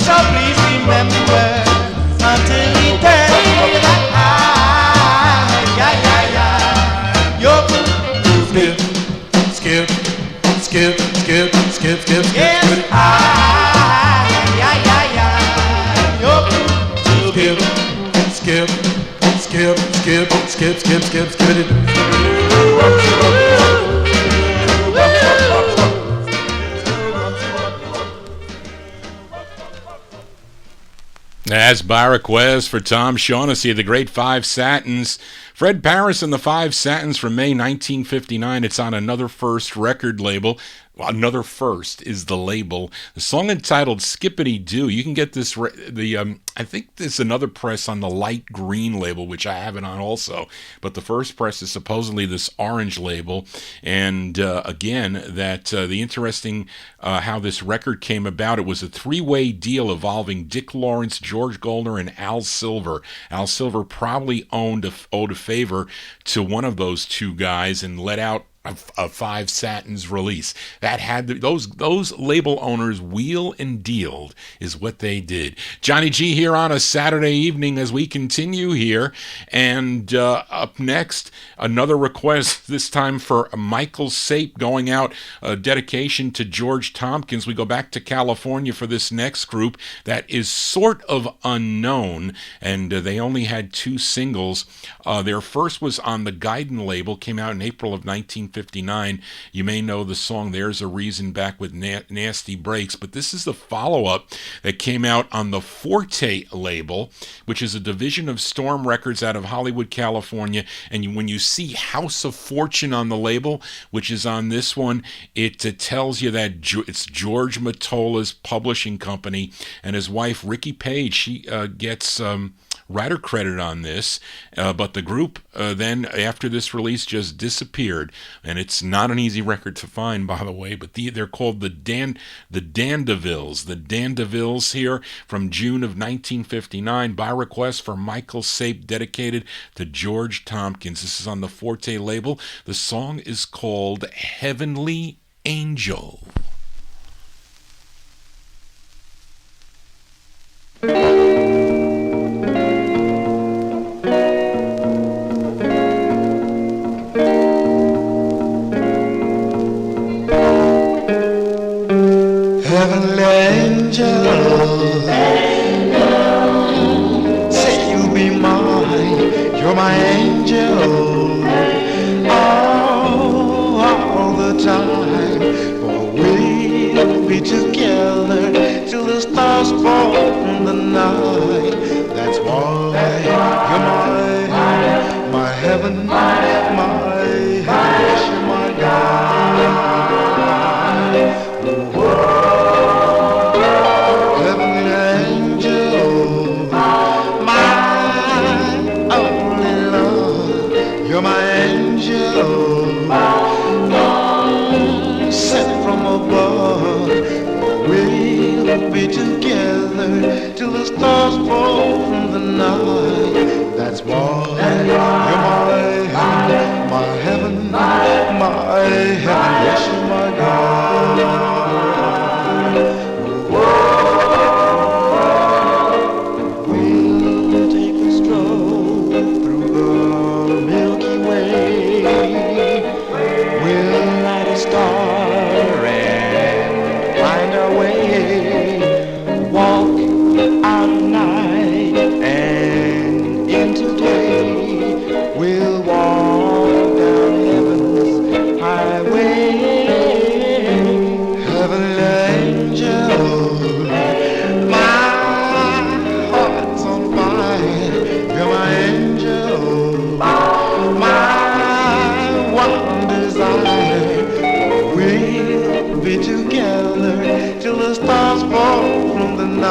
So please remember until eternity that you're good. Skip, skip, skip, skip, skip, skip, skip, Yes, skippity. you're good. Skip, skip, skip, skip, skip, skip, skip, skippity doo. As by request for Tom Shaughnessy, the great Five Satins. Fred Paris and the Five Satins from May 1959. It's on Another First record label. Well, Another First is the label. The song entitled Skippity Doo. You can get this, I think there's another press on the light green label, which I have it on also. But the first press is supposedly this orange label. And again, that the interesting how this record came about, it was a three-way deal involving Dick Lawrence, George Goldner, and Al Silver. Al Silver probably owed a favor to one of those two guys and let out a Five Satins release. That had those label owners wheel and dealed is what they did. Johnny G here on a Saturday evening as we continue here. And up next, another request, this time for Michael Sape, going out a dedication to George Tompkins. We go back to California for this next group that is sort of unknown, and they only had two singles. Their first was on the Guidon label, came out in April of 1959. You may know the song There's a Reason, back with Nasty Breaks, but this is the follow-up that came out on the Forte label, which is a division of Storm Records out of Hollywood, California. And when you see House of Fortune on the label, which is on this one, it tells you that it's George Mottola's publishing company, and his wife Ricky Page, she gets writer credit on this, but the group then after this release just disappeared, and it's not an easy record to find, by the way. But they're called the Dandevilles. The Dandevilles here from June of 1959, by request for Michael Sape, dedicated to George Tompkins. This is on the Forte label. The song is called Heavenly Angel. Heavenly angel, say you'll be mine, you're my angel, all the time, for we'll be together till the stars fall in the night. That's why you're my heaven, my heaven, my God. You're my angel.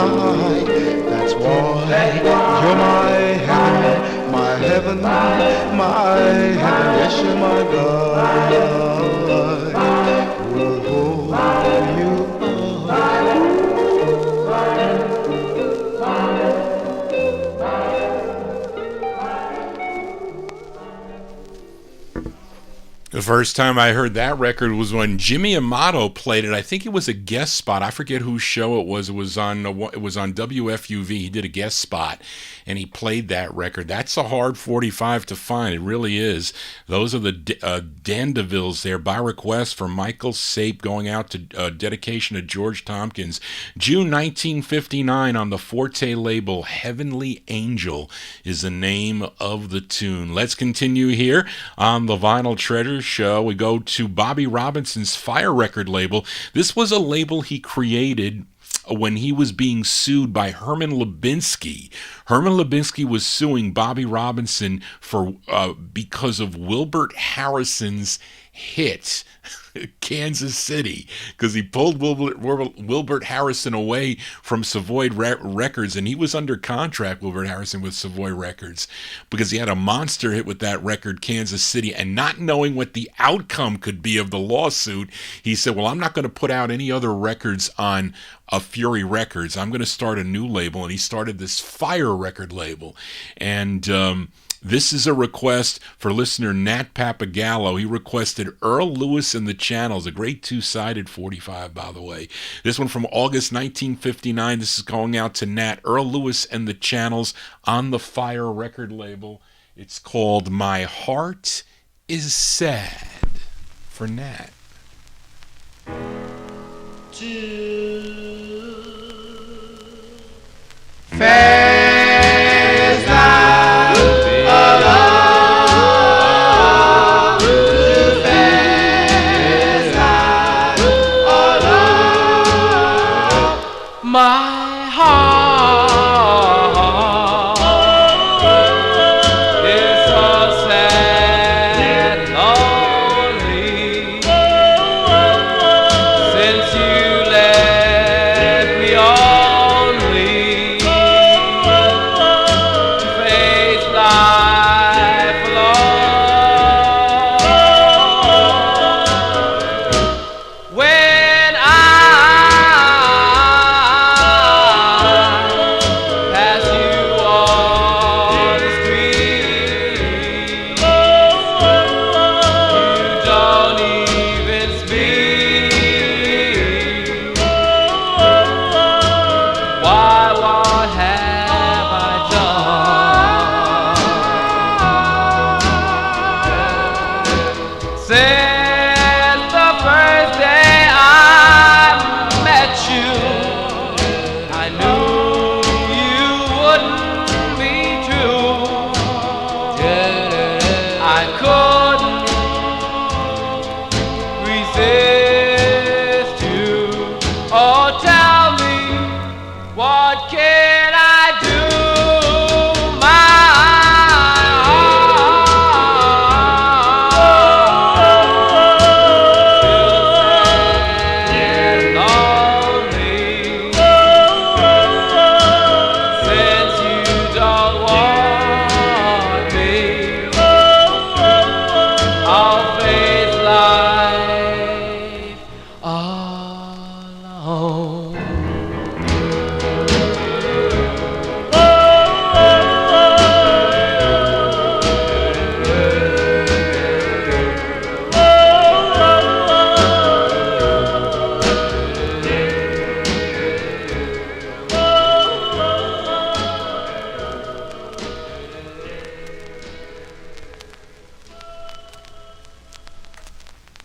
night. That's why you're my heaven, my heaven, my heaven. Yes, you're my God. Oh, you The first time I heard that record was when Jimmy Amato played it. I think it was a guest spot. I forget whose show it was. It was on WFUV. He did a guest spot, and he played that record. That's a hard 45 to find. It really is. Those are the Dandevilles there by request for Michael Sape, going out to dedication to George Tompkins. June 1959 on the Forte label. Heavenly Angel is the name of the tune. Let's continue here on the Vinyl Treasure Show. We go to Bobby Robinson's Fire record label. This was a label he created when he was being sued by Herman Lubinsky. Herman Lubinsky was suing Bobby Robinson for because of Wilbert Harrison's hit Kansas City, because he pulled Wilbert Harrison away from Savoy Records, and he was under contract, Wilbert Harrison, with Savoy Records, because he had a monster hit with that record, Kansas City, and not knowing what the outcome could be of the lawsuit, he said, well, I'm not going to put out any other records on Fury Records. I'm going to start a new label, and he started this Fire record label, and this is a request for listener Nat Papagallo. He requested Earl Lewis and the Channels, a great two-sided 45, by the way. This one from August 1959. This is going out to Nat. Earl Lewis and the Channels on the Fire record label. It's called My Heart is Sad for Nat. My heart is so sad and lonely since you left me only to face life alone. When I pass you on the street, you don't even speak. Why, what have I done? Since the first day I met you, I knew you wouldn't be true. I couldn't resist you. Oh, tell me, what can I do? My heart is lonely since you don't want me. I'll face life alone.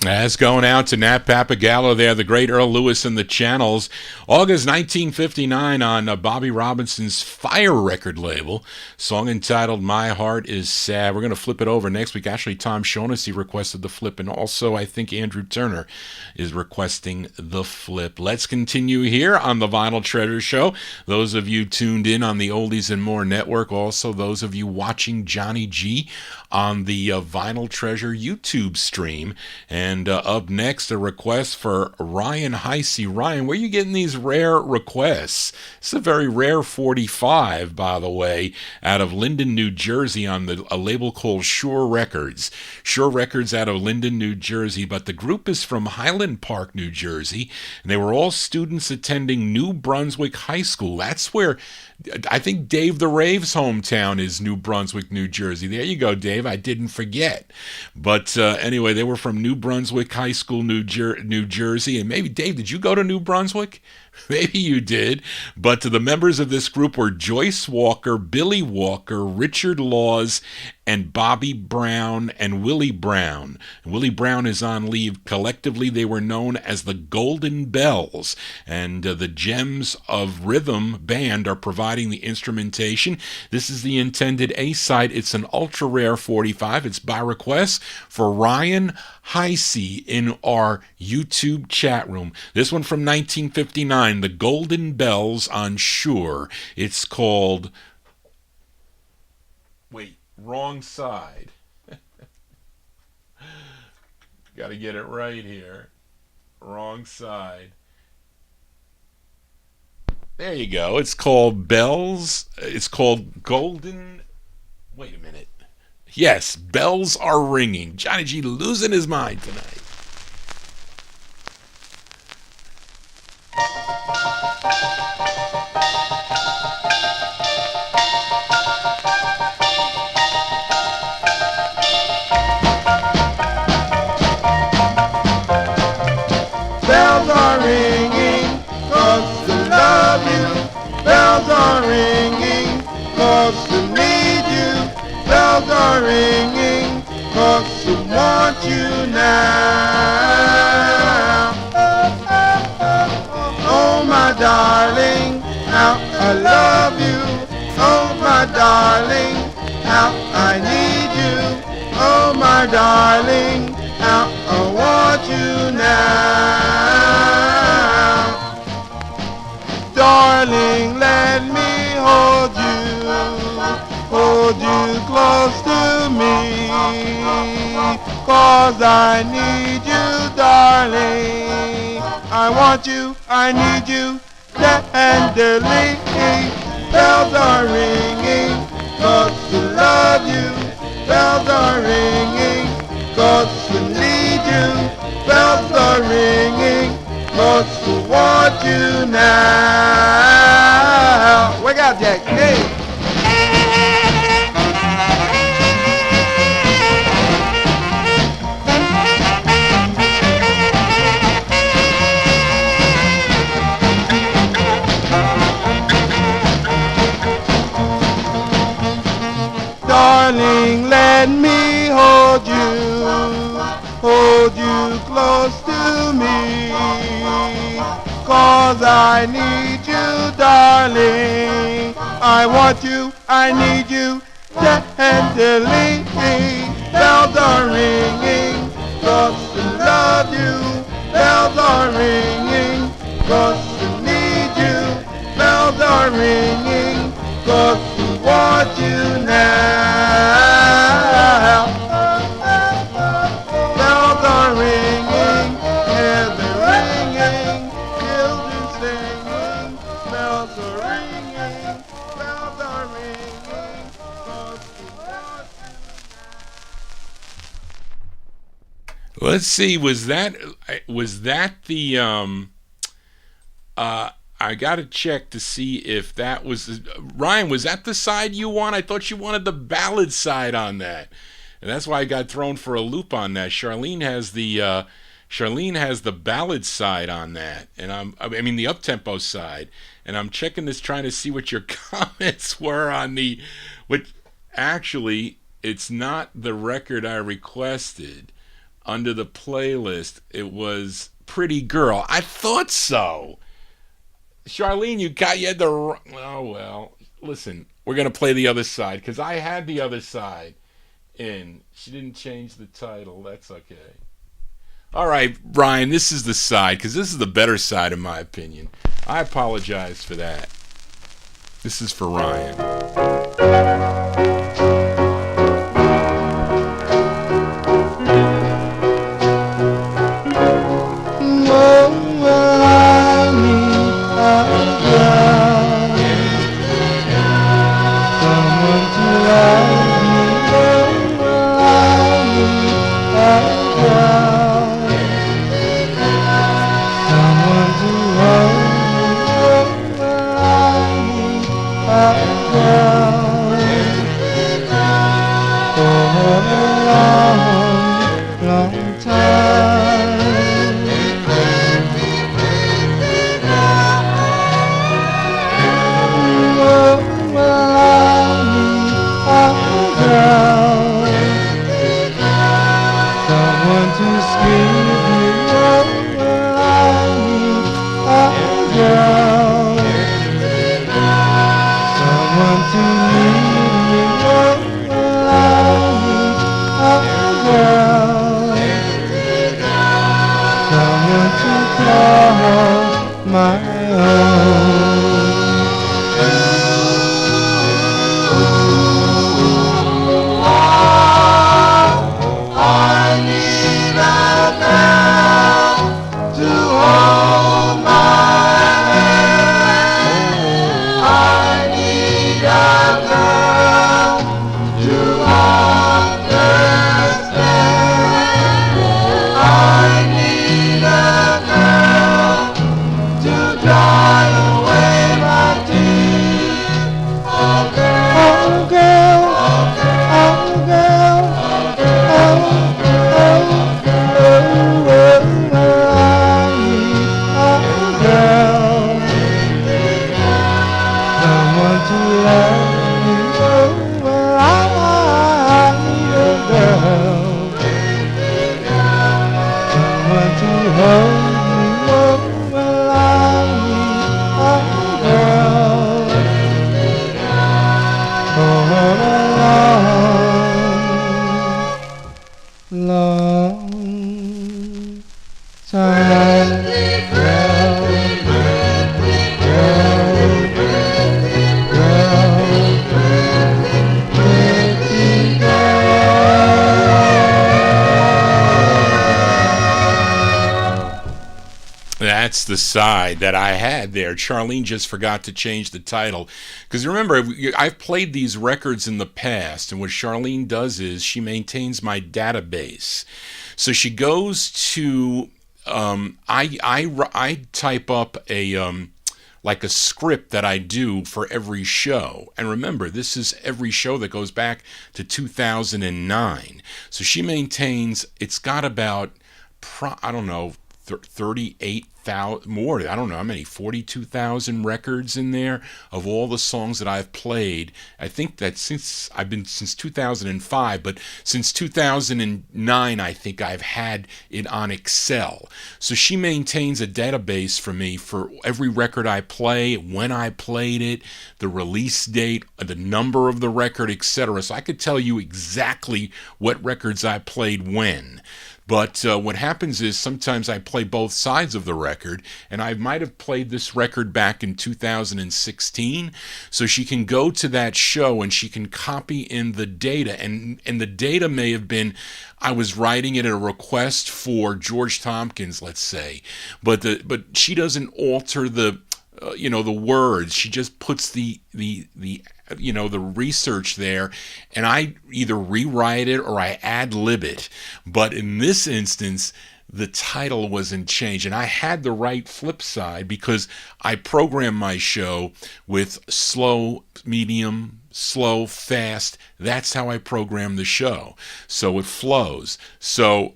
That's going out to Nat Papagallo there, the great Earl Lewis and the Channels. August 1959 on Bobby Robinson's Fire record label. Song entitled My Heart is Sad. We're going to flip it over next week. Actually, Tom Shaughnessy requested the flip, and also I think Andrew Turner is requesting the flip. Let's continue here on the Vinyl Treasure Show. Those of you tuned in on the Oldies and More Network, also those of you watching Johnny G on the Vinyl Treasure YouTube stream. And And up next, a request for Ryan Heisey. Ryan, where are you getting these rare requests? It's a very rare 45, by the way, out of Linden, New Jersey, on a label called Shure Records. Shure Records out of Linden, New Jersey, but the group is from Highland Park, New Jersey, and they were all students attending New Brunswick High School. That's where I think Dave the Rave's hometown is, New Brunswick, New Jersey. There you go, Dave. I didn't forget. But anyway, they were from New Brunswick High School, New Jersey. And maybe, Dave, did you go to New Brunswick? Maybe you did. But the members of this group were Joyce Walker, Billy Walker, Richard Laws, and Bobby Brown and Willie Brown. And Willie Brown is on leave. Collectively, they were known as the Golden Bells. And the Gems of Rhythm Band are providing the instrumentation. This is the intended A-side. It's an ultra-rare 45. It's by request for Ryan Heisey in our YouTube chat room. This one from 1959, The Golden Bells on Shure. It's called... Wait, wrong side. Got to get it right here. Wrong side. There you go. It's called Bells. It's called Golden... Wait a minute. Yes, bells are ringing. Johnny G losing his mind tonight. Bells are ringing, 'cause to love you. Bells are ringing, 'cause to need you. Bells are ringing, 'cause to want you now. Oh my darling, how I love you. Oh my darling, how I need you. Oh my darling, how I want you now. Darling, let me hold you close to me, 'cause I need you, darling. I want you, I need you, tenderly. Bells are ringing, 'cause to love you. Bells are ringing, 'cause to need you. Bells are ringing, 'cause to want you now. Wake up, Jack. Hey. Darling, let me hold you close to me, 'cause I need you, darling. I want you, I need you, tenderly. Bells are ringing, 'cause to love you. Bells are ringing, 'cause to need you. Bells are ringing, 'cause to want you now. Bells are ringing, yeah, they're ringing. Children singing, bells are ringing. Bells are ringing, 'cause to want you now. Let's see, was that the I gotta check to see if that was Ryan, was that the side you want? I thought you wanted the ballad side on that. And that's why I got thrown for a loop on that. Charlene has the ballad side on that, and I mean the up-tempo side. And I'm checking this, trying to see what your comments were on the, which actually it's not the record I requested. Under the playlist, it was Pretty Girl. I thought so. Charlene, you had the... Oh, well. Listen, we're going to play the other side, because I had the other side in. She didn't change the title. That's okay. All right, Ryan, this is the side, because this is the better side, in my opinion. I apologize for that. This is for Ryan. long time. Someone to speak me, someone to lead me, someone to call my own. That's the side that I had there. Charlene just forgot to change the title. Because remember, I've played these records in the past, and what Charlene does is she maintains my database. So she goes to, I type up a, like a script that I do for every show. And remember, this is every show that goes back to 2009. So she maintains, it's got about, I don't know, 38,000 more, I don't know how many, 42,000 records in there of all the songs that I've played. I think that since 2005, but since 2009 I think I've had it on Excel. So she maintains a database for me for every record I play, when I played it, the release date, the number of the record, etc. So I could tell you exactly what records I played when. But what happens is sometimes I play both sides of the record, and I might have played this record back in 2016, so she can go to that show and she can copy in the data, and the data may have been, I was writing it at a request for George Tompkins, let's say, but she doesn't alter the words. She just puts the research there, and I either rewrite it or I ad-lib it. But in this instance, the title wasn't changed, and I had the right flip side because I programmed my show with slow, medium, slow, fast. That's how I program the show, so it flows. So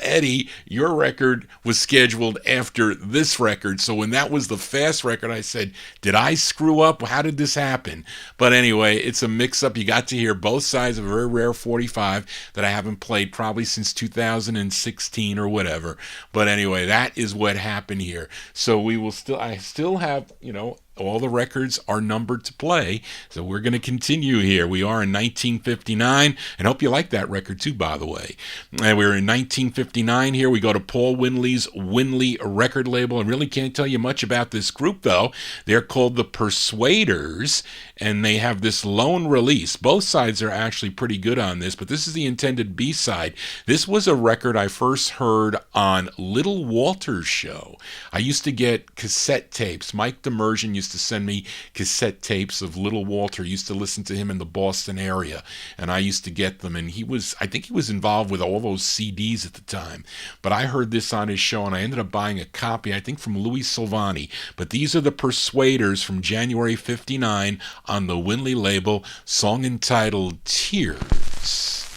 Eddie, your record was scheduled after this record, so when that was the fast record, I said, did I screw up? How did this happen? But anyway, it's a mix-up. You got to hear both sides of a very rare 45 that I haven't played probably since 2016 or whatever. But anyway, that is what happened here. So I still have, all the records are numbered to play, so we're going to continue here. We are in 1959, and I hope you like that record too, by the way. And we're in 1959 here. We go to Paul Winley's Winley record label. I really can't tell you much about this group, though. They're called the Persuaders, and they have this lone release. Both sides are actually pretty good on this, but this is the intended B-side. This was a record I first heard on Little Walter's show. I used to get cassette tapes. Mike Demersion used to send me cassette tapes of Little Walter. I used to listen to him in the Boston area, and I used to get them, and I think he was involved with all those CDs at the time. But I heard this on his show, and I ended up buying a copy, I think from Louis Silvani. But these are the Persuaders from January 59 on the Winley label, song entitled Tears.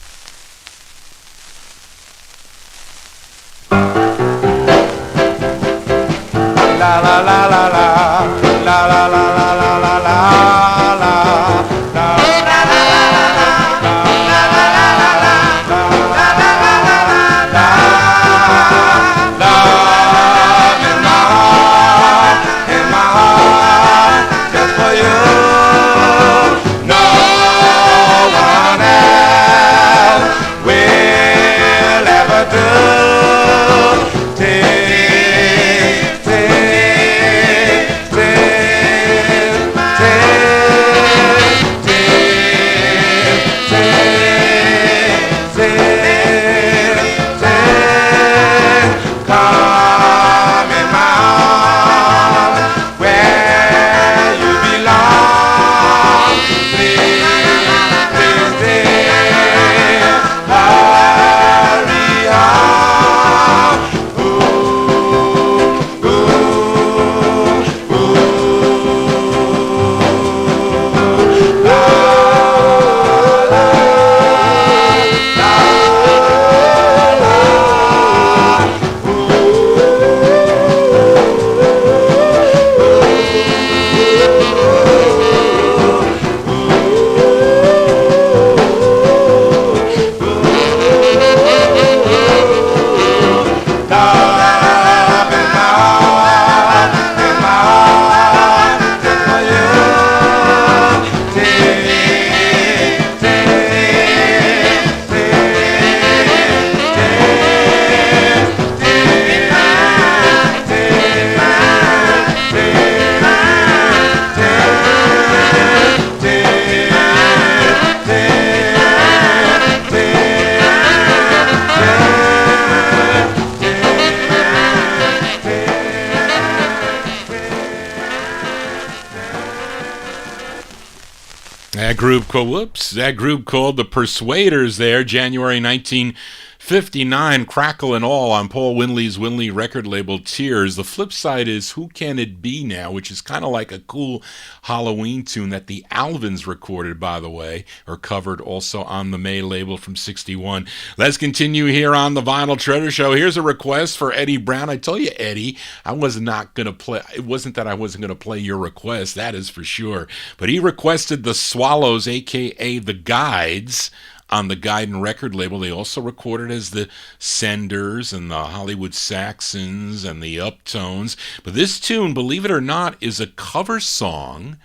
That group called the Persuaders there, January 1959, Crackle and All on Paul Winley's Winley record label Tears. The flip side is Who Can It Be Now, which is kind of like a cool Halloween tune that the Alvins recorded, by the way, or covered also on the May label from 61. Let's continue here on the Vinyl Treasure Show. Here's a request for Eddie Brown. I told you, Eddie, I was not going to play. It wasn't that I wasn't going to play your request, that is for sure. But he requested the Swallows, a.k.a. the Guides, on the Guidon record label. They also recorded as the Senders and the Hollywood Saxons and the Uptones. But this tune, believe it or not, is a cover song.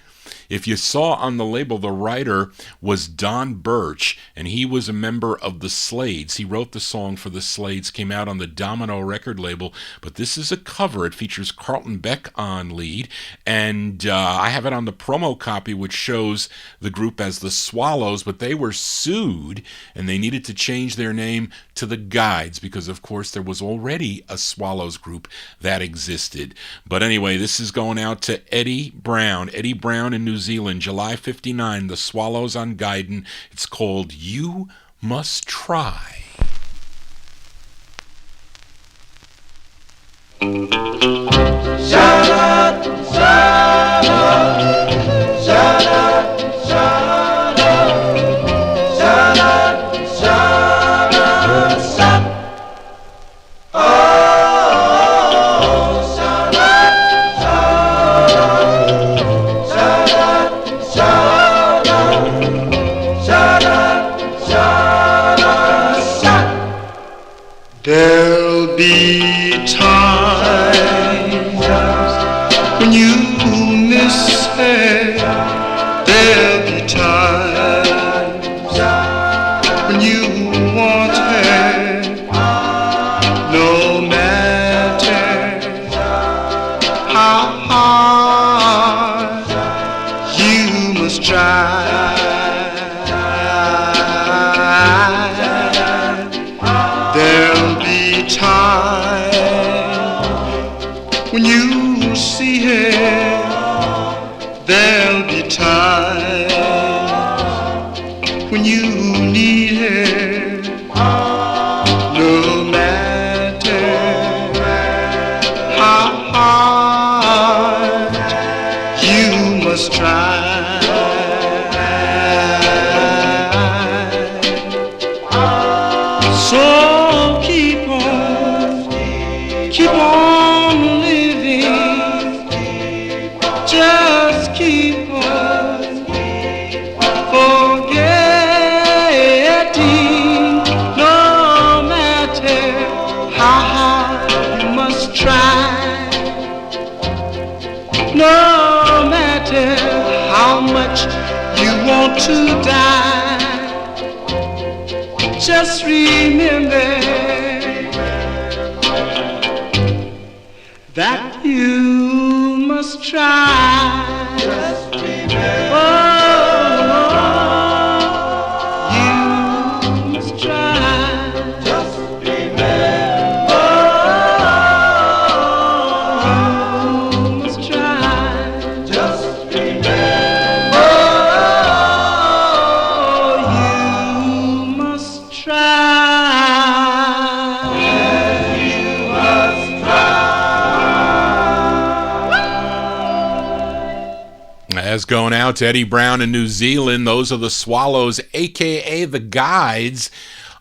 If you saw on the label, the writer was Don Birch, and he was a member of the Slades. He wrote the song for the Slades, came out on the Domino record label, but this is a cover. It features Carlton Beck on lead, and I have it on the promo copy, which shows the group as the Swallows, but they were sued, and they needed to change their name to the Guides, because of course there was already a Swallows group that existed. But anyway, this is going out to Eddie Brown in New Zealand, July 59, the Swallows on Guidon. It's called You Must Try. Shut up, shut up, shut up, shut up, shut up, shut up, shut up. Oh, shut up, shut up, shut up, shut up, shut up, shut up. There'll be times when you miss her. There'll be times when you want her. No matter how hard, you must try. There'll be time when you see her. There'll be time when you need her. No matter how hard, you must try. So keep on living. to die, just remember that you must try. Just remember. You must try. Just remember. You must try. Just remember. You must try. You must As going out to Eddie Brown in New Zealand, those are the Swallows, a.k.a. the Guides,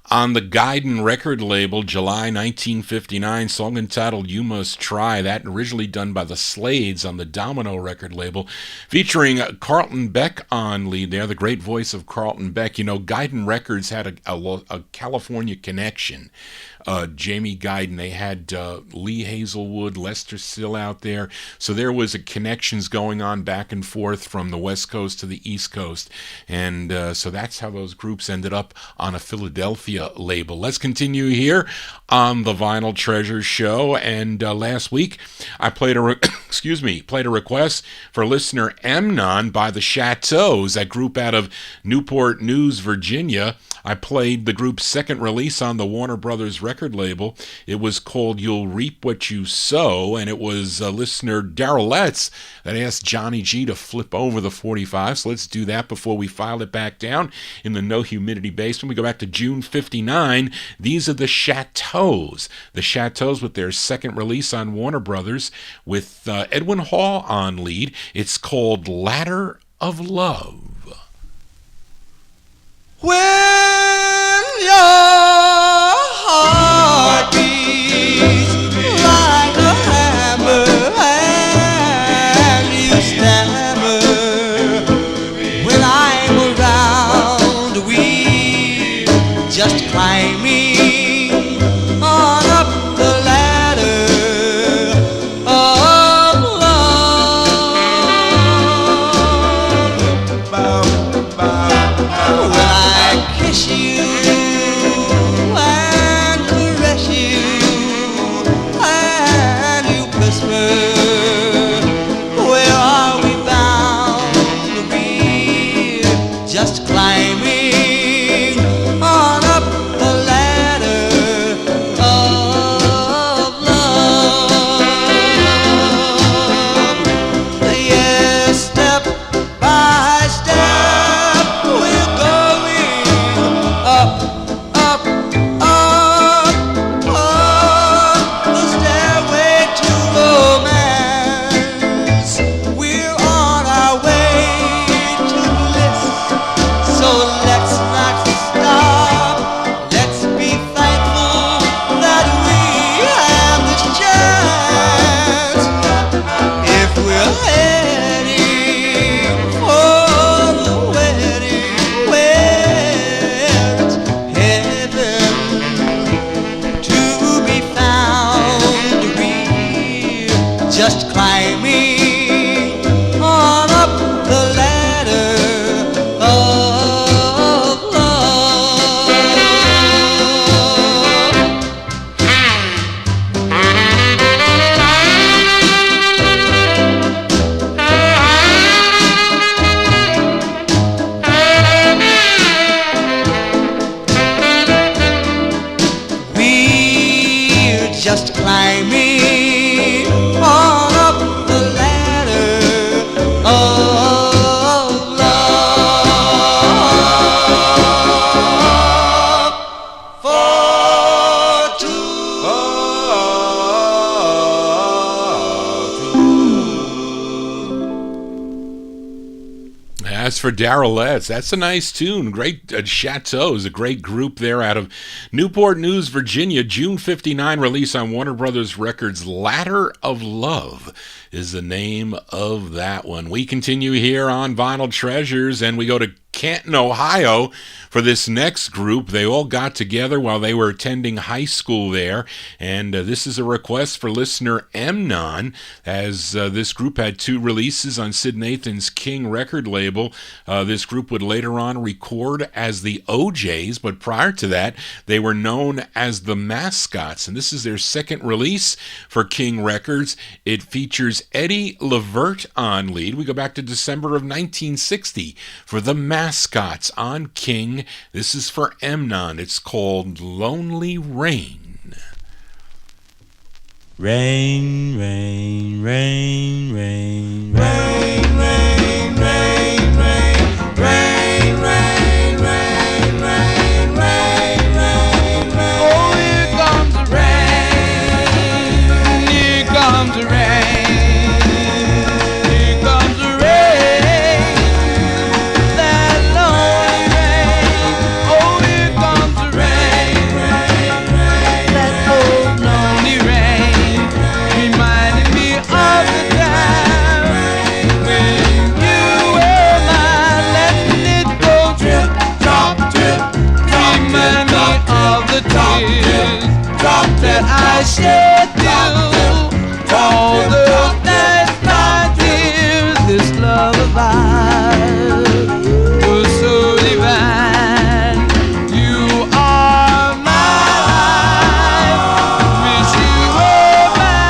on the Guiden record label, July 1959, song entitled You Must Try. That originally done by the Slades on the Domino record label, featuring Carlton Beck on lead there, the great voice of Carlton Beck. You know, Guiden Records had a California connection. Jamie Guiden, they had Lee Hazelwood, Lester Sill out there. So there was connections going on back and forth from the West Coast to the East Coast. And so that's how those groups ended up on a Philadelphia label. Let's continue here on the Vinyl Treasure Show. And last week I played a played a request for listener Amnon by the Chateaus, that group out of Newport News, Virginia. I played the group's second release on the Warner Brothers record label. It was called You'll Reap What You Sow, and it was listener Daryl Letts that asked Johnny G to flip over the 45. So let's do that before we file it back down in the no humidity basement. We go back to June 59. These are the Chateaus. The Chateaus with their second release on Warner Brothers with Edwin Hall on lead. It's called Ladder of Love. When your heart beats like a hammer and you stammer, when I'm around, we just climbing on up the ladder of love. When I kiss you and caress you and you whisper, where are we bound? We're just climbing on up the ladder of love. Yes, step by step we're going up, up, up, up the stairway to romance. We're on our way to bliss, so let's not stop. Let's be thankful that we have this chance. If we're heading for the wedding where it's heaven to be found, we're just climbing on up the ladder of love. We're just climbing on up the ladder of love for two. As for Daryl Letts, that's a nice tune. Great Chateaus, a great group there out of Newport News, Virginia. June 59 release on Warner Brothers Records. Ladder of Love is the name of that one. We continue here on Vinyl Treasures, and we go to Canton, Ohio, for this next group. They all got together while they were attending high school there, and this is a request for listener Amnon, as this group had 2 releases on Sid Nathan's King record label. This group would later on record as the OJs, but prior to that, they were known as the Mascots, and this is their second release for King Records. It features Eddie Levert on lead. We go back to December of 1960 for the Mascots on King. This is for Amnon. It's called Lonely Rain. Rain, rain, rain, rain, rain, Rain, rain, rain, rain, rain, rain, rain, rain, rain, rain, rain. Oh, here comes the rain. Here comes the rain. Here comes the rain. That lonely rain. Oh, here comes the rain. That old lonely rain. Reminding me of the time when you were mine, letting it go drip, drop, drip, remind me of the tears that I shed through all those nights, my dear. This love of ours was so divine. You are my life. Wish you were mine.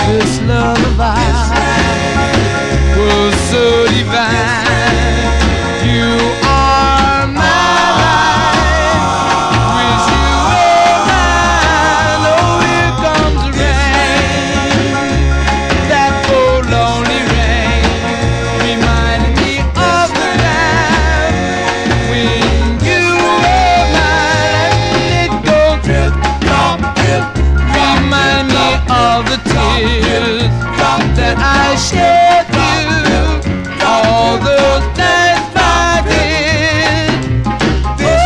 This love of ours was so divine. You are my life. Wish you were mine. Oh, here comes the rain. That old lonely rain, reminding me of the time when you were mine. Letting it go drip, drop, drip. Remind me of the tears that I shed through all those nights, my dear. This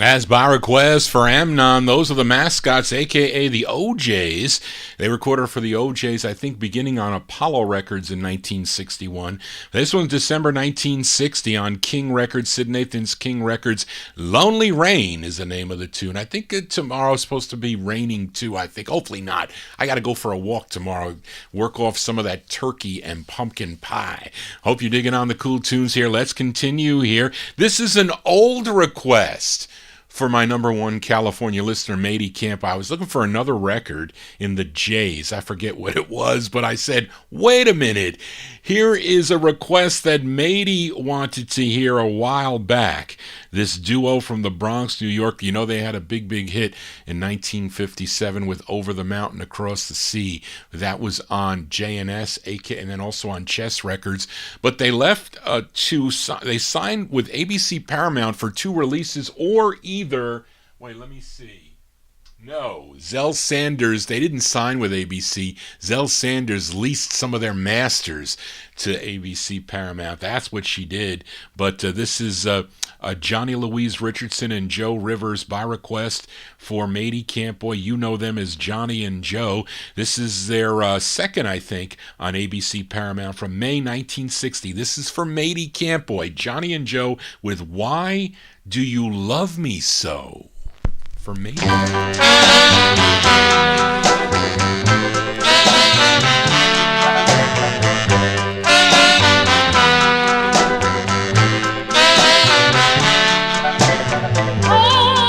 As by request for Amnon, those are the Mascots, a.k.a. the OJs. They recorded for the OJs, I think, beginning on Apollo Records in 1961. This one's December 1960 on King Records, Sid Nathan's King Records. Lonely Rain is the name of the tune. I think tomorrow's supposed to be raining too, I think. Hopefully not. I got to go for a walk tomorrow, work off some of that turkey and pumpkin pie. Hope you're digging on the cool tunes here. Let's continue here. This is an old request for my number one California listener, Matey Camp. I was looking for another record in the J's. I forget what it was, but I said, wait a minute. Here is a request that Matey wanted to hear a while back. This duo from the Bronx, New York. You know they had a big hit in 1957 with Over the Mountain, Across the Sea. That was on J&S, and then also on Chess Records. But they left they signed with ABC Paramount for 2 releases, or either, wait, let me see. No, Zell Sanders, they didn't sign with ABC. Zell Sanders leased some of their masters to ABC Paramount. That's what she did. But this is Johnny Louise Richardson and Joe Rivers by request for Matey Campboy. You know them as Johnny and Joe. This is their second, I think, on ABC Paramount from May 1960. This is for Matey Campboy, Johnny and Joe with Why Do You Love Me So? For me. Oh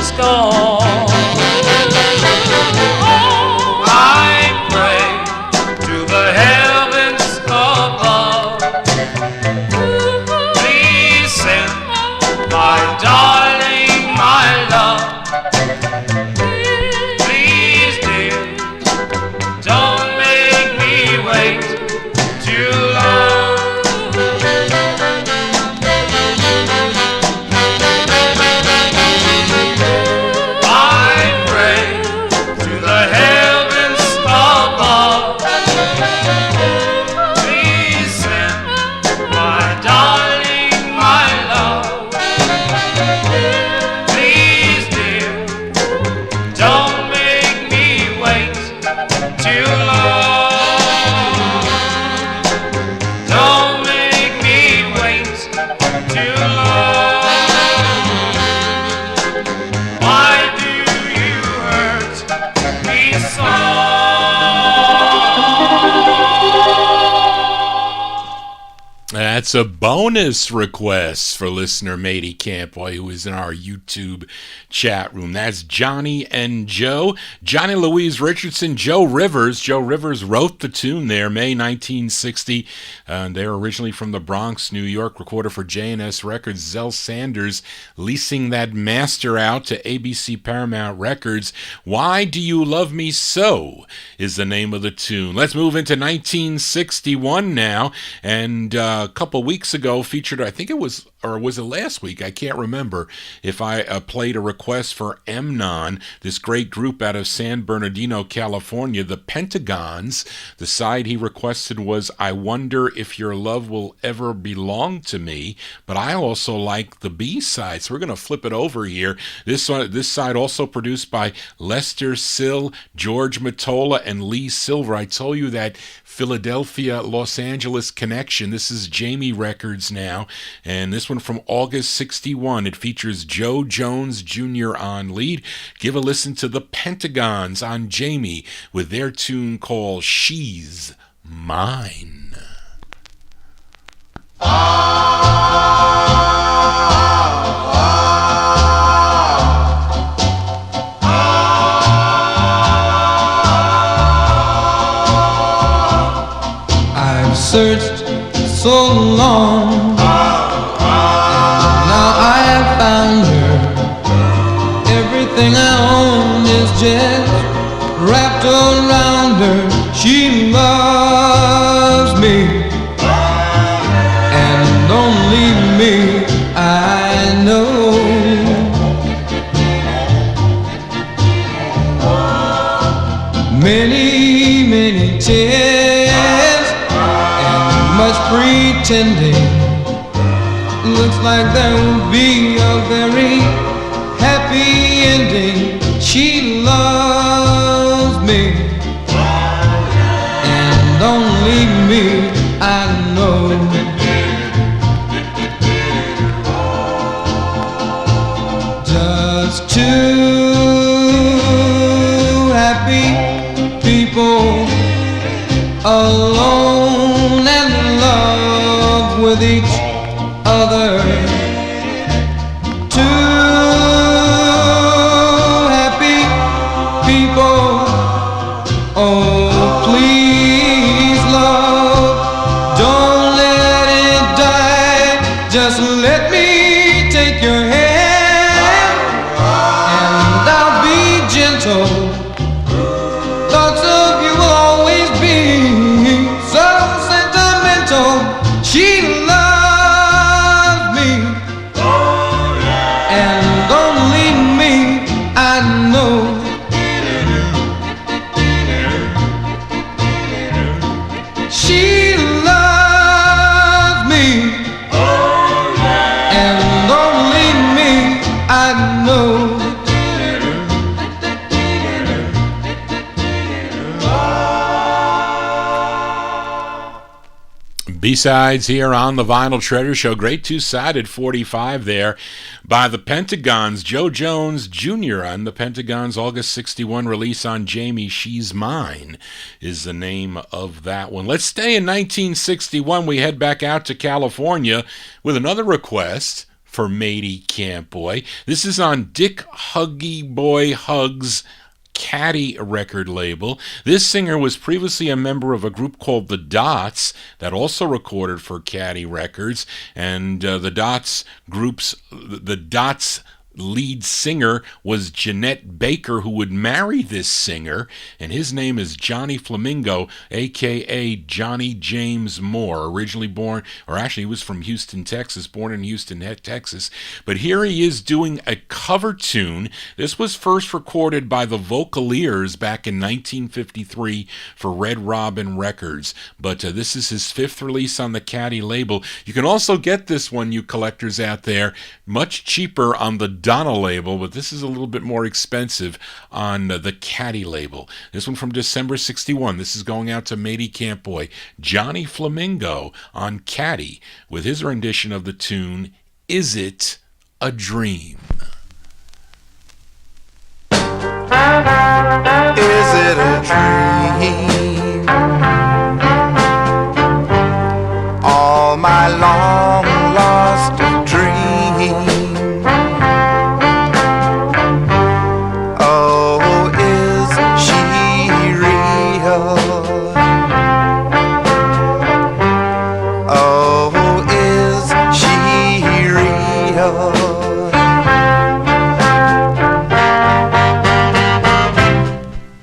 to score. I pray to the heavens above. Please send my darling, my love. Please, dear, don't make me wait too long. I pray to the heavens above. Please send my darling, my love. Please, dear, don't make me wait too long. Don't make me wait too long. Why do you hurt me so? That's a bonus request for listener Matey Campoy, who is in our YouTube chat room. That's Johnny and Joe. Johnny Louise Richardson, Joe Rivers. Joe Rivers wrote the tune there, May 1960. They're originally from the Bronx, New York, recorded for J&S Records. Zell Sanders leasing that master out to ABC Paramount Records. Why Do You Love Me So is the name of the tune. Let's move into 1961 now. And a couple weeks ago featured, I think it was, or was it last week? I can't remember if I played a request for Emnon, this great group out of San Bernardino, California, the Pentagons. The side he requested was I Wonder If Your Love Will Ever Belong to Me, but I also like the B-side, so we're going to flip it over here. This side also produced by Lester Sill, George Mottola, and Lee Silver. I told you that Philadelphia, Los Angeles connection. This is Jamie Records now, and this one from August 61. It features Joe Jones Jr. on lead. Give a listen to the Pentagons on Jamie with their tune called She's Mine. I've searched so long, and now I have found her. Everything I own is just wrapped around her. She loves me, and only me I know. Many, many tears and much pretending. Looks like there will be a very happy ending. She loves me, and only me I know. Just two happy people alone and in love with each other. Two happy people. Oh, please, love, don't let it die. Just let me take your hand, and I'll be gentle. Thoughts of you will always be so sentimental. She loves me, and only me I know. She loves me, and only me I know. B-sides here on the Vinyl Treasure Show. Great two-sided 45 there by the Pentagons. Joe Jones Jr. on the Pentagons' August 61 release on Jamie, She's Mine is the name of that one. Let's stay in 1961. We head back out to California with another request for Matey Camp Boy. This is on Dick Huggy Boy Hugs Caddy record label. This singer was previously a member of a group called The Dots that also recorded for Caddy Records, and the Dots lead singer was Jeanette Baker, who would marry this singer, and his name is Johnny Flamingo, aka Johnny James Moore, originally born, or actually he was from Houston, Texas, born in Houston, Texas, but here he is doing a cover tune. This was first recorded by the Vocaliers back in 1953 for Red Robin Records, but this is his fifth release on the Caddy label. You can also get this one, you collectors out there, much cheaper on the Donna label, but this is a little bit more expensive on the Caddy label. This one from December 61. This is going out to Matey Camp Boy, Johnny Flamingo on Caddy, with his rendition of the tune, Is It a Dream? Is it a dream? All my long lost dreams.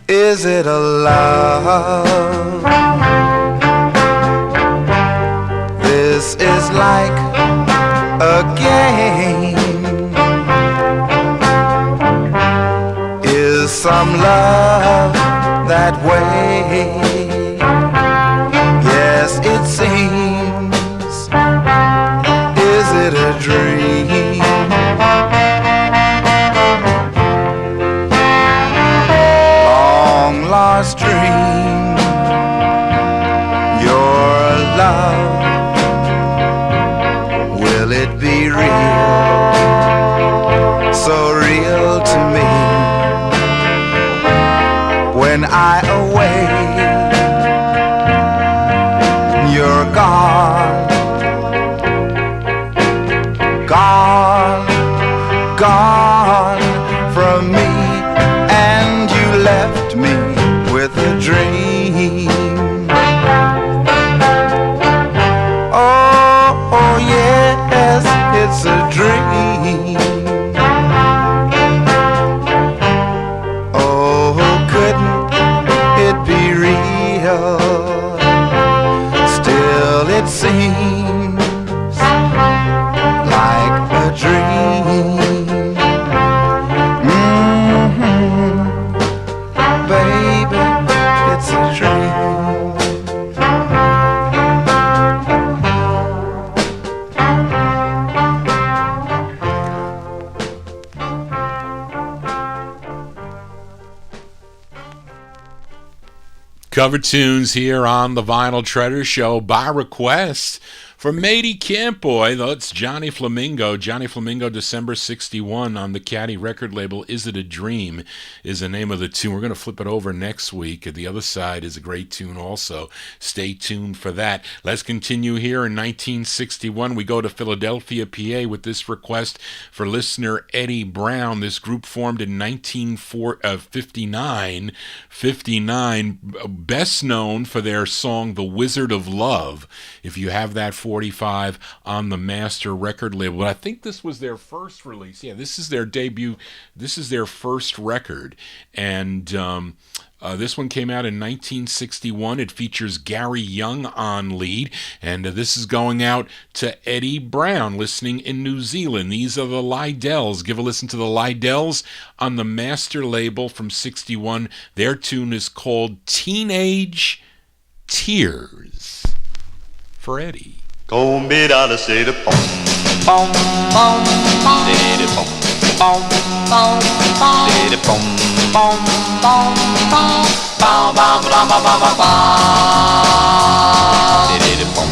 Is it a love? This is like a game. Is some love that way? Yes, it seems. Is it a dream? Lost dream, your love, will it be real, so real to me, when I awake, you're gone, gone, gone from me, and you left me with a dream. Oh, yes, it's a dream. Oh, couldn't it be real? Still it seems like a dream. Baby, it's a dream. Cover tunes here on the Vinyl Treasure Show by request from Matey Camp Boy. That's Johnny Flamingo. Johnny Flamingo, December 61 on the Caddy record label. Is It a Dream is the name of the tune. We're going to flip it over next week. The other side is a great tune also. Stay tuned for that. Let's continue here in 1961. We go to Philadelphia, PA with this request for listener Eddie Brown. This group formed in 1959, best known for their song The Wizard of Love. If you have that 45 on the Master record label. But I think this was their first release. Yeah, this is their debut. This is their first record. And this one came out in 1961. It features Gary Young on lead. And this is going out to Eddie Brown, listening in New Zealand. These are the Lydells. Give a listen to the Lydells on the Master label from 61. Their tune is called Teenage Tears. For Eddie. Go me down the city, pom pom pom pom, city pom pom pom pom, city pom pom pom pom, pom pom pom pom pom pom, city pom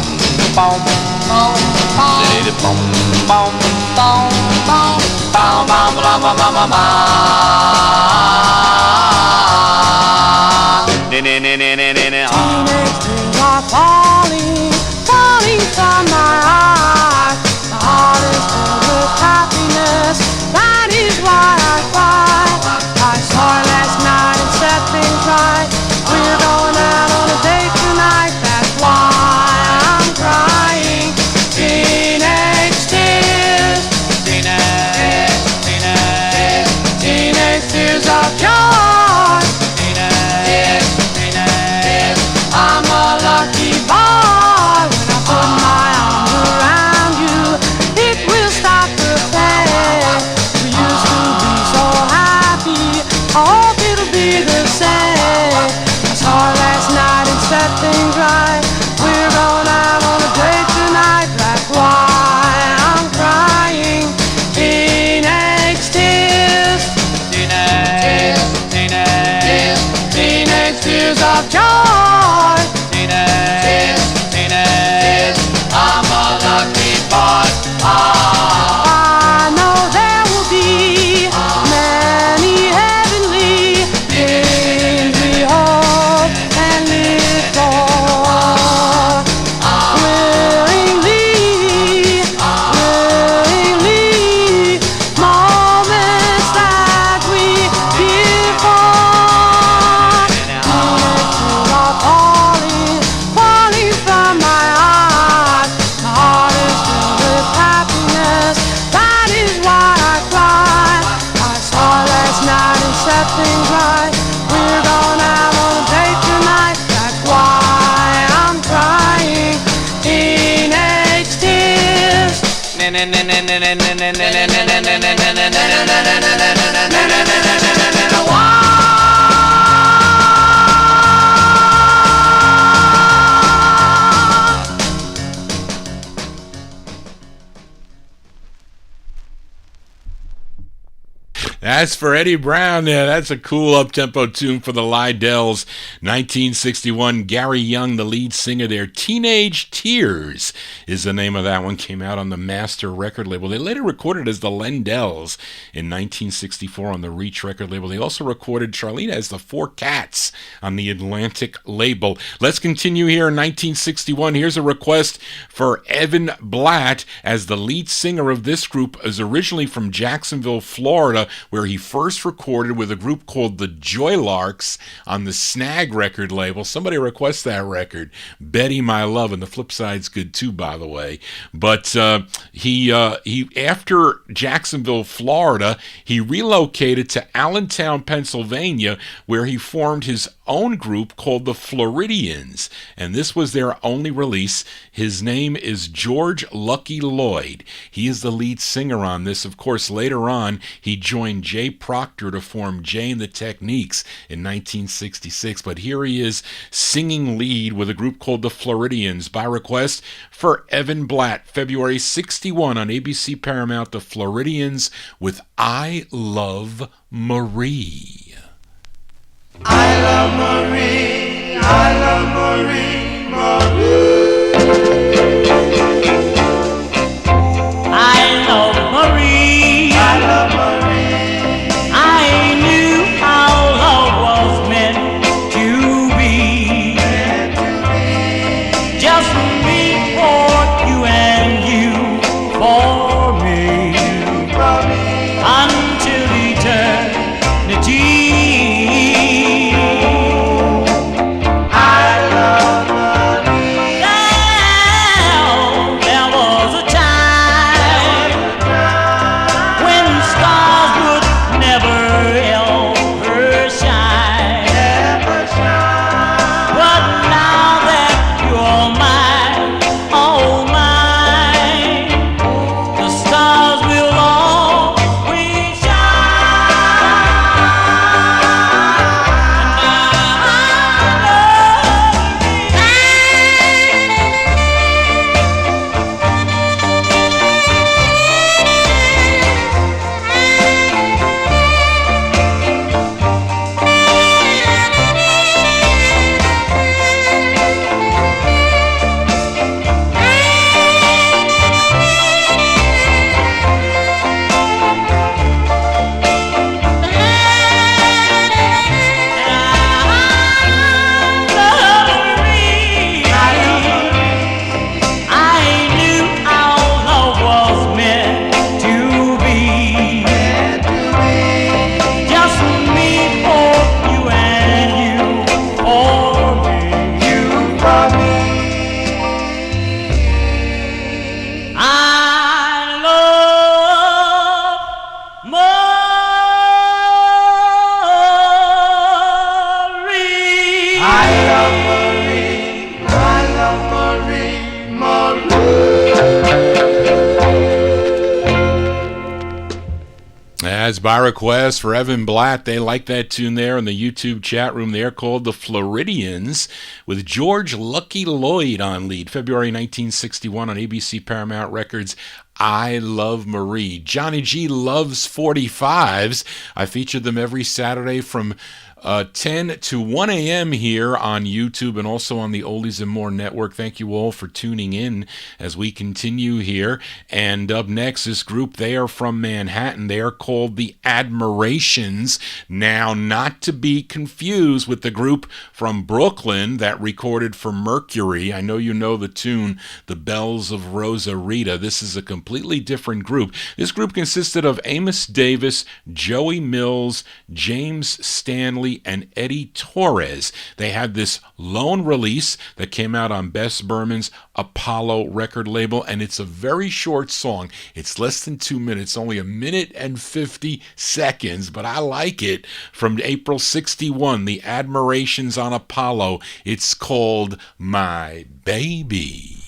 pom pom pom, city pom pom pom pom, pom pom pom pom pom pom. Teenage dreams are falling from my eyes. My heart is filled with tears of joy. Tears, tears, I'm a lucky boy. I know there will be many heavenly things we hope and live for. Willingly, moments that we give for. Tears are falling, falling from my heart. My heart is filled with happiness. That is why I cry. I saw last night and set things right. We're gonna have a date tonight. That's why I'm crying teenage tears. That's for Eddie Brown. Yeah, that's a cool up-tempo tune for the Lydells. 1961, Gary Young, the lead singer there. Teenage Tears is the name of that one. Came out on the Master record label. They later recorded as the Lendells in 1964 on the Reach record label. They also recorded Charlene as the Four Cats on the Atlantic label. Let's continue here in 1961. Here's a request for Evan Blatt, as the lead singer of this group is originally from Jacksonville, Florida, where he first recorded with a group called the Joylarks on the Snag record label. Somebody requests that record, Betty My Love, and the flip side's good too, by the way. But he after Jacksonville, Florida, he relocated to Allentown, Pennsylvania, where he formed his own group called the Floridians, and this was their only release. His name is George Lucky Lloyd. He is the lead singer on this. Of course, later on, he joined Jay Proctor to form Jay and the Techniques in 1966, but here he is singing lead with a group called the Floridians by request for Evan Blatt. February 61 on ABC Paramount, the Floridians with I Love Marie. I love Marie, I love Marie, Marie. I love Marie. I love Marie. I knew how love was meant to be. Just me for you and you for me. Until eternity. As by request for Evan Blatt, they like that tune there in the YouTube chat room. They're called the Floridians with George Lucky Lloyd on lead. February 1961 on ABC Paramount Records. I Love Marie. Johnny G loves 45s. I feature them every Saturday from 10 to 1 a.m. here on YouTube and also on the Oldies and More Network. Thank you all for tuning in as we continue here. And up next, this group, they are from Manhattan. They are called the Admirations. Now, not to be confused with the group from Brooklyn that recorded for Mercury. I know you know the tune, The Bells of Rosarita. This is a completely different group. This group consisted of Amos Davis, Joey Mills, James Stanley, and Eddie Torres. They had this lone release that came out on Bess Berman's Apollo record label, and it's a very short song. It's less than 2 minutes, only 1 minute and 50 seconds, but I like it. From April 61, the Admirations on Apollo. It's called My Baby.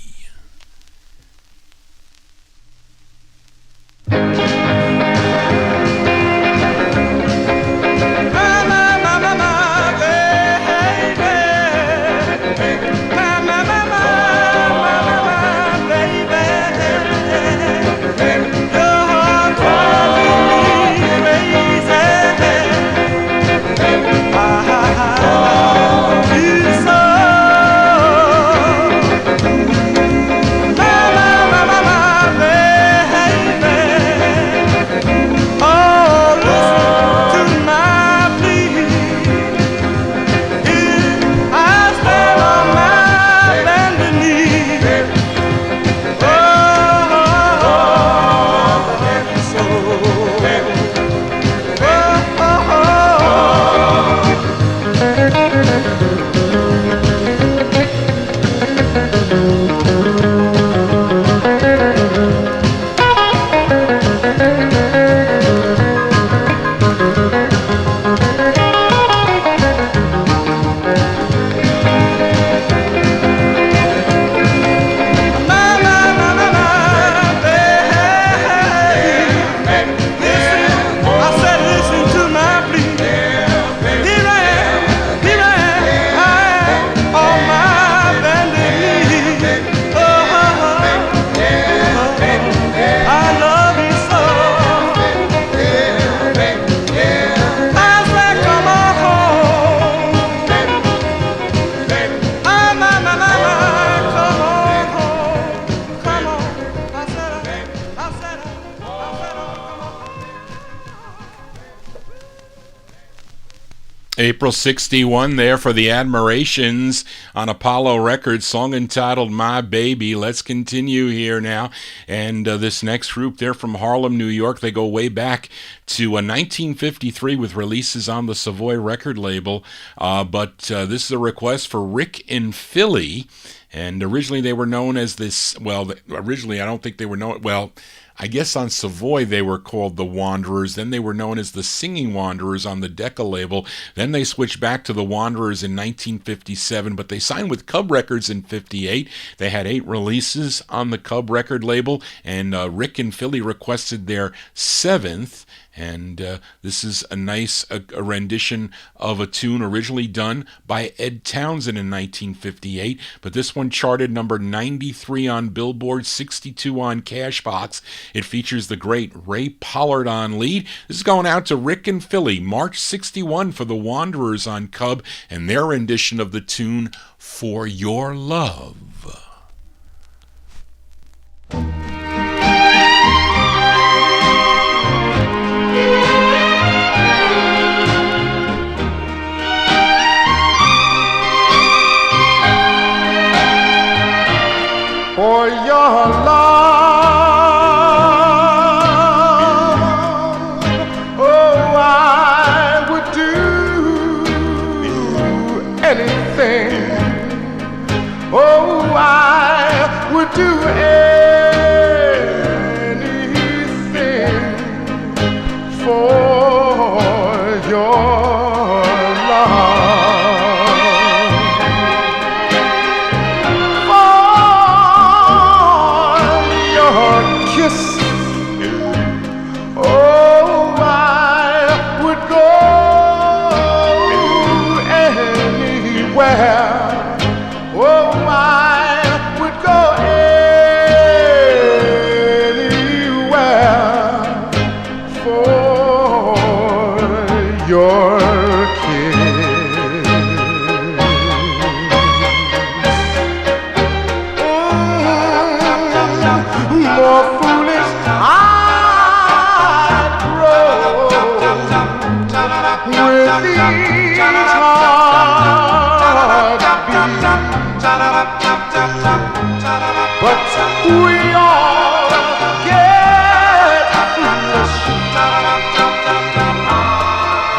April 61 there for the Admirations on Apollo Records, song entitled My Baby. Let's continue here now. And this next group, they're from Harlem, New York. They go way back to 1953 with releases on the Savoy record label. But this is a request for Rick in Philly. And originally they were known as this, well, originally I don't think they were known, well, I guess on Savoy they were called the Wanderers. Then they were known as the Singing Wanderers on the Decca label. Then they switched back to the Wanderers in 1957, but they signed with Cub Records in 58. They had 8 releases on the Cub record label, and Rick and Philly requested their 7th. And this is a nice a rendition of a tune originally done by Ed Townsend in 1958. But this one charted number 93 on Billboard, 62 on Cashbox. It features the great Ray Pollard on lead. This is going out to Rick and Philly, March 61 for the Wanderers on Cub, and their rendition of the tune For Your Love. For your love, oh, I would do anything. Oh, I would do anything for your love. your kiss. More foolish I'd grow with each heartbeat, but we all get foolish.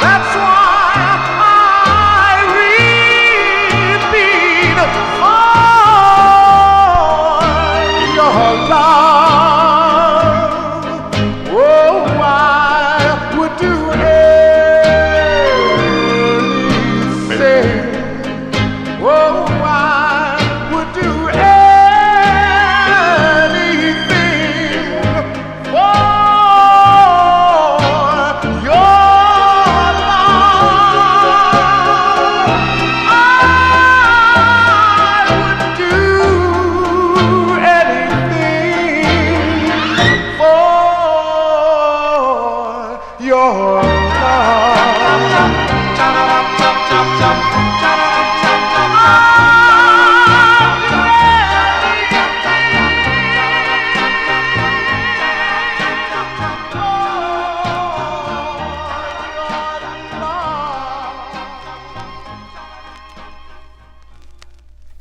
That's why I repeat, for your love, oh, I would do anything. Oh, I would do anything for your love. I would do anything for your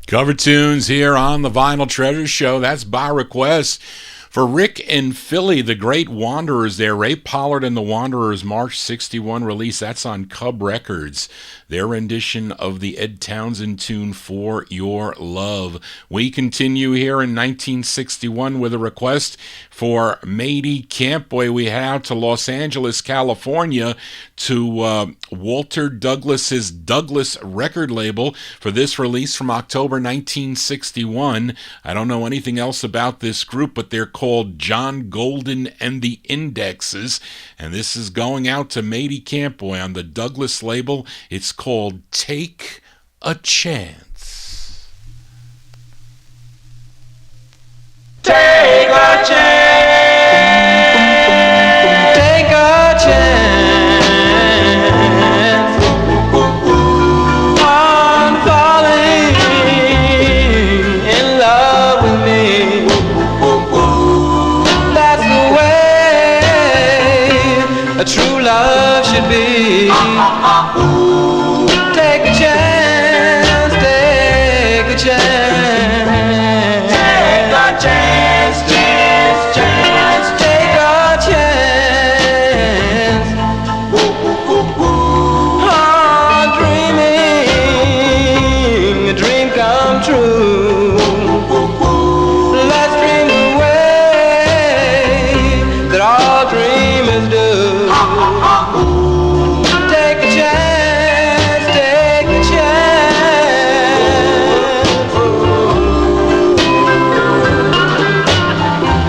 Cover tunes here on the Vinyl Treasure Show. That's by request for Rick and Philly, the great Wanderers there. Ray Pollard and the Wanderers, March 61 release. That's on Cub Records. Their rendition of the Ed Townsend tune For Your Love. We continue here in 1961 with a request for Matey Campboy. We head out to Los Angeles, California, to Walter Douglas's Douglas record label for this release from October 1961. I don't know anything else about this group, but they're called John Golden and the Indexes, and this is going out to Matey Campboy on the Douglas label. It's called Take a Chance. Take a chance. Take a chance on falling in love with me. That's the way a true love should be. Take a chance, take a chance. Take a chance, chance, chance. Take a chance. Oh, dreaming, a dream come true. Let's dream away that all dreamers do. Take a chance, take a chance.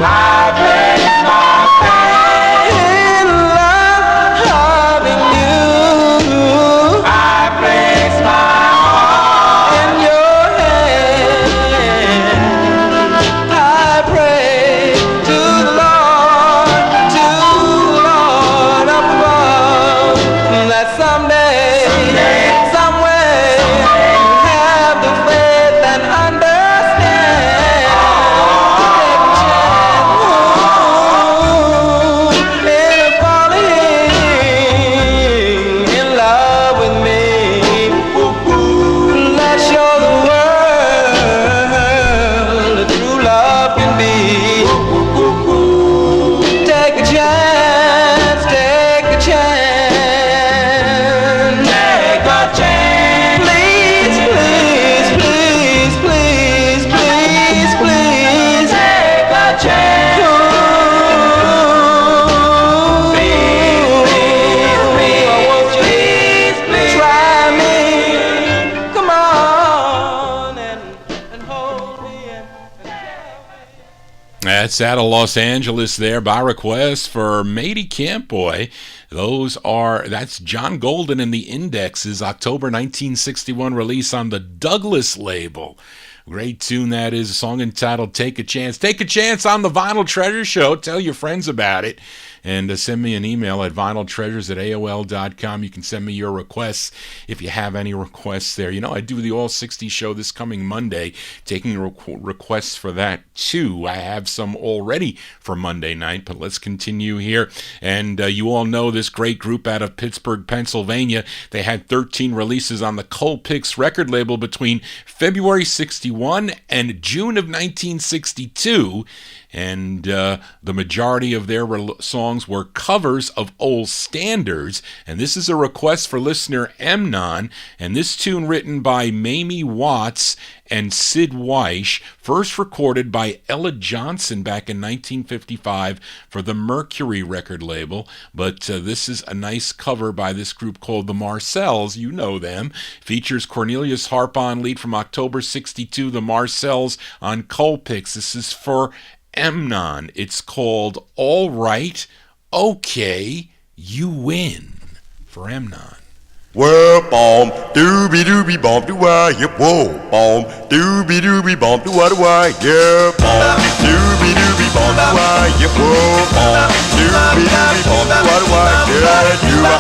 I place my faith in loving you. I place my heart in your hand. I pray to the Lord up above, that someday, someway, have the faith and understand. Take a chance in falling in love with me. Let's show the world that true love can be. Take a chance, take a chance. Take a chance. Please, please, please, please, please, please. Take a chance. Please, please, please, please, try me. Come on and hold me and That's out of Los Angeles there by request for Matey Campboy. That's John Golden and the Indexes, October 1961 release on the Douglas label. Great tune that is, a song entitled Take a Chance. Take a chance on the Vinyl Treasure Show. Tell your friends about it. and send me an email at vinyltreasures@aol.com. You can send me your requests if you have any requests there. You know, I do the All 60 show this coming Monday, taking requests for that too. I have some already for Monday night, but let's continue here. And you all know this great group out of Pittsburgh, Pennsylvania. They had 13 releases on the Colpix record label between February 61 and June of 1962. And the majority of their songs were covers of old standards. And this is a request for listener Emnon. And this tune, written by Mamie Watts and Sid Weish, first recorded by Ella Johnson back in 1955 for the Mercury record label. But this is a nice cover by this group called the Marcels. You know them. Features Cornelius Harp on lead from October 62, the Marcels on Colpix. This is for Emnon. It's called All Right, Okay, You Win, for Emnon. Well, bomb, doobie doobie bomb, do I, yep, whoa, bomb, doobie doobie bomb, do I, yeah, bomb, doobie doobie bomb, do I, yep, whoa, bomb, doobie doobie bomb, do I, yeah, do I,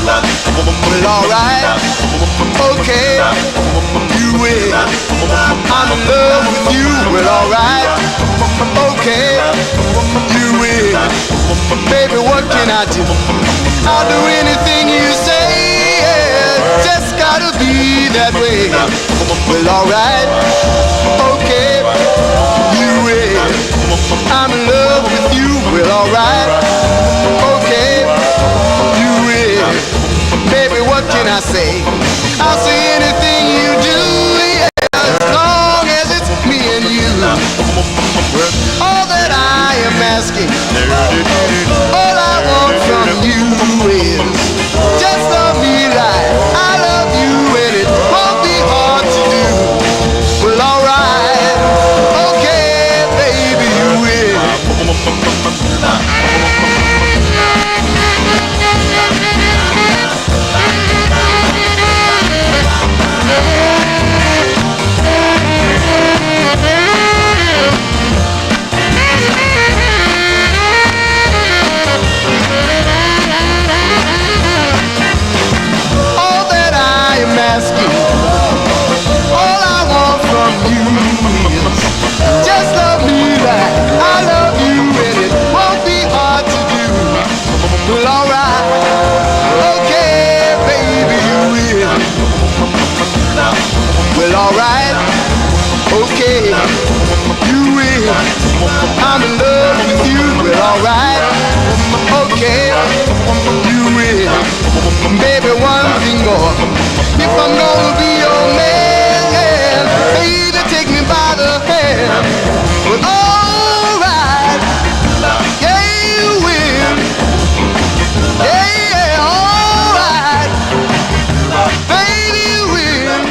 Well, alright, okay, you win. I'm in love with you. Well, alright, okay, you win. Baby, what can I do? I'll do anything you say. Yeah, just gotta be that way. Well, alright, okay, you win. I'm in love with you. Well, alright, okay, you win. Baby, what can I say? I'll say anything you do, yeah, as long as it's me and you. All that I am asking, all I want from you is just love me like I love you, and it won't be hard to do. Well, alright, okay, baby, you win. Alright, okay, you win. I'm in love with you. Well, alright, okay, you win. Baby, one thing more. If I'm gonna be your man, baby, take me by the hand. Well, alright, yeah, you win. Yeah, alright, baby, you win.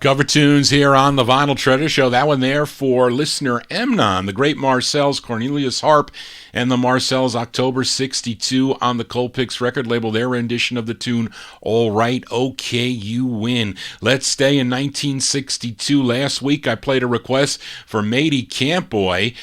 Cover tunes here on the Vinyl Treasure Show. That one there for listener Emnon, the great Marcels, Cornelius Harp, and the Marcels, October 62 on the Colpix record label, their rendition of the tune All Right, Okay, You Win. Let's stay in 1962. Last week I played a request for Matey Campboy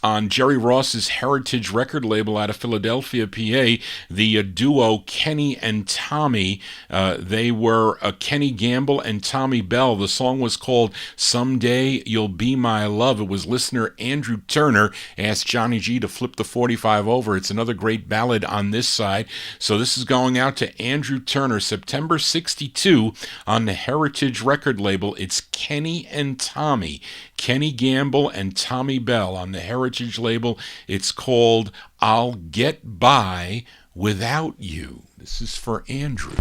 on Jerry Ross's Heritage record label out of Philadelphia, PA, the duo Kenny and Tommy. They were Kenny Gamble and Tommy Bell. The song was called Someday You'll Be My Love. It was listener Andrew Turner asked Johnny G to flip the 45 over. It's another great ballad on this side. So this is going out to Andrew Turner, September 62 on the Heritage record label. It's Kenny and Tommy. Kenny Gamble and Tommy Bell on the Heritage label. It's called I'll Get By Without You. This is for Andrew.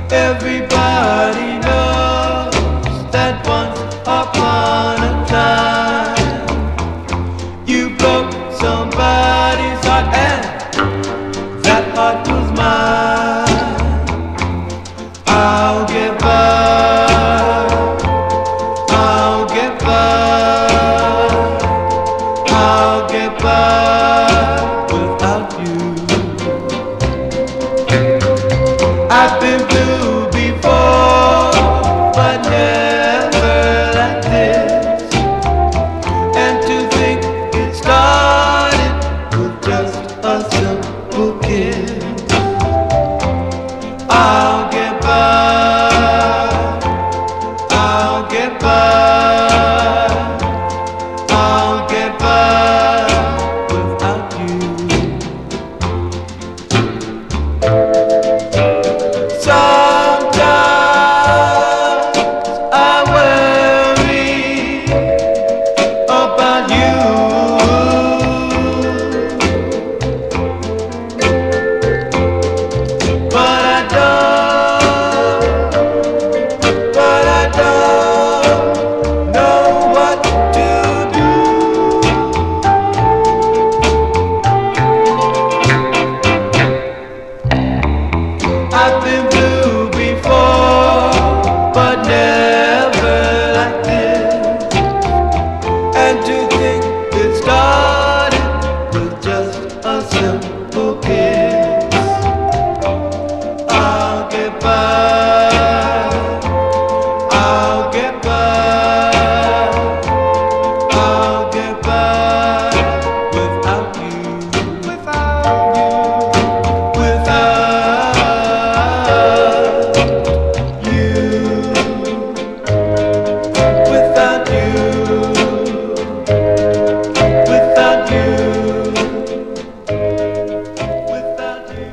Everybody knows that get by without you. I've been blue before, but never like this. And to think it started with just a simple kiss. I'll get by, I'll get by, I'll get by without you. Sometimes I worry about you, but I don't know what to do. I've been blue before, but never like this. And to think it started with just a simple kiss. I'll get by, I'll get by, I'll get by without you, without you, without you, without you, without you, without you.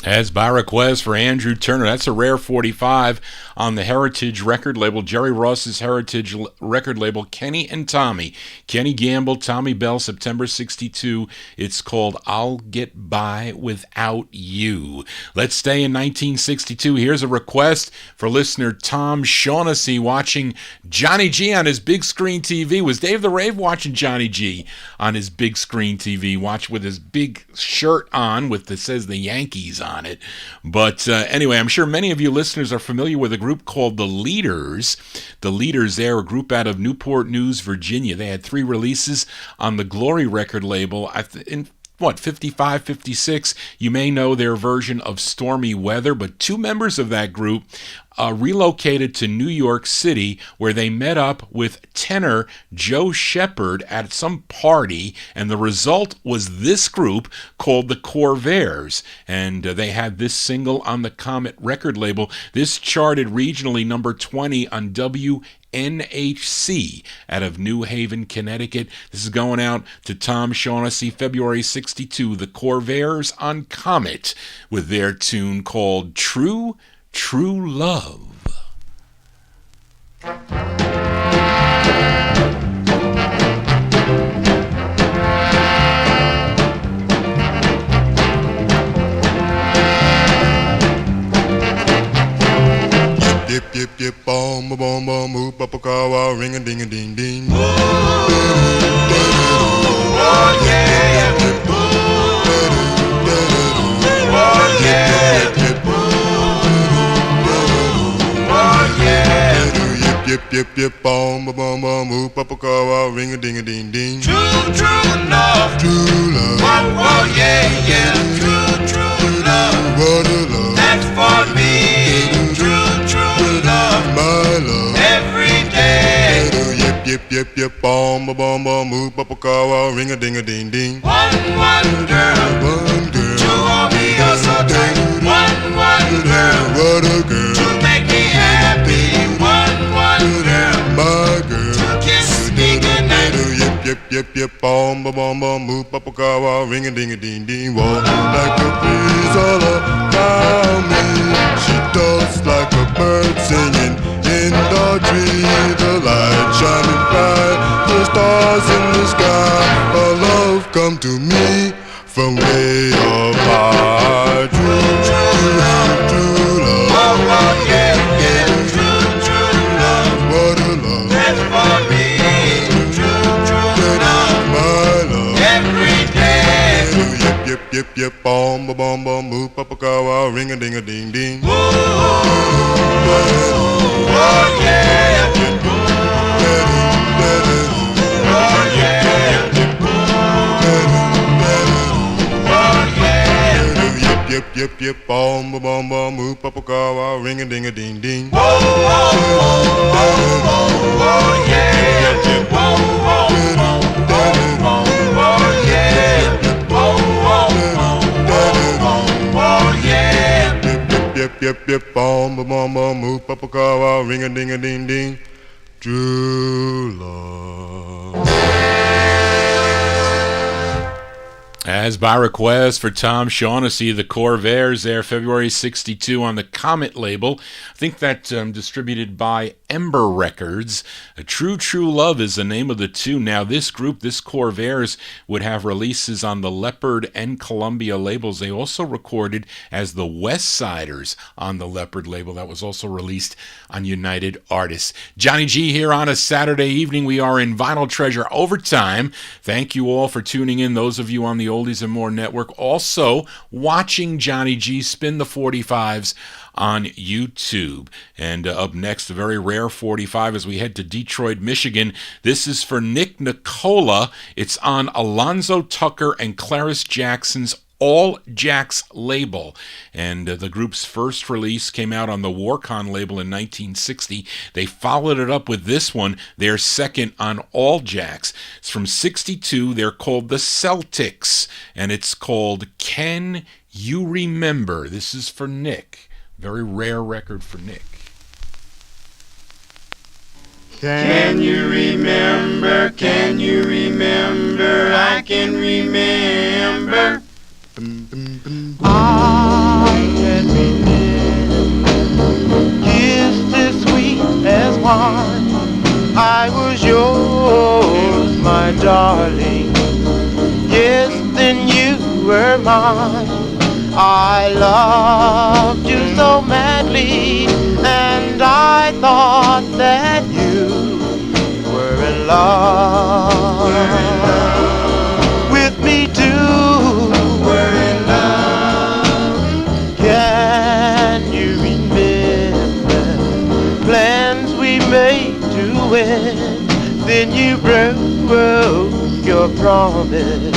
As by request for Andrew Turner, that's a rare 45 on the Heritage record label, Jerry Ross's Heritage record label, Kenny and Tommy. Kenny Gamble, Tommy Bell, September 62. It's called I'll Get By Without You. Let's stay in 1962. Here's a request for listener Tom Shaughnessy watching Johnny G on his big screen TV. Was Dave the Rave watching Johnny G on his big screen TV? Watch with his big shirt on with that says the Yankees on it. But anyway, I'm sure many of you listeners are familiar with a group called The Leaders. The Leaders, they're a group out of Newport News, Virginia. They had 3 releases on the Glory record label in 55, 56. You may know their version of Stormy Weather, but 2 members of that group relocated to New York City, where they met up with tenor Joe Shepard at some party, and the result was this group called the Corvairs, and they had this single on the Comet record label. This charted regionally number 20 on WNHC out of New Haven, Connecticut. This is going out to Tom Shaughnessy, February 62, the Corvairs on Comet, with their tune called True Love. Yip yip yip bom bom bom boop bop kawa ring a ding a ding ding. Oh yeah. Oh yeah. Yip yip yip bom bom bom boop bop kawa ring a ding a ding ding. True love. True love. Oh yeah, yeah. True love. What a love. That's for me. True love. My love. Every day. Yip yip yip yip bom bom bom boop bop kawa ring a ding ding. One girl. To hold me oh so tight. One girl. What a girl. To make me happy. One girl. My girl. To kiss me goodnight. Yip yip yip bom bom bom boop bop kawa ring a ding ding. Walk like a breeze all around me. She talks like a bird singing in the tree. The light shining bright, the stars in the sky. Her love come to me from way up high. True love. Oh yeah, yeah. True love. What a love. That's for me. True love. My love. Every day. Yip yip yip bom bom bom boop bop kawa ring a ding ding. Oh yeah. yip, yip, bom, ba, bom, bom, oop, up, a car, ring a ding a ding ding. Whoa, whoa, whoa, whoa, whoa, yeah. Whoa, whoa, whoa, whoa, whoa, yeah. Whoa, whoa, whoa, whoa, yeah. Yip, yip, yip, bom, ba, bom, bom, oop, up, a car, ring a ding ding. True love. As by request for Tom Shaughnessy, the Corvairs there, February 62 on the Comet label. I think that distributed by Ember Records. A True Love is the name of the tune. Now this group, this Corvairs, would have releases on the Leopard and Columbia labels. They also recorded as the West Siders on the Leopard label. That was also released on United Artists. Johnny G here on a Saturday evening. We are in Vinyl Treasure Overtime. Thank you all for tuning in, those of you on the Oldies and More Network. Also, watching Johnny G spin the 45s on YouTube. And up next, a very rare 45 as we head to Detroit, Michigan. This is for Nick Nicola. It's on Alonzo Tucker and Clarice Jackson's All Jacks label. And the group's first release came out on the Warcon label in 1960. They followed it up with this one, their second on All Jacks. It's from 62. They're called the Celtics, and it's called Can You Remember? This is for Nick. Very rare record for Nick. Can you remember? Can you remember? I can remember. I can remember. Kissed as sweet as wine. I was yours, my darling. Yes, then you were mine. I loved you so madly, and I thought that you were in love, with me too. Were in love. Can you remember plans we made to win? Then you broke your promise,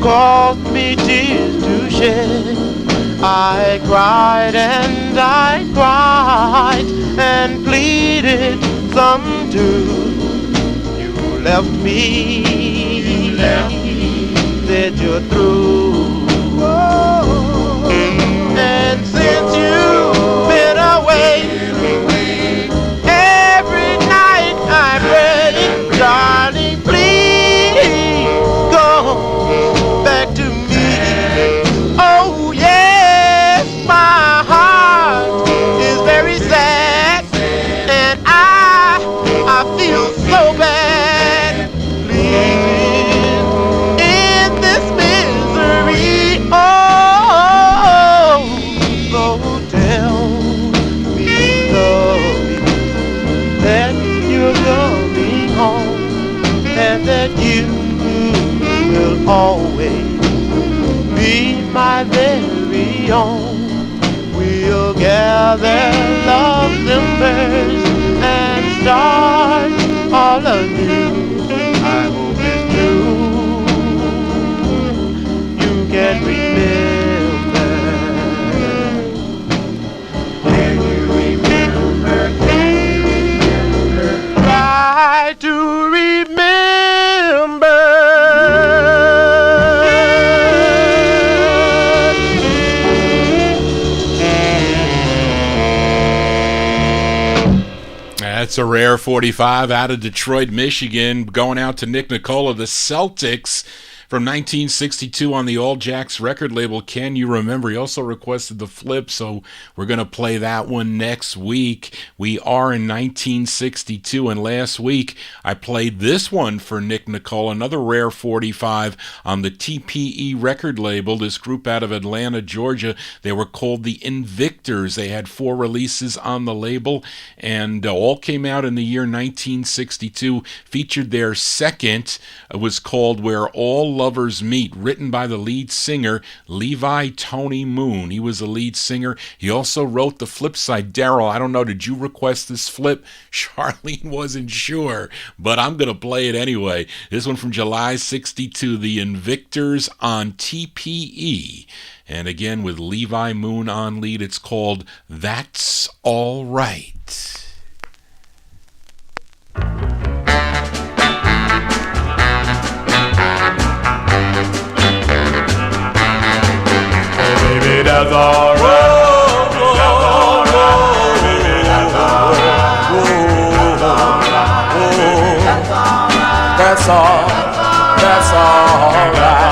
caused me tears to shed. I cried and I cried and pleaded some too. You left me, said you're through. And since you've been away, every night I pray, darling, please go back to me. Oh yes, my heart is very sad, and I feel so bad. Please, in this misery, oh, so tell me, lovey, that you're coming home, and that you will always be my very own. We'll gather love's embers and start all anew. I hope it's true. You can remember. Can you remember? Can you remember? Try to remember. That's a rare 45 out of Detroit, Michigan, going out to Nick Nicola, the Celtics, from 1962 on the All Jacks record label. Can You Remember? He also requested the flip, so we're going to play that one next week. We are in 1962, and last week I played this one for Nick Nicola, another rare 45 on the TPE record label. This group out of Atlanta, Georgia, they were called the Invictors. They had 4 releases on the label, and all came out in the year 1962. Featured their second, was called Where All Lovers Meet, written by the lead singer Levi Tony Moon. He was the lead singer. He also wrote the flip side. Daryl, I don't know, did you request this flip? Charlene wasn't sure, but I'm going to play it anyway. This one from July 62, the Invictors on TPE. And again, with Levi Moon on lead, it's called That's All Right. Baby, that's all right. That's all right.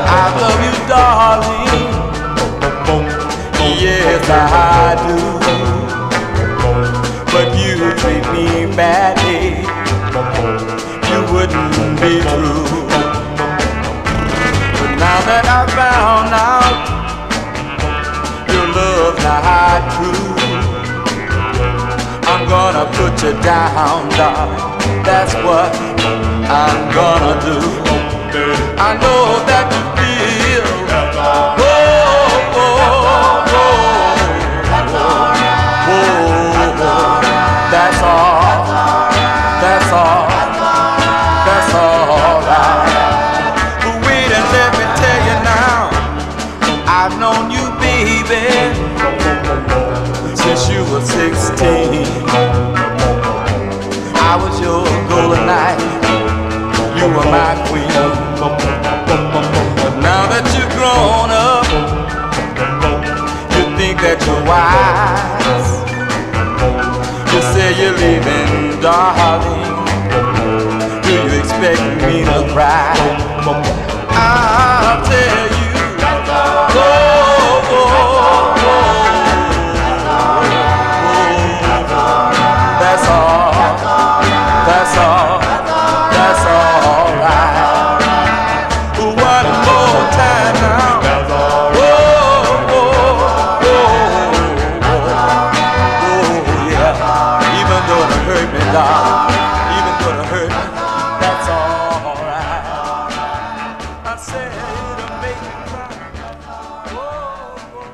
I love you, darling. Yes, I do. But you treat me badly. You wouldn't be true. But now that I found out your love's not true, I'm gonna put you down, darling. That's what I'm gonna do. I know that you feel. Oh, oh, oh, that's all right. That's all. That's all. That's all right. But wait and let me tell you now, I've known you, baby, since you were 16. I was your golden knight, you were my queen. But now that you've grown up, you think that you're wise. You say you're leaving, darling. Do you expect me to cry? I'll tell you. Oh, oh, oh, that's all. That's all. That's all right. One more time now. Oh, oh, oh, oh, yeah. Even though it hurt me, darling. Even though it hurt me, that's all right. I said it'll make me cry. Oh, oh,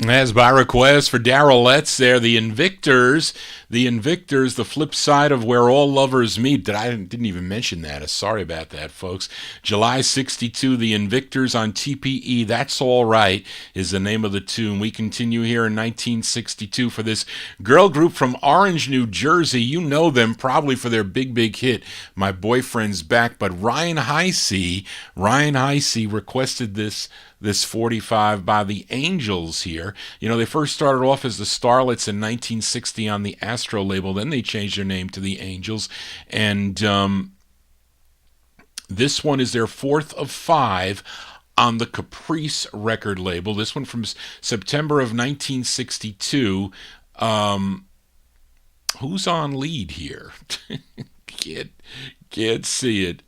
As by request for Daryl Letts there, the Invictors, the flip side of Where All Lovers Meet. I didn't even mention that. Sorry about that, folks. July 62, the Invictors on TPE, That's All Right, is the name of the tune. We continue here in 1962 for this girl group from Orange, New Jersey. You know them probably for their big, big hit, My Boyfriend's Back. But Ryan Heisey requested this 45 by the Angels here. You know, they first started off as the Starlets in 1960 on the Astro label. Then they changed their name to the Angels. And this one is their fourth of 5 on the Caprice record label. This one from September of 1962. Who's on lead here? Can't see it.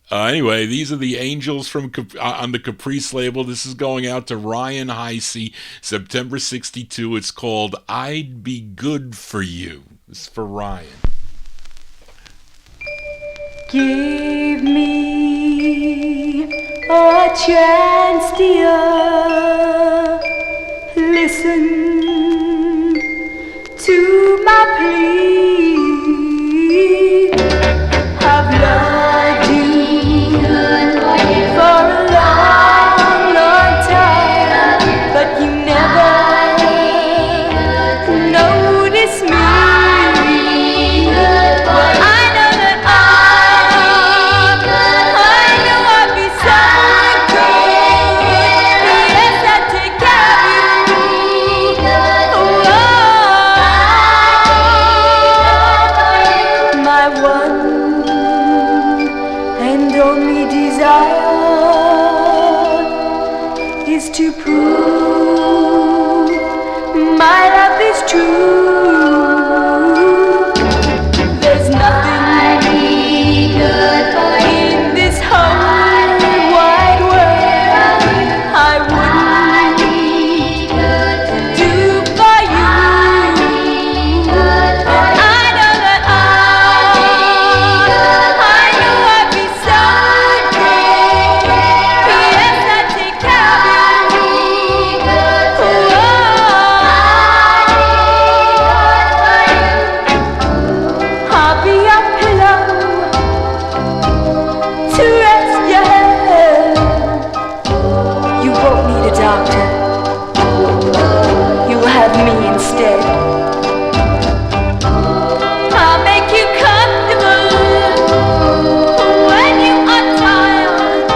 Anyway, these are the Angels from on the Caprice label. This is going out to Ryan Heisey, September 62. It's called I'd Be Good For You. This is for Ryan. Give me a chance, dear. Listen to my plea. I've loved you for a long, long time, but you never noticed me. Well, I know that I know I'd be so good. Yes, I'd take care of you. My one and only desire is to prove my love is true. There's nothing in this whole wide world I wouldn't do for you. doctor. You will have me instead. I'll make you comfortable when you are tired.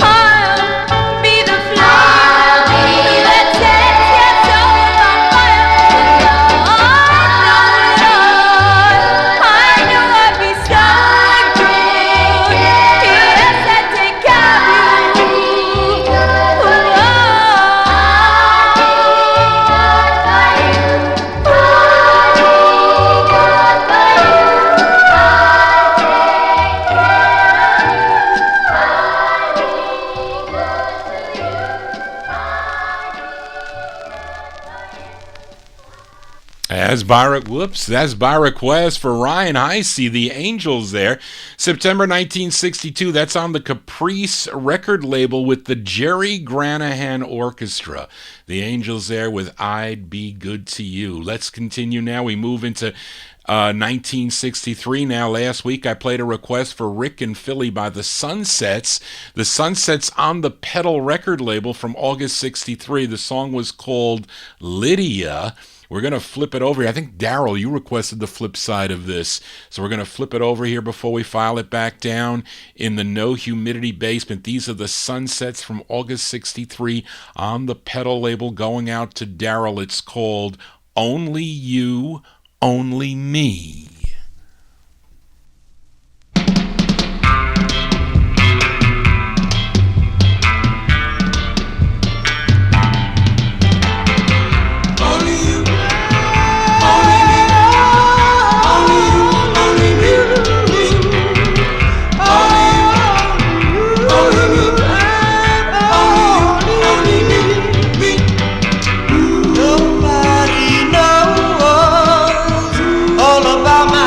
I'll be the flower that sets your soul on fire. I know I'll be so good. Yes, I take care of you. That's by request for Ryan Heisey, The Angels there. September 1962, that's on the Caprice record label with the Jerry Granahan Orchestra. The Angels there with I'd Be Good to You. Let's continue now. We move into 1963 now. Last week I played a request for Rick and Philly by the Sunsets. The Sunsets on the Pedal record label from August 63. The song was called Lydia. We're going to flip it over here. I think, Daryl, you requested the flip side of this. So we're going to flip it over here before we file it back down in the No Humidity basement. These are the Sunsets from August 63 on the Pedal label going out to Daryl. It's called Only You, Only Me. Nobody knows all about my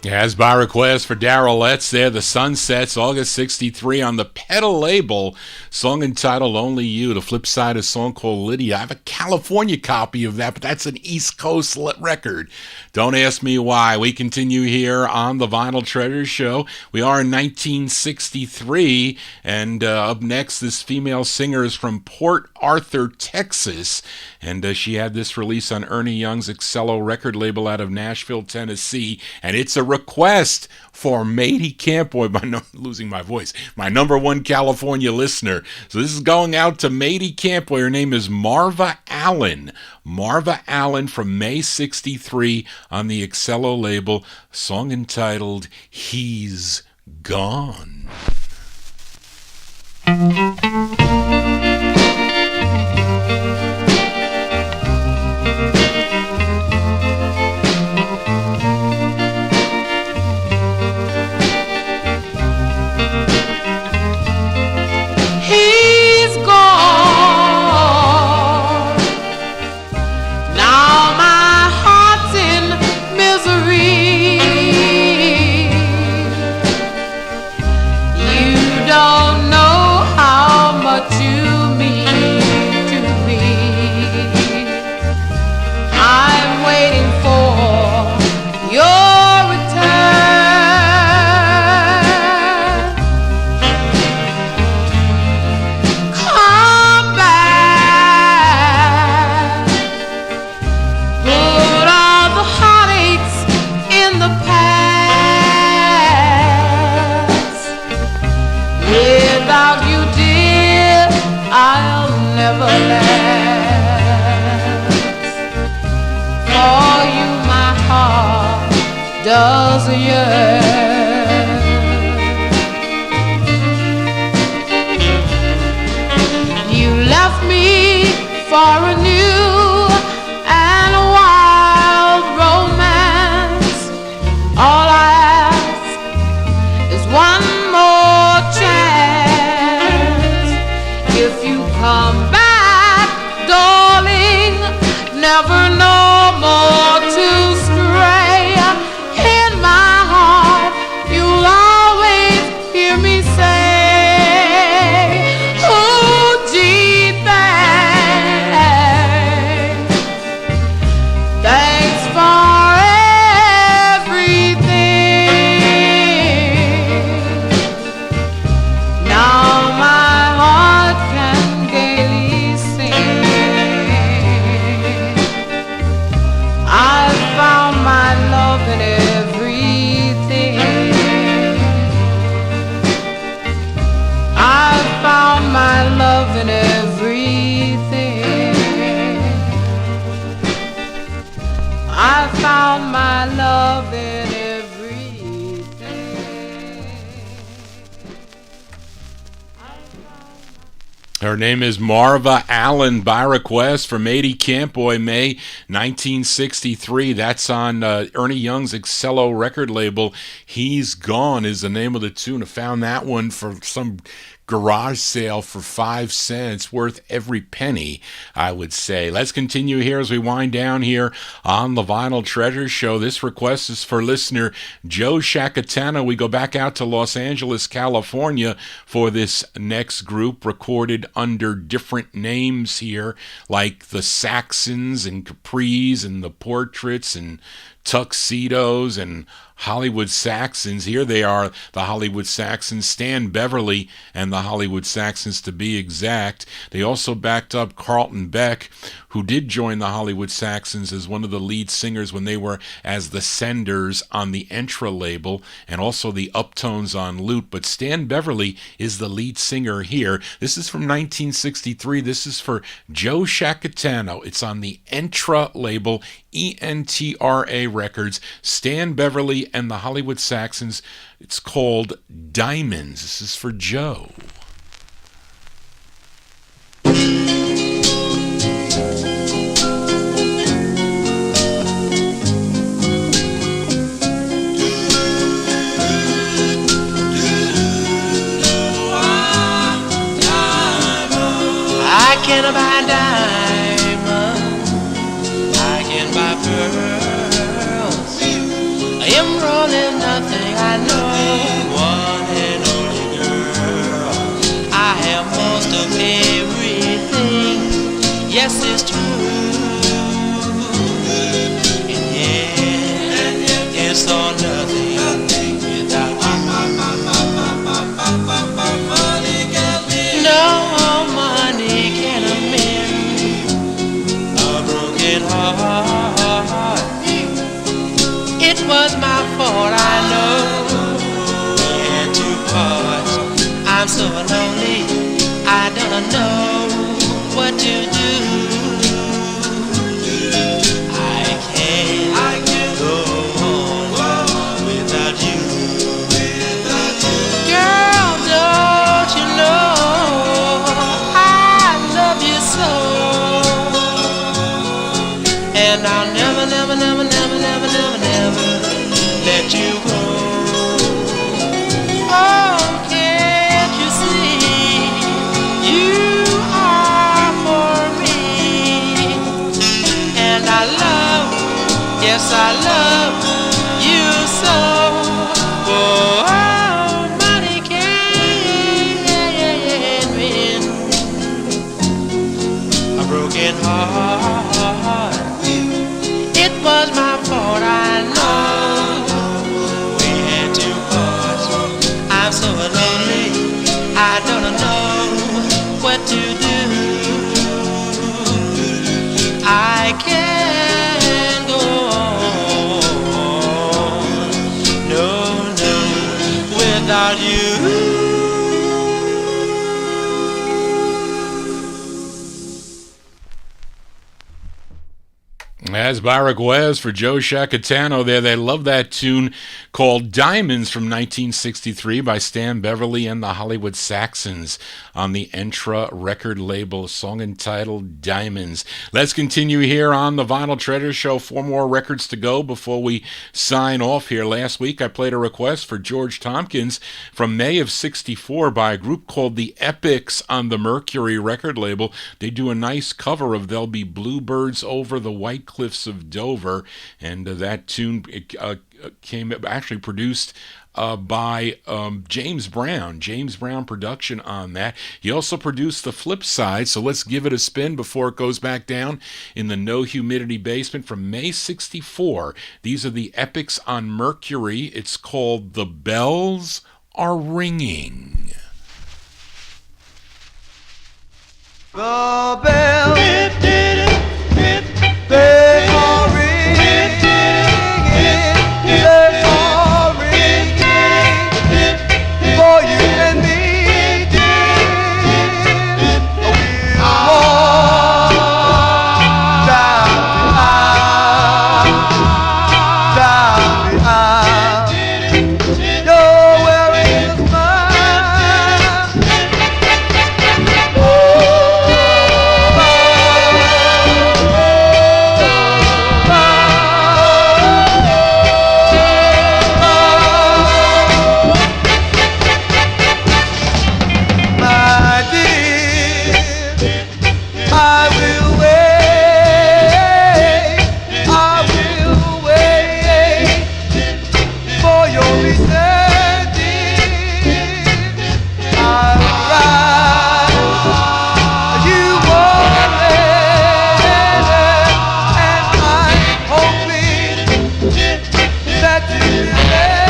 As by request for Daryl Letts there, the Sunsets, August 63 on the Pedal label, song entitled Only You. The flip side is a song called Lydia. I have a California copy of that, but that's an East Coast record. Don't ask me why. We continue here on the Vinyl Treasure Show. We are in 1963, and up next, this female singer is from Port Arthur, Texas, and she had this release on Ernie Young's Excello record label out of Nashville, Tennessee, and it's a request for Matey Campoy, losing my voice, my number one California listener. So this is going out to Matey Campoy. Her name is Marva Allen. Marva Allen from May 63 on the Excello label, song entitled He's Gone. never last. For you my heart does yearn. You left me for a new and a wild romance. All I ask is one more chance. If you come back, darling, never no more to stray. In my heart, you'll always hear me say, oh, gee, thanks. Thanks for everything. Now my heart can gaily sing. I found my love in everything. I found my love in everything. I found my love in everything. Her name is Marva Allen, by request from Eddie Campoy, May 1963. That's on Ernie Young's Excello record label. He's Gone is the name of the tune. I found that one for some garage sale for 5 cents, worth every penny, I would say. Let's continue here as we wind down here on the Vinyl Treasure Show. This request is for listener Joe Shakatana. We go back out to Los Angeles, California for this next group, recorded under different names here, like the Saxons and Capris and the Portraits and Tuxedos and Hollywood Saxons. Here they are, the Hollywood Saxons, Stan Beverly and the Hollywood Saxons to be exact. They also backed up Carlton Beck, who did join the Hollywood Saxons as one of the lead singers when they were as the Senders on the Entra label, and also the Uptones on Loot. But Stan Beverly is the lead singer here. This is from 1963. This is for Joe Shakatano. It's on the Entra label, ENTRA Records. Stan Beverly and the Hollywood Saxons. It's called Diamonds. This is for Joe. I can buy diamonds, I can buy pearls, emerald and nothing I know, one and only girl. I have most of everything, yes it's true, and yet it's all nothing without you. No money can amend a broken heart. It was my fault, I know. We had to part. I'm so lonely, I don't know what to do. I can't go on without you. Girl, don't you know I love you so? And I'll never, never, never, never, never, never, never let you go. Oh, can't you see? You are for me. And I love, yes I love you so. Oh, money can't win a broken heart. It was my fault, I know. We had to part. I'm so lonely, I don't know what to do. I can't go on, no, without you. As by request for Joe Shacatano there. They love that tune called Diamonds from 1963 by Stan Beverly and the Hollywood Saxons on the Entra record label, a song entitled Diamonds. Let's continue here on the Vinyl Treasure Show. 4 more records to go before we sign off here. Last week I played a request for George Tompkins from May of 64 by a group called the Epics on the Mercury record label. They do a nice cover of There'll Be Bluebirds Over the White Cliffs of Dover, and that tune came actually produced by James Brown. James Brown production on that. He also produced the flip side, so let's give it a spin before it goes back down in the No Humidity basement from May 64. These are the Epics on Mercury. It's called The Bells Are Ringing. The bells, they are ringing, they are ringing for you and me, dear. We'll walk down the aisle, you're wearing a smile. My dear, I will wait for your return, dear. I'll ride you forever, and I'm hoping that you'll be better.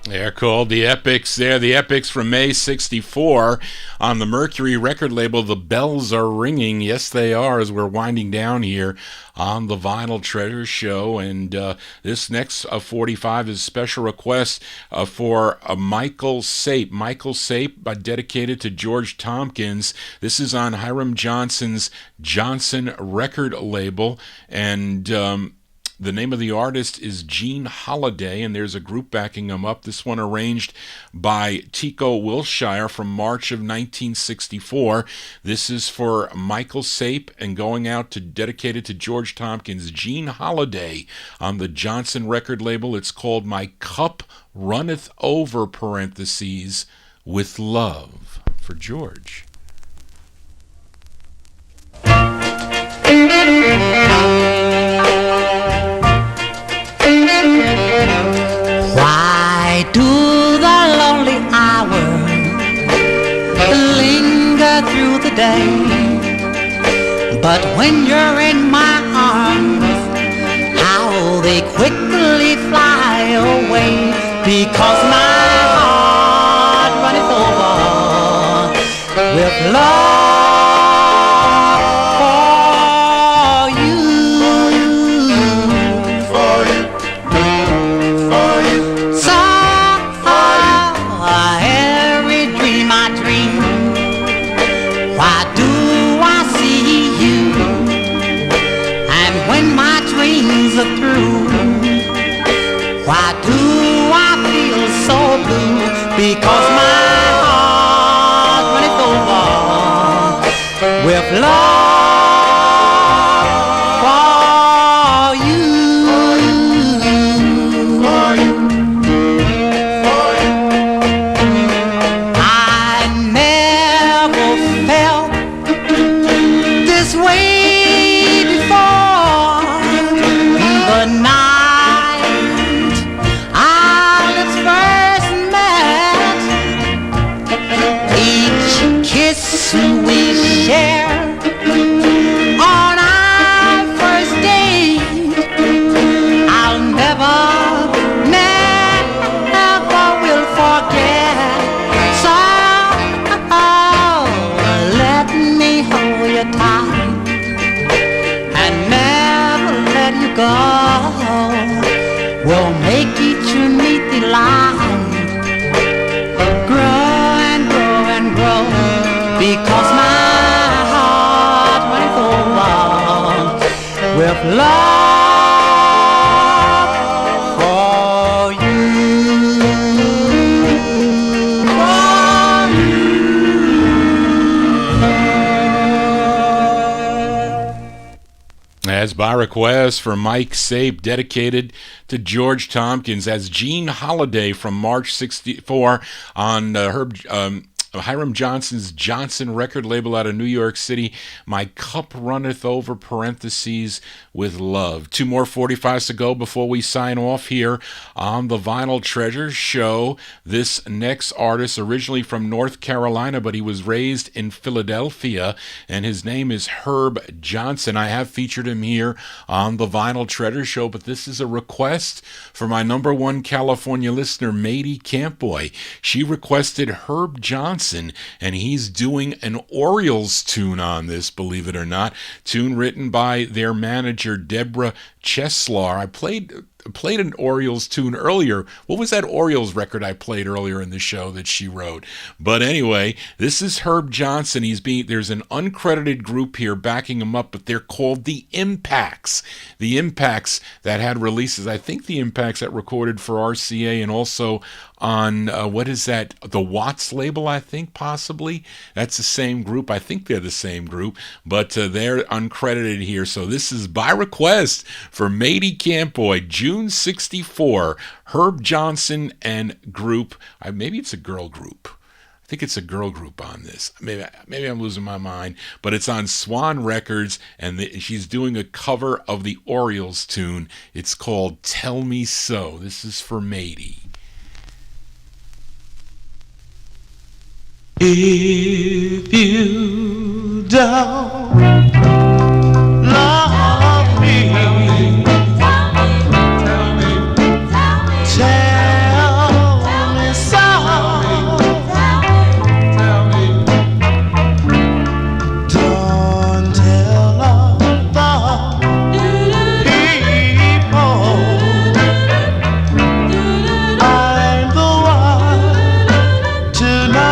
They're called the Epics. They're the Epics from May 64 on the Mercury record label. The Bells Are Ringing. Yes, they are, as we're winding down here on the Vinyl Treasure Show. And this next 45 is a special request for Michael Sape. Michael Sape, dedicated to George Tompkins. This is on Hiram Johnson's Johnson record label. And the name of the artist is Gene Holiday, and there's a group backing him up. This one arranged by Tico Wilshire from March of 1964. This is for Michael Sape and going out to dedicated to George Tompkins. Gene Holiday on the Johnson record label. It's called My Cup Runneth Over, parentheses, with Love, for George. Why do the lonely hours linger through the day? But when you're in my arms, how they quickly fly away. Because my heart runneth over with love. Because my heart runneth over with love for you. I never felt by request for Mike Sape, dedicated to George Tompkins, as Gene Holiday from March 64 on Hiram Johnson's Johnson record label out of New York City. My cup runneth over, parentheses, with love. Two more 45s to go before we sign off here on the Vinyl Treasure Show. This next artist, originally from North Carolina, but he was raised in Philadelphia, and his name is Herb Johnson. I have featured him here on the Vinyl Treasure Show, but this is a request for my number one California listener, Mady Campboy. She requested Herb Johnson, and he's doing an Orioles tune on this, believe it or not. Tune written by their manager, Deborah Cheslar. I played an Orioles tune earlier. What was that Orioles record I played earlier in the show that she wrote? But anyway, this is Herb Johnson. There's an uncredited group here backing him up, but they're called the Impacts. The Impacts that had releases, I think the Impacts that recorded for RCA and also on, what is that, the Watts label, I think, possibly. That's the same group. I think they're the same group, but they're uncredited here. So this is by request for Mady Campboy, June 64, Herb Johnson and group. Maybe it's a girl group. I think it's a girl group on this. Maybe I'm losing my mind, but it's on Swan Records, and she's doing a cover of the Orioles tune. It's called Tell Me So. This is for Mady. If you don't love me, tell me so. Don't tell other people I'm the one to know.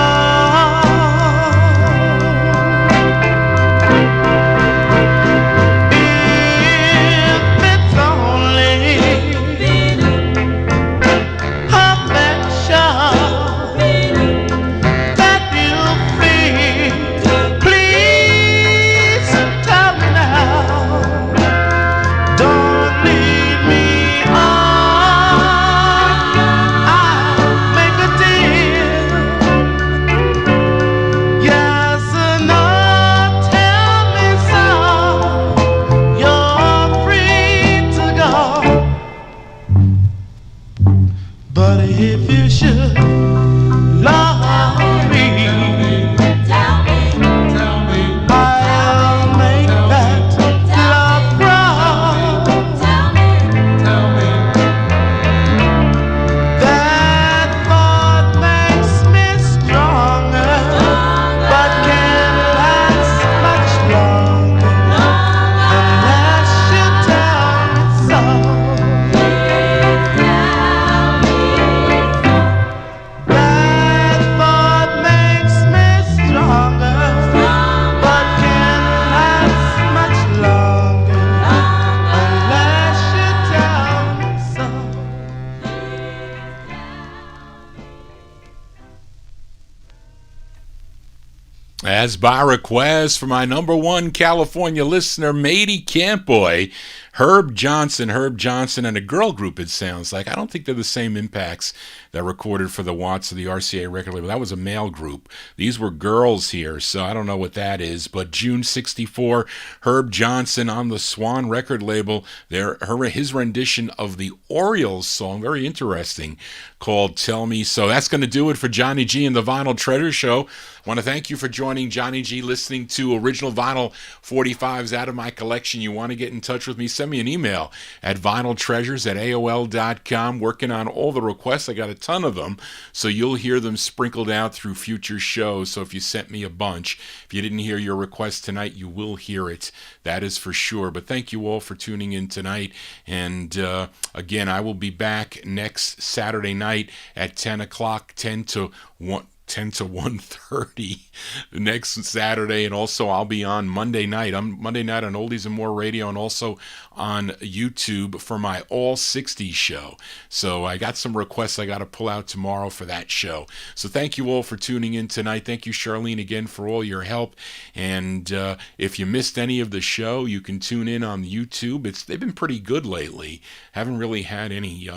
As by request for my number one California listener, Mady Campboy, Herb Johnson, and a girl group, it sounds like. I don't think they're the same Impacts that recorded for the Watts of the RCA record label. That was a male group. These were girls here, so I don't know what that is. But June 64, Herb Johnson on the Swan record label, his rendition of the Orioles song, very interesting, called Tell Me So. That's going to do it for Johnny G and the Vinyl Treasure Show. I want to thank you for joining Johnny G, listening to original vinyl 45s out of my collection. You want to get in touch with me, send me an email at vinyltreasures@aol.com. Working on all the requests. I got a ton of them, so you'll hear them sprinkled out through future shows. So if you sent me a bunch, if you didn't hear your request tonight, you will hear it. That is for sure. But thank you all for tuning in tonight. And again, I will be back next Saturday night at 10 o'clock, 10 to 1. 10 to 1:30 next Saturday, and also I'll be on Monday night. I'm Monday night on Oldies and More Radio, and also on YouTube for my All 60s show. So I got some requests I got to pull out tomorrow for that show. So thank you all for tuning in tonight. Thank you, Charlene, again for all your help. And if you missed any of the show, you can tune in on YouTube. They've been pretty good lately. Haven't really had any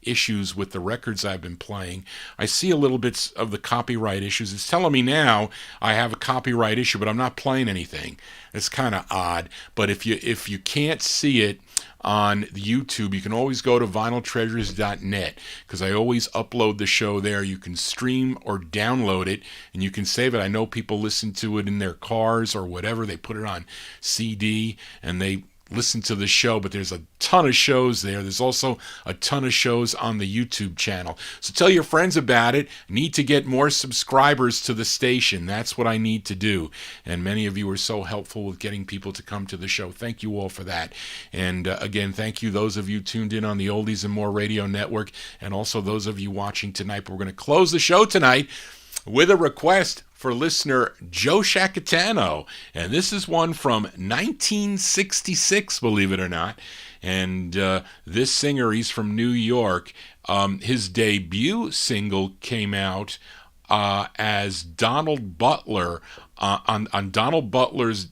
issues with the records I've been playing. I see a little bit of the copyright issues. It's telling me now I have a copyright issue, but I'm not playing anything. It's kind of odd. But if you can't see it on YouTube, you can always go to vinyltreasures.net, because I always upload the show there. You can stream or download it, and you can save it. I know people listen to it in their cars or whatever. They put it on CD and they listen to the show, but there's a ton of shows there. There's also a ton of shows on the YouTube channel. So tell your friends about it. Need to get more subscribers to the station. That's what I need to do. And many of you are so helpful with getting people to come to the show. Thank you all for that. And again, thank you, those of you tuned in on the Oldies and More Radio Network, and also those of you watching tonight. We're going to close the show tonight with a request for listener Joe Shacatano. And this is one from 1966, believe it or not. And this singer, he's from New York. His debut single came out as Donald Butler on Donald Butler's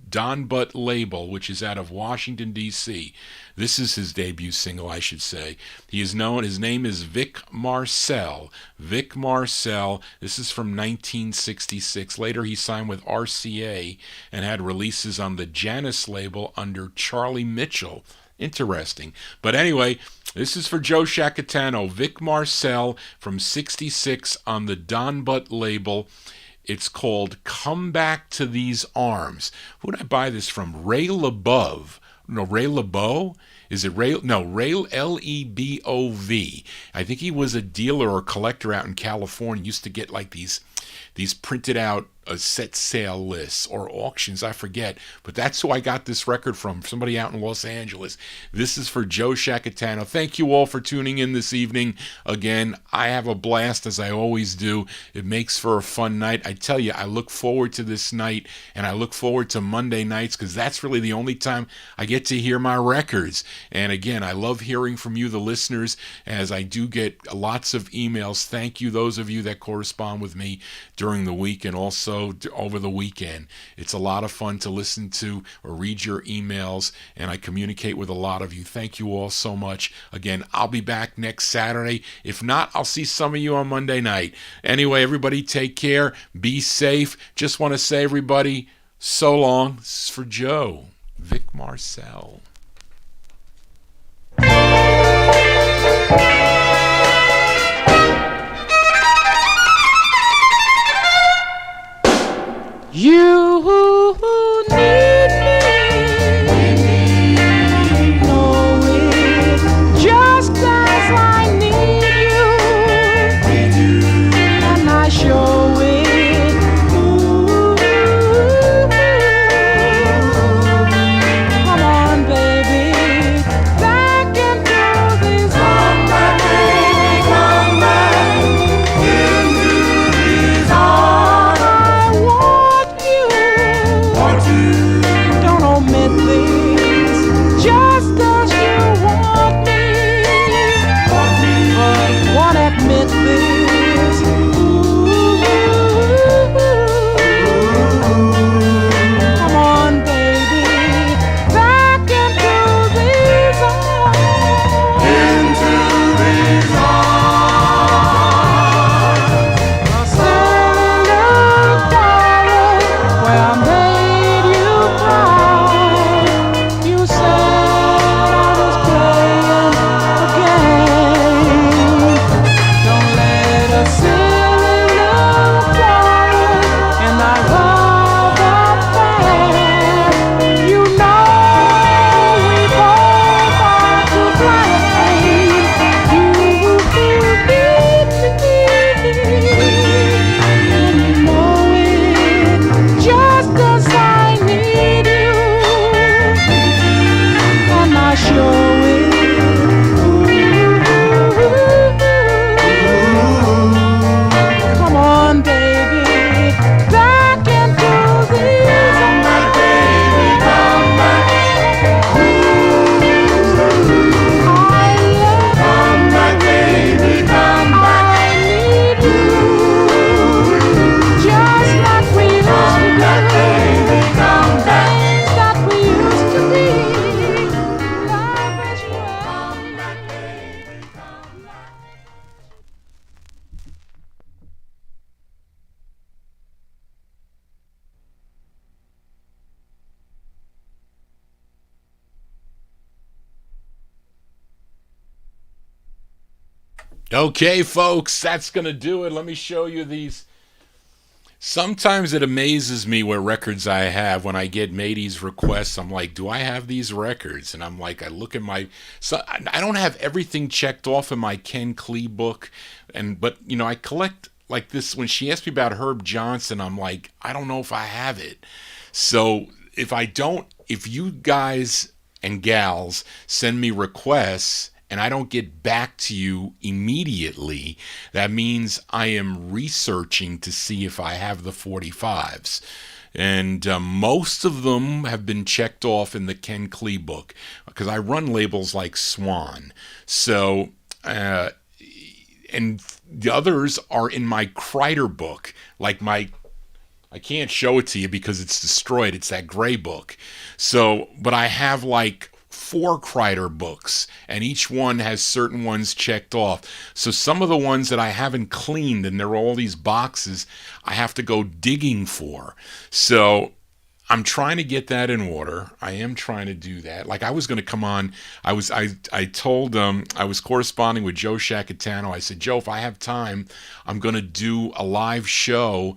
Don Butt label, which is out of Washington, D.C. This is his debut single, I should say. He is known, his name is Vic Marcel. Vic Marcel, this is from 1966. Later he signed with RCA and had releases on the Janus label under Charlie Mitchell. Interesting. But anyway, this is for Joe Shacatano. Vic Marcel from 66 on the Don Butt label. It's called Come Back to These Arms. Who did I buy this from? Ray LeBove. No, Ray LeBeau? Is it Ray? No, Ray, Lebov. I think he was a dealer or collector out in California. Used to get like these printed out set sale lists or auctions, I forget, but that's who I got this record from, somebody out in Los Angeles. This is for Joe Shacatano. Thank you all for tuning in this evening. Again, I have a blast, as I always do. It makes for a fun night. I tell you, I look forward to this night, and I look forward to Monday nights, because that's really the only time I get to hear my records. And again, I love hearing from you, the listeners, as I do get lots of emails. Thank you, those of you that correspond with me during the week and also over the weekend. It's a lot of fun to listen to or read your emails, and I communicate with a lot of you. Thank you all so much. Again, I'll be back next Saturday. If not, I'll see some of you on Monday night. Anyway, everybody take care. Be safe. Just want to say, everybody, so long. This is for Joe. Vic Marcel. You need me, know it, just as I need you, and I show it. Ooh, come on, baby. Okay, folks, that's going to do it. Let me show you these. Sometimes it amazes me what records I have. When I get mateys requests, I'm like, do I have these records? And I'm like, I look at my... So I don't have everything checked off in my Ken Klee book, but I collect like this. When she asked me about Herb Johnson, I'm like, I don't know if I have it. So if you guys and gals send me requests and I don't get back to you immediately, that means I am researching to see if I have the 45s. And most of them have been checked off in the Ken Klee book because I run labels like Swan. So, and the others are in my Kreider book, like I can't show it to you because it's destroyed. It's that gray book. So, but I have like 4 Kreider books, and each one has certain ones checked off. So some of the ones that I haven't cleaned, and there are all these boxes, I have to go digging for. So I'm trying to get that in order. I am trying to do that. Like I was going to come on. I told I was corresponding with Joe Shacatano. I said, Joe, if I have time, I'm going to do a live show.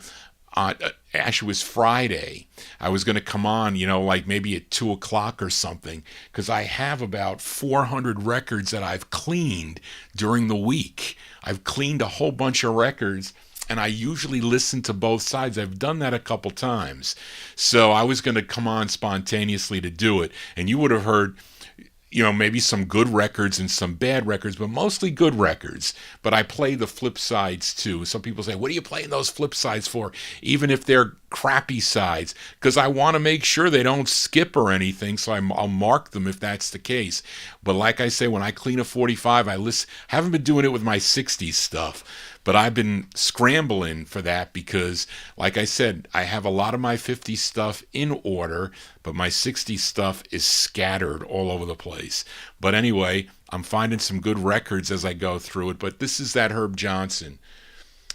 Actually, it was Friday. I was going to come on, like maybe at 2:00 or something, because I have about 400 records that I've cleaned during the week. I've cleaned a whole bunch of records, and I usually listen to both sides. I've done that a couple times. So I was going to come on spontaneously to do it, and you would have heard maybe some good records and some bad records, but mostly good records. But I play the flip sides too. Some people say, what are you playing those flip sides for? Even if they're crappy sides, because I want to make sure they don't skip or anything, so I'll mark them if that's the case. But like I say, when I clean a 45, I haven't been doing it with my 60s stuff. But I've been scrambling for that because, like I said, I have a lot of my 50 stuff in order, but my 60 stuff is scattered all over the place. But anyway, I'm finding some good records as I go through it. But this is that Herb Johnson.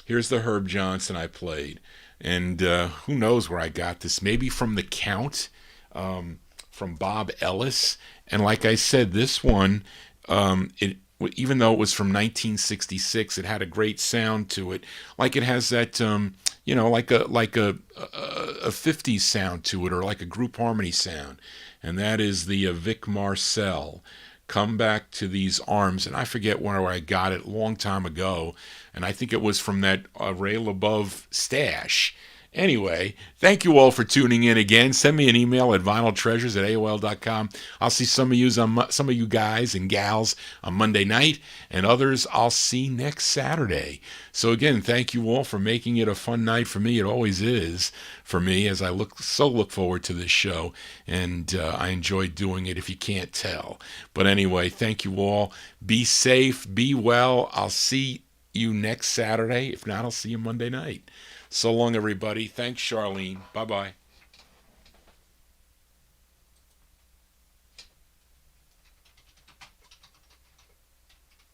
Here's the Herb Johnson I played. And who knows where I got this. Maybe from The Count, from Bob Ellis. And like I said, this one, even though it was from 1966, it had a great sound to it. Like it has that, like a 50s sound to it, or like a group harmony sound. And that is the Vic Marcel, Come Back to These Arms. And I forget where I got it a long time ago. And I think it was from that Ray LaBeouf stash. Anyway, thank you all for tuning in again. Send me an email at vinyltreasures@aol.com. I'll see some of you guys and gals on Monday night, and others I'll see next Saturday. So again, thank you all for making it a fun night for me. It always is for me, as I look forward to this show, and I enjoy doing it if you can't tell. But anyway, thank you all. Be safe, be well. I'll see you next Saturday. If not, I'll see you Monday night. So long, everybody. Thanks, Charlene. Bye-bye.